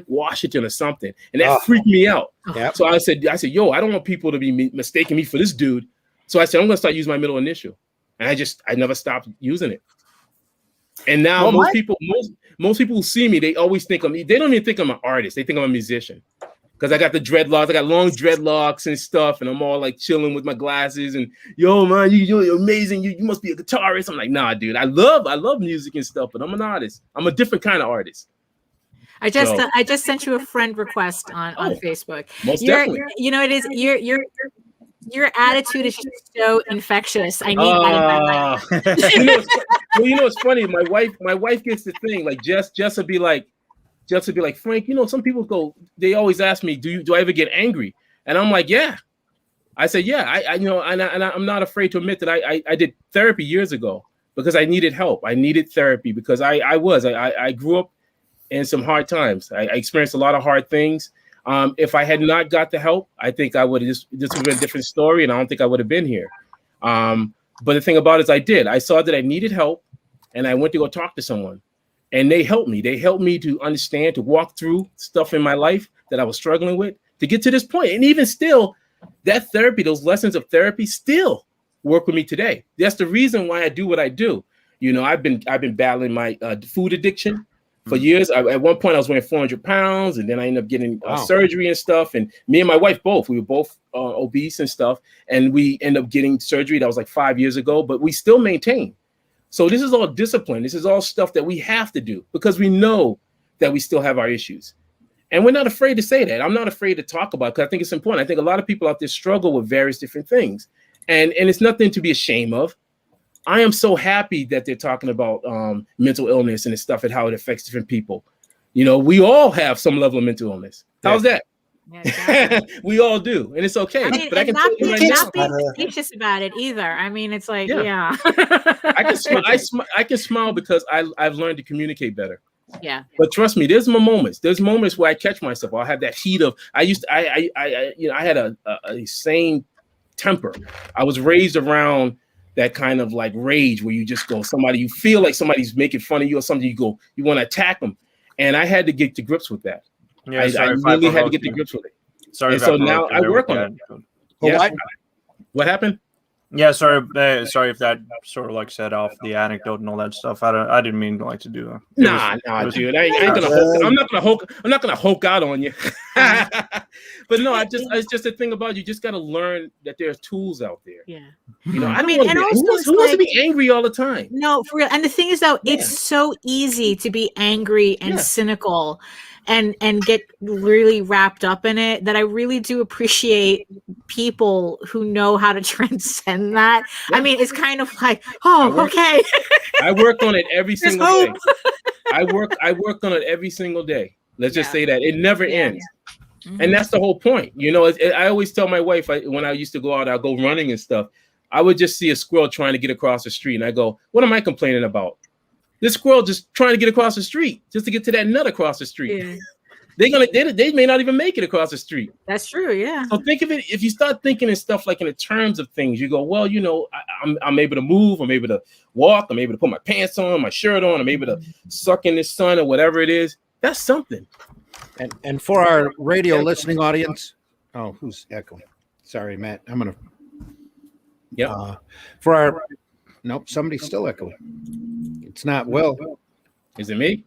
Washington or something. And that freaked me out. Yep. So I said, yo, I don't want people to be mistaking me for this dude. So I said, I'm going to start using my middle initial. And I never stopped using it. And now most people who see me, they always think of me. They don't even think I'm an artist. They think I'm a musician. Because I got the dreadlocks, I got long dreadlocks and stuff, and I'm all like chilling with my glasses and yo, man, you're amazing. You must be a guitarist. I'm like, nah, dude. I love music and stuff, but I'm an artist. I'm a different kind of artist. I just sent you a friend request on Facebook. Most definitely. It is your attitude is just so infectious. I need that in my life. It's funny. My wife gets the thing like Jess would be like. Just to be like, Frank, some people they always ask me, do I ever get angry? And I'm like, yeah. I said, yeah, I'm not afraid to admit that I did therapy years ago. because I needed help. I needed therapy because I grew up in some hard times. I experienced a lot of hard things. If I had not got the help, I think I would have this would have been a different story, and I don't think I would have been here. But the thing about it is I did. I saw that I needed help, and I went to go talk to someone, and they helped me. They helped me to understand, to walk through stuff in my life that I was struggling with to get to this point. And even still, that therapy, those lessons of therapy still work with me today. That's the reason why I do what I do. You know, I've been battling my food addiction for years. At one point, I was weighing 400 pounds, and then I ended up getting surgery and stuff. And me and my wife we were both obese and stuff. And we ended up getting surgery. That was like 5 years ago, but we still maintain. So this is all discipline. This is all stuff that we have to do because we know that we still have our issues. And we're not afraid to say that. I'm not afraid to talk about it because I think it's important. I think a lot of people out there struggle with various different things. And it's nothing to be ashamed of. I am so happy that they're talking about mental illness and stuff and how it affects different people. You know, we all have some level of mental illness. How's that? Yeah, we all do, and it's okay. I mean, but I can not tell you being right anxious about it either. I mean, it's like, yeah. I can smile because I've learned to communicate better. Yeah. But trust me, there's moments. There's moments where I catch myself. I'll have that heat of. I had a sane temper. I was raised around that kind of like rage where you just go, you feel like somebody's making fun of you or something, you want to attack them. And I had to get to grips with that. Yeah, I really had to get to grips with it. Sorry. And so now I work on it. Yeah. What happened? Yeah, sorry if that sort of like set off the anecdote and all that stuff. I didn't mean like to do that. Dude. I'm not gonna hulk out on you. But no, it's just a thing about you just gotta learn that there's tools out there. Yeah. You know, who wants to be angry all the time? No, for real. And the thing is though, it's so easy to be angry and cynical and get really wrapped up in it that I really do appreciate people who know how to transcend that. I mean, it's kind of like, okay. I work on it every single day. I work on it every single day. Let's just say that it never ends. Mm-hmm. And that's the whole point. You know, I always tell my wife when I used to go out, I'll go running and stuff. I would just see a squirrel trying to get across the street. And I go, what am I complaining about? This squirrel just trying to get across the street just to get to that nut across the street. Yeah. They may not even make it across the street. That's true. Yeah. So think of it. If you start thinking in stuff like in the terms of things, you go, well, you know, I'm able to move. I'm able to walk. I'm able to put my pants on, my shirt on. I'm able to suck in the sun or whatever it is. That's something. And for our radio listening audience, who's echoing? Sorry, Matt. I'm gonna. Yeah. Nope, somebody's still echoing. It's not Will. Is it me?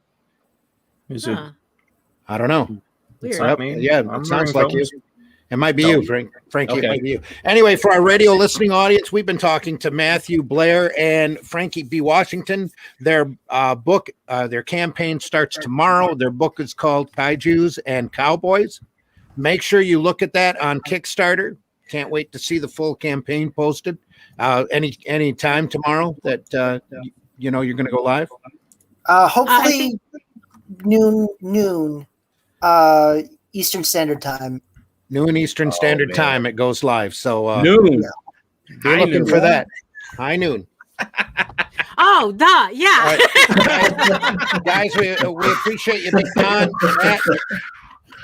Is it? I don't know. It's not me. Yeah, it sounds like you. It might be you, Frank. Frankie, okay. It might be you. Anyway, for our radio listening audience, we've been talking to Matthew Blair and Frankie B. Washington. Their book, their campaign starts tomorrow. Their book is called Kaijus and Cowboys. Make sure you look at that on Kickstarter. Can't wait to see the full campaign posted. Any time tomorrow that you're going to go live. Hopefully noon Eastern Standard Time. Noon Eastern Standard Time it goes live. So noon. Be looking for that. High noon. Oh, duh. Yeah. Guys, we appreciate you being on.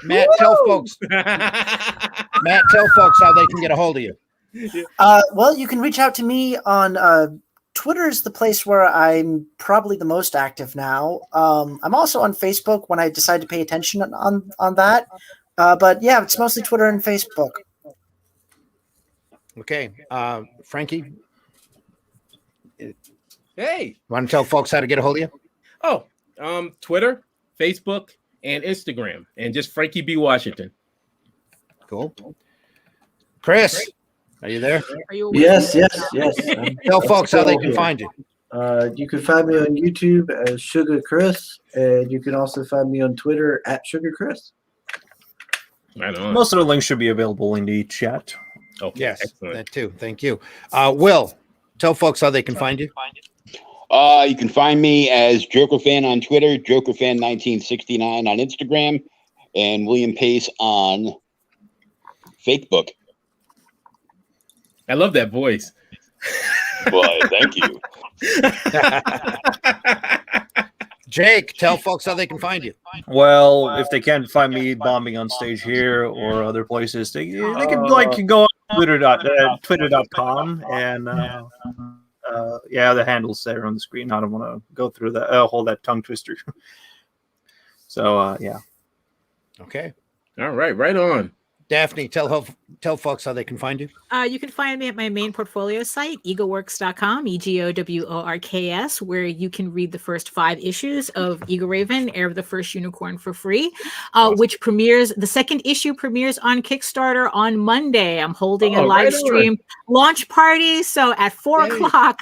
Matt, tell folks how they can get a hold of you. Well, you can reach out to me on Twitter is the place where I'm probably the most active now. I'm also on Facebook when I decide to pay attention on that. But yeah, it's mostly Twitter and Facebook. Okay. Frankie? Hey. Want to tell folks how to get a hold of you? Twitter, Facebook, and Instagram. And just Frankie B. Washington. Cool. Chris, are you there? Yes. Tell folks how they can find you. You can find me on YouTube as Sugar Chris, and you can also find me on Twitter at Sugar Chris. Most of the links should be available in the chat. Okay, yes, excellent. That too. Thank you. Will, tell folks how they can find you. You can find me as JokerFan on Twitter, JokerFan1969 on Instagram, and William Pace on Facebook. I love that voice. Why, thank you. Jake, tell folks how they can find you. Well, if they can't find me bombing on stage here or other places, they can go on twitter.com and the handle's there on the screen. I don't want to go through that hold that tongue twister. So yeah. Okay. All right, right on. Daphne, tell folks how they can find you. You can find me at my main portfolio site, egoworks.com, EGOWORKS, where you can read the first 5 issues of Eagle Raven, Heir of the First Unicorn, for free, which premieres, the second issue premieres on Kickstarter on Monday. I'm holding a live stream launch party. So at 4 o'clock,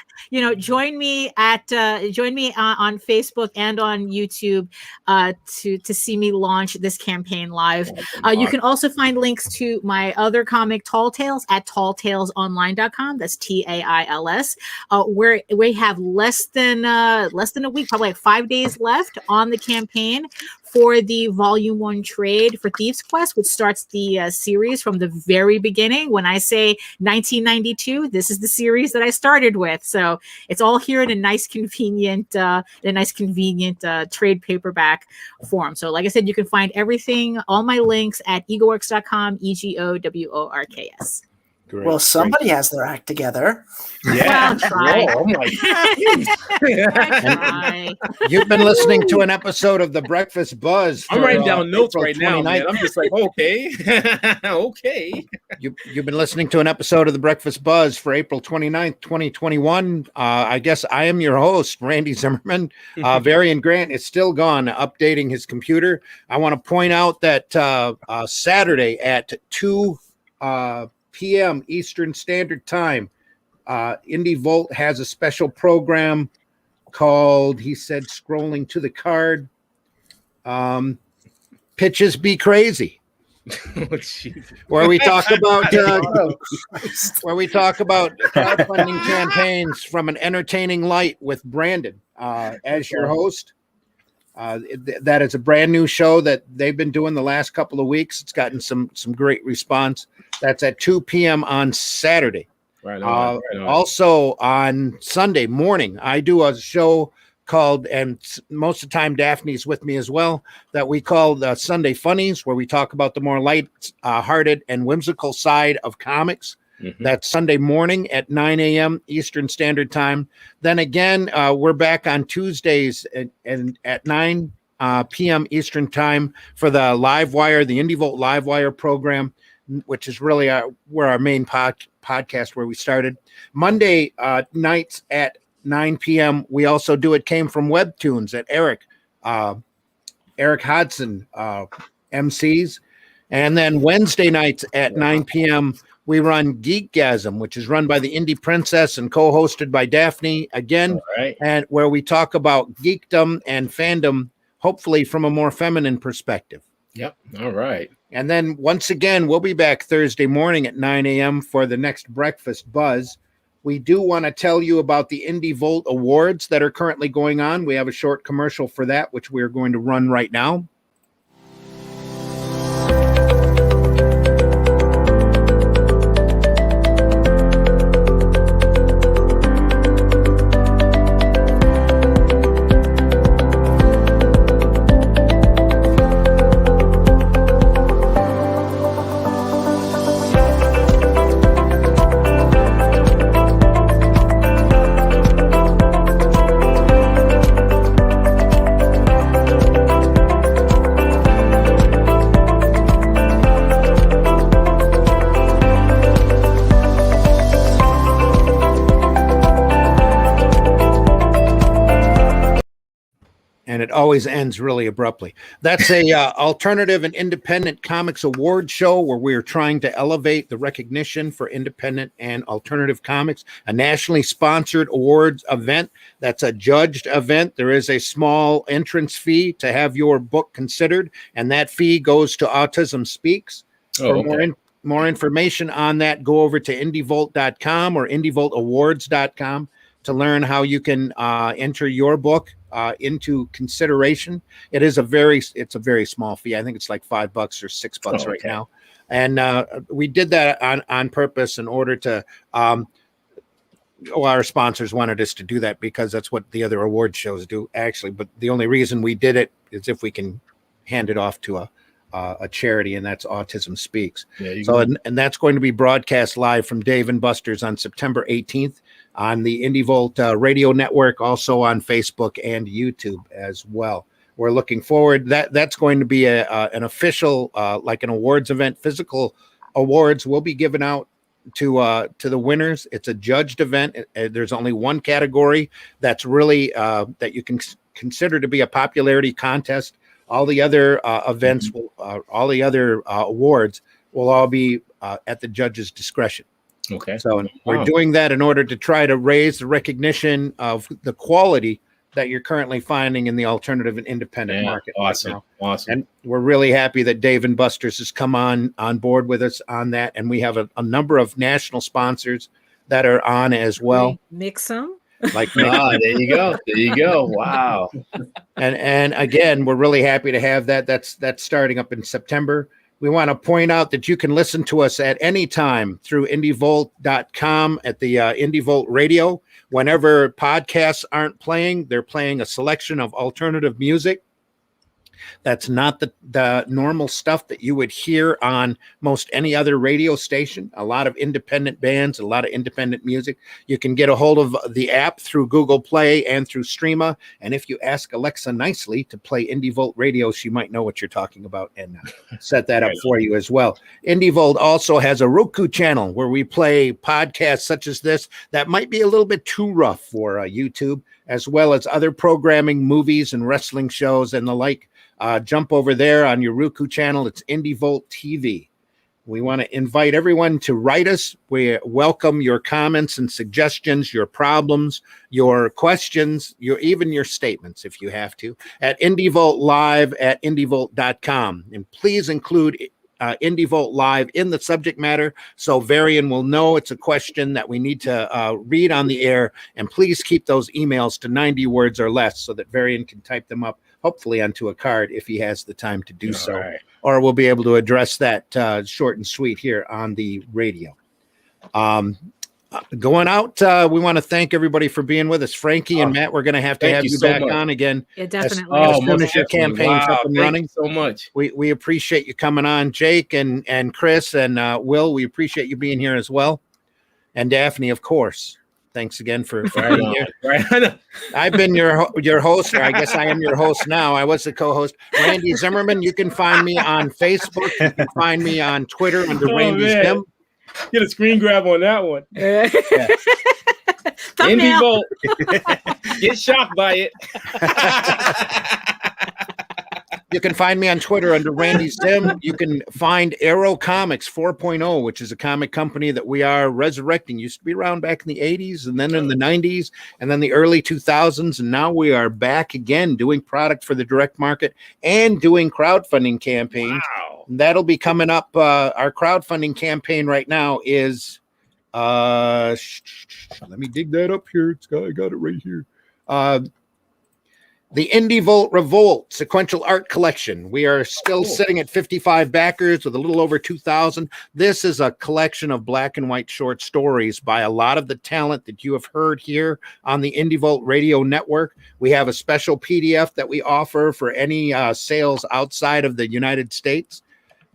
join me on Facebook and on YouTube to see me launch this campaign live. You can also find links to my other comic, Tall Tales, at talltalesonline.com. That's TAILS, where we have less than a week, probably like 5 days left on the campaign for the Volume 1 trade for Thieves Quest, which starts the series from the very beginning. When I say 1992, this is the series that I started with. So it's all here in a nice, convenient trade paperback form. So like I said, you can find everything, all my links at egoworks.com, EGOWORKS. Great, well, somebody has their act together. Yeah. Well, try. Oh my God. You've been listening to an episode of the Breakfast Buzz. I'm writing down notes April right now, 29th. man. I'm just like, okay. Okay. You've been listening to an episode of the Breakfast Buzz for April 29th, 2021. I guess I am your host, Randy Zimmerman. Varian Grant is still gone, updating his computer. I want to point out that Saturday at 2 p.m. Eastern Standard Time, Indie Volt has a special program called, he said, scrolling to the card, Pitches Be Crazy. Where we talk about crowdfunding campaigns from an entertaining light with Brandon as your host. That is a brand new show that they've been doing the last couple of weeks. It's gotten some great response. That's at 2 p.m. on Saturday. Right on. Also on Sunday morning, I do a show called, and most of the time Daphne's with me as well, that we call the Sunday Funnies, where we talk about the more light-hearted and whimsical side of comics. Mm-hmm. That's Sunday morning at 9 a.m. Eastern Standard Time. Then again, we're back on Tuesdays and at 9 p.m. Eastern Time for the Live Wire, the Indie Volt Live Wire program, which is really where our main podcast where we started. Monday nights at 9 p.m. We also do It Came From Webtoons at Eric Hodson MCs. And then Wednesday nights at 9 p.m. we run Geekgasm, which is run by the Indie Princess and co-hosted by Daphne again, and where we talk about geekdom and fandom, hopefully from a more feminine perspective. Yep. All right. And then once again, we'll be back Thursday morning at 9 a.m. for the next Breakfast Buzz. We do want to tell you about the Indie Volt Awards that are currently going on. We have a short commercial for that, which we're going to run right now. And it always ends really abruptly. That's a alternative and independent comics award show where we are trying to elevate the recognition for independent and alternative comics. A nationally sponsored awards event. That's a judged event. There is a small entrance fee to have your book considered, and that fee goes to Autism Speaks. For more information on that, go over to indievolt.com or indievoltawards.com to learn how you can enter your book into consideration. It's a very small fee. I think it's like $5 or $6 right now. And we did that on purpose in order to our sponsors wanted us to do that because that's what the other award shows do, actually. But the only reason we did it is if we can hand it off to a charity, and that's Autism Speaks. So, and that's going to be broadcast live from Dave and Buster's on September 18th on the Indie Volt radio network, also on Facebook and YouTube as well. We're looking forward. That's going to be an official, like an awards event. Physical awards will be given out to the winners. It's a judged event. There's only one category that's really that you can consider to be a popularity contest. All the other events, all the other awards will all be at the judge's discretion. Okay. So we're doing that in order to try to raise the recognition of the quality that you're currently finding in the alternative and independent market. Awesome. Right now. Awesome. And we're really happy that Dave and Buster's has come on board with us on that. And we have a number of national sponsors that are on as well. Mix them. Like there you go. There you go. Wow. And again, we're really happy to have that. That's starting up in September. We want to point out that you can listen to us at any time through indievolt.com at the Indie Volt Radio. Whenever podcasts aren't playing, they're playing a selection of alternative music. That's not the normal stuff that you would hear on most any other radio station. A lot of independent bands, a lot of independent music. You can get a hold of the app through Google Play and through Streama. And if you ask Alexa nicely to play Indie Volt Radio, she might know what you're talking about and set that up for you as well. Indie Volt also has a Roku channel where we play podcasts such as this that might be a little bit too rough for YouTube, as well as other programming, movies and wrestling shows and the like. Jump over there on your Roku channel. It's Indie Volt TV. We want to invite everyone to write us. We welcome your comments and suggestions, your problems, your questions, even your statements, if you have to, at IndieVolt Live at indievolt.com. And please include Indie Volt Live in the subject matter so Varian will know it's a question that we need to read on the air. And please keep those emails to 90 words or less so that Varian can type them up, hopefully onto a card if he has the time to do so. Right. Or we'll be able to address that short and sweet here on the radio. Going out, we want to thank everybody for being with us. Frankie and Matt, we're going to have you so back much. On again. Yeah, definitely. As soon as your campaign's up and running. Thank you so much. We appreciate you coming on. Jake and Chris and Will, we appreciate you being here as well. And Daphne, of course. Thanks again for being here. Right. I've been your host, or I guess I am your host now. I was the co-host. Randy Zimmerman, you can find me on Facebook. You can find me on Twitter under Randy Zim. Get a screen grab on that one. Yeah. Indie Volt. Get shocked by it. You can find me on Twitter under Randy Zim. You can find Arrow Comics 4.0, which is a comic company that we are resurrecting. Used to be around back in the 80s and then in the 90s and then the early 2000s. And now we are back again doing product for the direct market and doing crowdfunding campaigns. Wow. That'll be coming up. Our crowdfunding campaign right now is, let me dig that up here. I got it right here. The Indie Volt Revolt Sequential Art Collection. We are still sitting at 55 backers with a little over 2,000. This is a collection of black and white short stories by a lot of the talent that you have heard here on the Indie Volt Radio Network. We have a special PDF that we offer for any sales outside of the United States.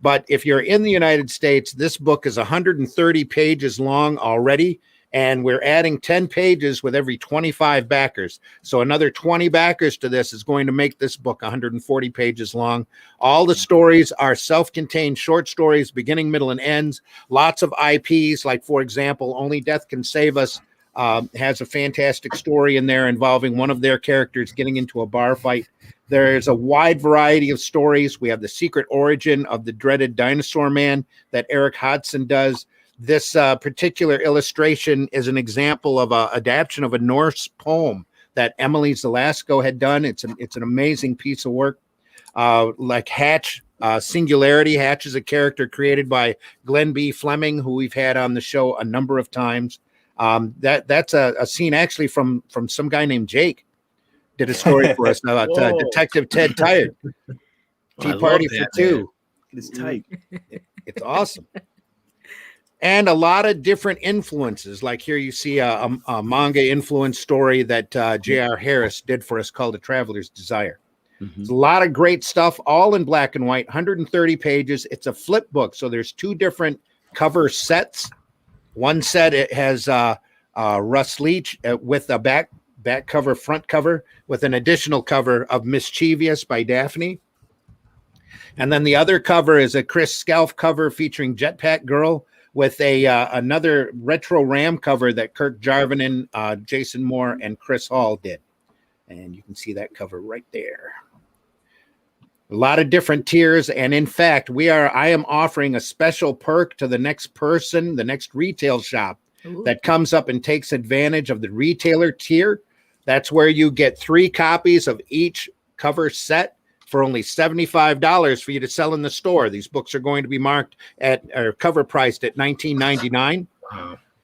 But if you're in the United States, this book is 130 pages long already. And we're adding 10 pages with every 25 backers. So another 20 backers to this is going to make this book 140 pages long. All the stories are self-contained short stories, beginning, middle, and ends. Lots of IPs, like, for example, Only Death Can Save Us has a fantastic story in there involving one of their characters getting into a bar fight. There's a wide variety of stories. We have the secret origin of the dreaded dinosaur man that Eric Hodson does. This particular illustration is an example of an adaptation of a Norse poem that Emily Zelasco had done. It's an amazing piece of work. Like Hatch, Singularity. Hatch is a character created by Glenn B. Fleming, who we've had on the show a number of times. That's a scene actually from some guy named Jake. Did a story for us about Detective Ted Tired. Tea Party for Two. It's tight. It's awesome. and a lot of different influences. Like here you see a manga influence story that J.R. Harris did for us called A Traveler's Desire. It's a lot of great stuff, all in black and white, 130 pages. It's a flip book, so there's 2 different cover sets. One set, it has Russ Leach with a back cover, front cover, with an additional cover of Mischievous by Daphne. And then the other cover is a Chris Scalf cover featuring Jetpack Girl with another retro Ram cover that Kirk Jarvinen, Jason Moore, and Chris Hall did. And you can see that cover right there. A lot of different tiers, and in fact, I am offering a special perk to the next person, the next retail shop that comes up and takes advantage of the retailer tier. That's where you get 3 copies of each cover set for only $75 for you to sell in the store. These books are going to be marked or cover priced at $19.99.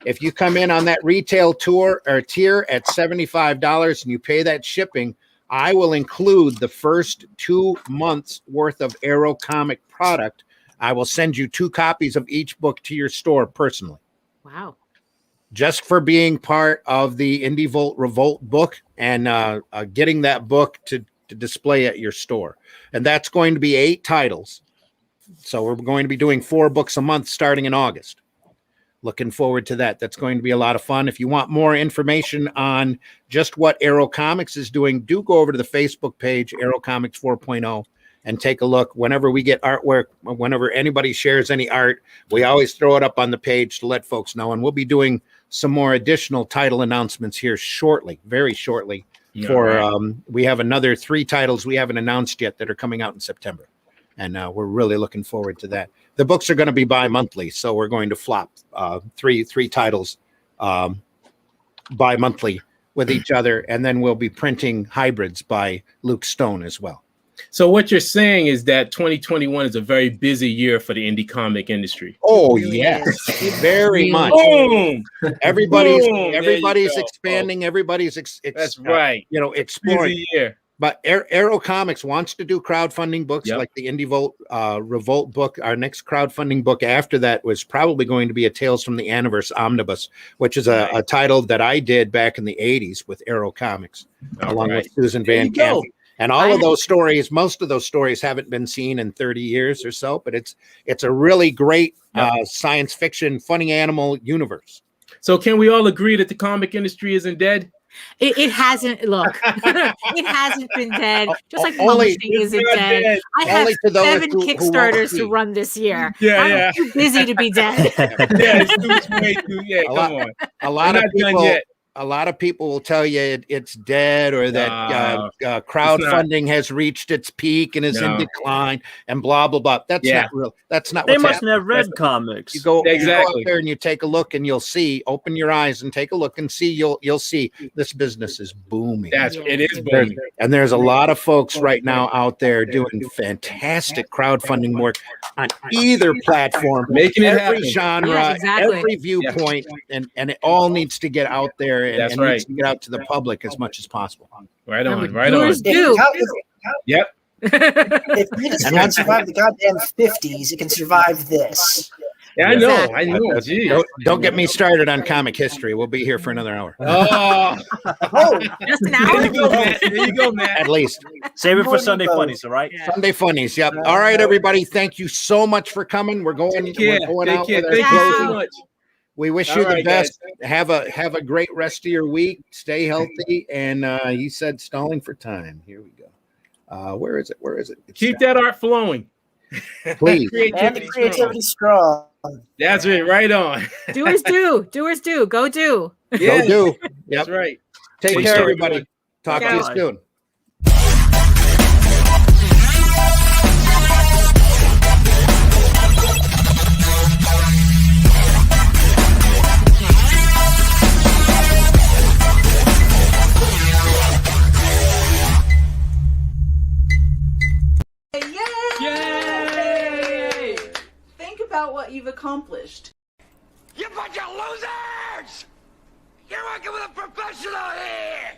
If you come in on that retail tour or tier at $75 and you pay that shipping, I will include the first 2 months worth of Arrow comic product. I will send you 2 copies of each book to your store personally. Wow. Just for being part of the Indie Revolt book and getting that book to display at your store. And that's going to be 8 titles. So we're going to be doing 4 books a month starting in August. Looking forward to that. That's going to be a lot of fun. If you want more information on just what Arrow Comics is doing, do go over to the Facebook page, Arrow Comics 4.0, and take a look. Whenever we get artwork, whenever anybody shares any art, we always throw it up on the page to let folks know. And we'll be doing some more additional title announcements here shortly, very shortly. We have another 3 titles we haven't announced yet that are coming out in September. And we're really looking forward to that. The books are going to be bi-monthly, so we're going to flop 3 titles bi-monthly with each other, and then we'll be printing hybrids by Luke Stone as well. So what you're saying is that 2021 is a very busy year for the indie comic industry. Oh, yes, very much. Boom! Everybody's expanding. Everybody's that's right. Exploring. Busy year. But Arrow Comics wants to do crowdfunding books like the Indie Revolt book. Our next crowdfunding book after that was probably going to be a Tales from the Aniverse Omnibus, which is a title that I did back in the 80s with Arrow Comics, along with Susan Van Camp. And all of those stories, most of those stories haven't been seen in 30 years or so, but it's a really great science fiction, funny animal universe. So can we all agree that the comic industry isn't dead? It hasn't. Look, it hasn't been dead. Just like publishing isn't dead. I have 7 Kickstarters to run this year. I'm too busy to be dead. A lot of people will tell you it's dead, or that crowdfunding has reached its peak and is in decline, and blah blah blah. That's not real. That's not. They mustn't have read comics. You go out there and you take a look, and you'll see. Open your eyes and take a look and see. You'll see this business is booming. It is booming. And there's a lot of folks right now out there doing fantastic crowdfunding work on either platform, making it every happen. genre, every viewpoint, and it all needs to get out there. And needs to get out to the public as much as possible. Right on, right on. Yep. If this can survive the goddamn 50s, it can survive this. Yeah, I know. Don't get me started on comic history. We'll be here for another hour. Just an hour. There you go, Matt. At least. Save it for Sunday Funnies, all right? Sunday Funnies. Yep. All right, everybody. Thank you so much for coming. We're going out with our Thank you so much. We wish you the best. Guys. Have a great rest of your week. Stay healthy. And he said stalling for time. Here we go. Where is it? Keep that art flowing. Please. And the creativity strong. That's it. Right on. Doers do. Doers do. Go do. Yeah. Go do. Yep. That's right. Take care, everybody. Talk to you soon. Yay! Think about what you've accomplished. You bunch of losers! You're working with a professional here!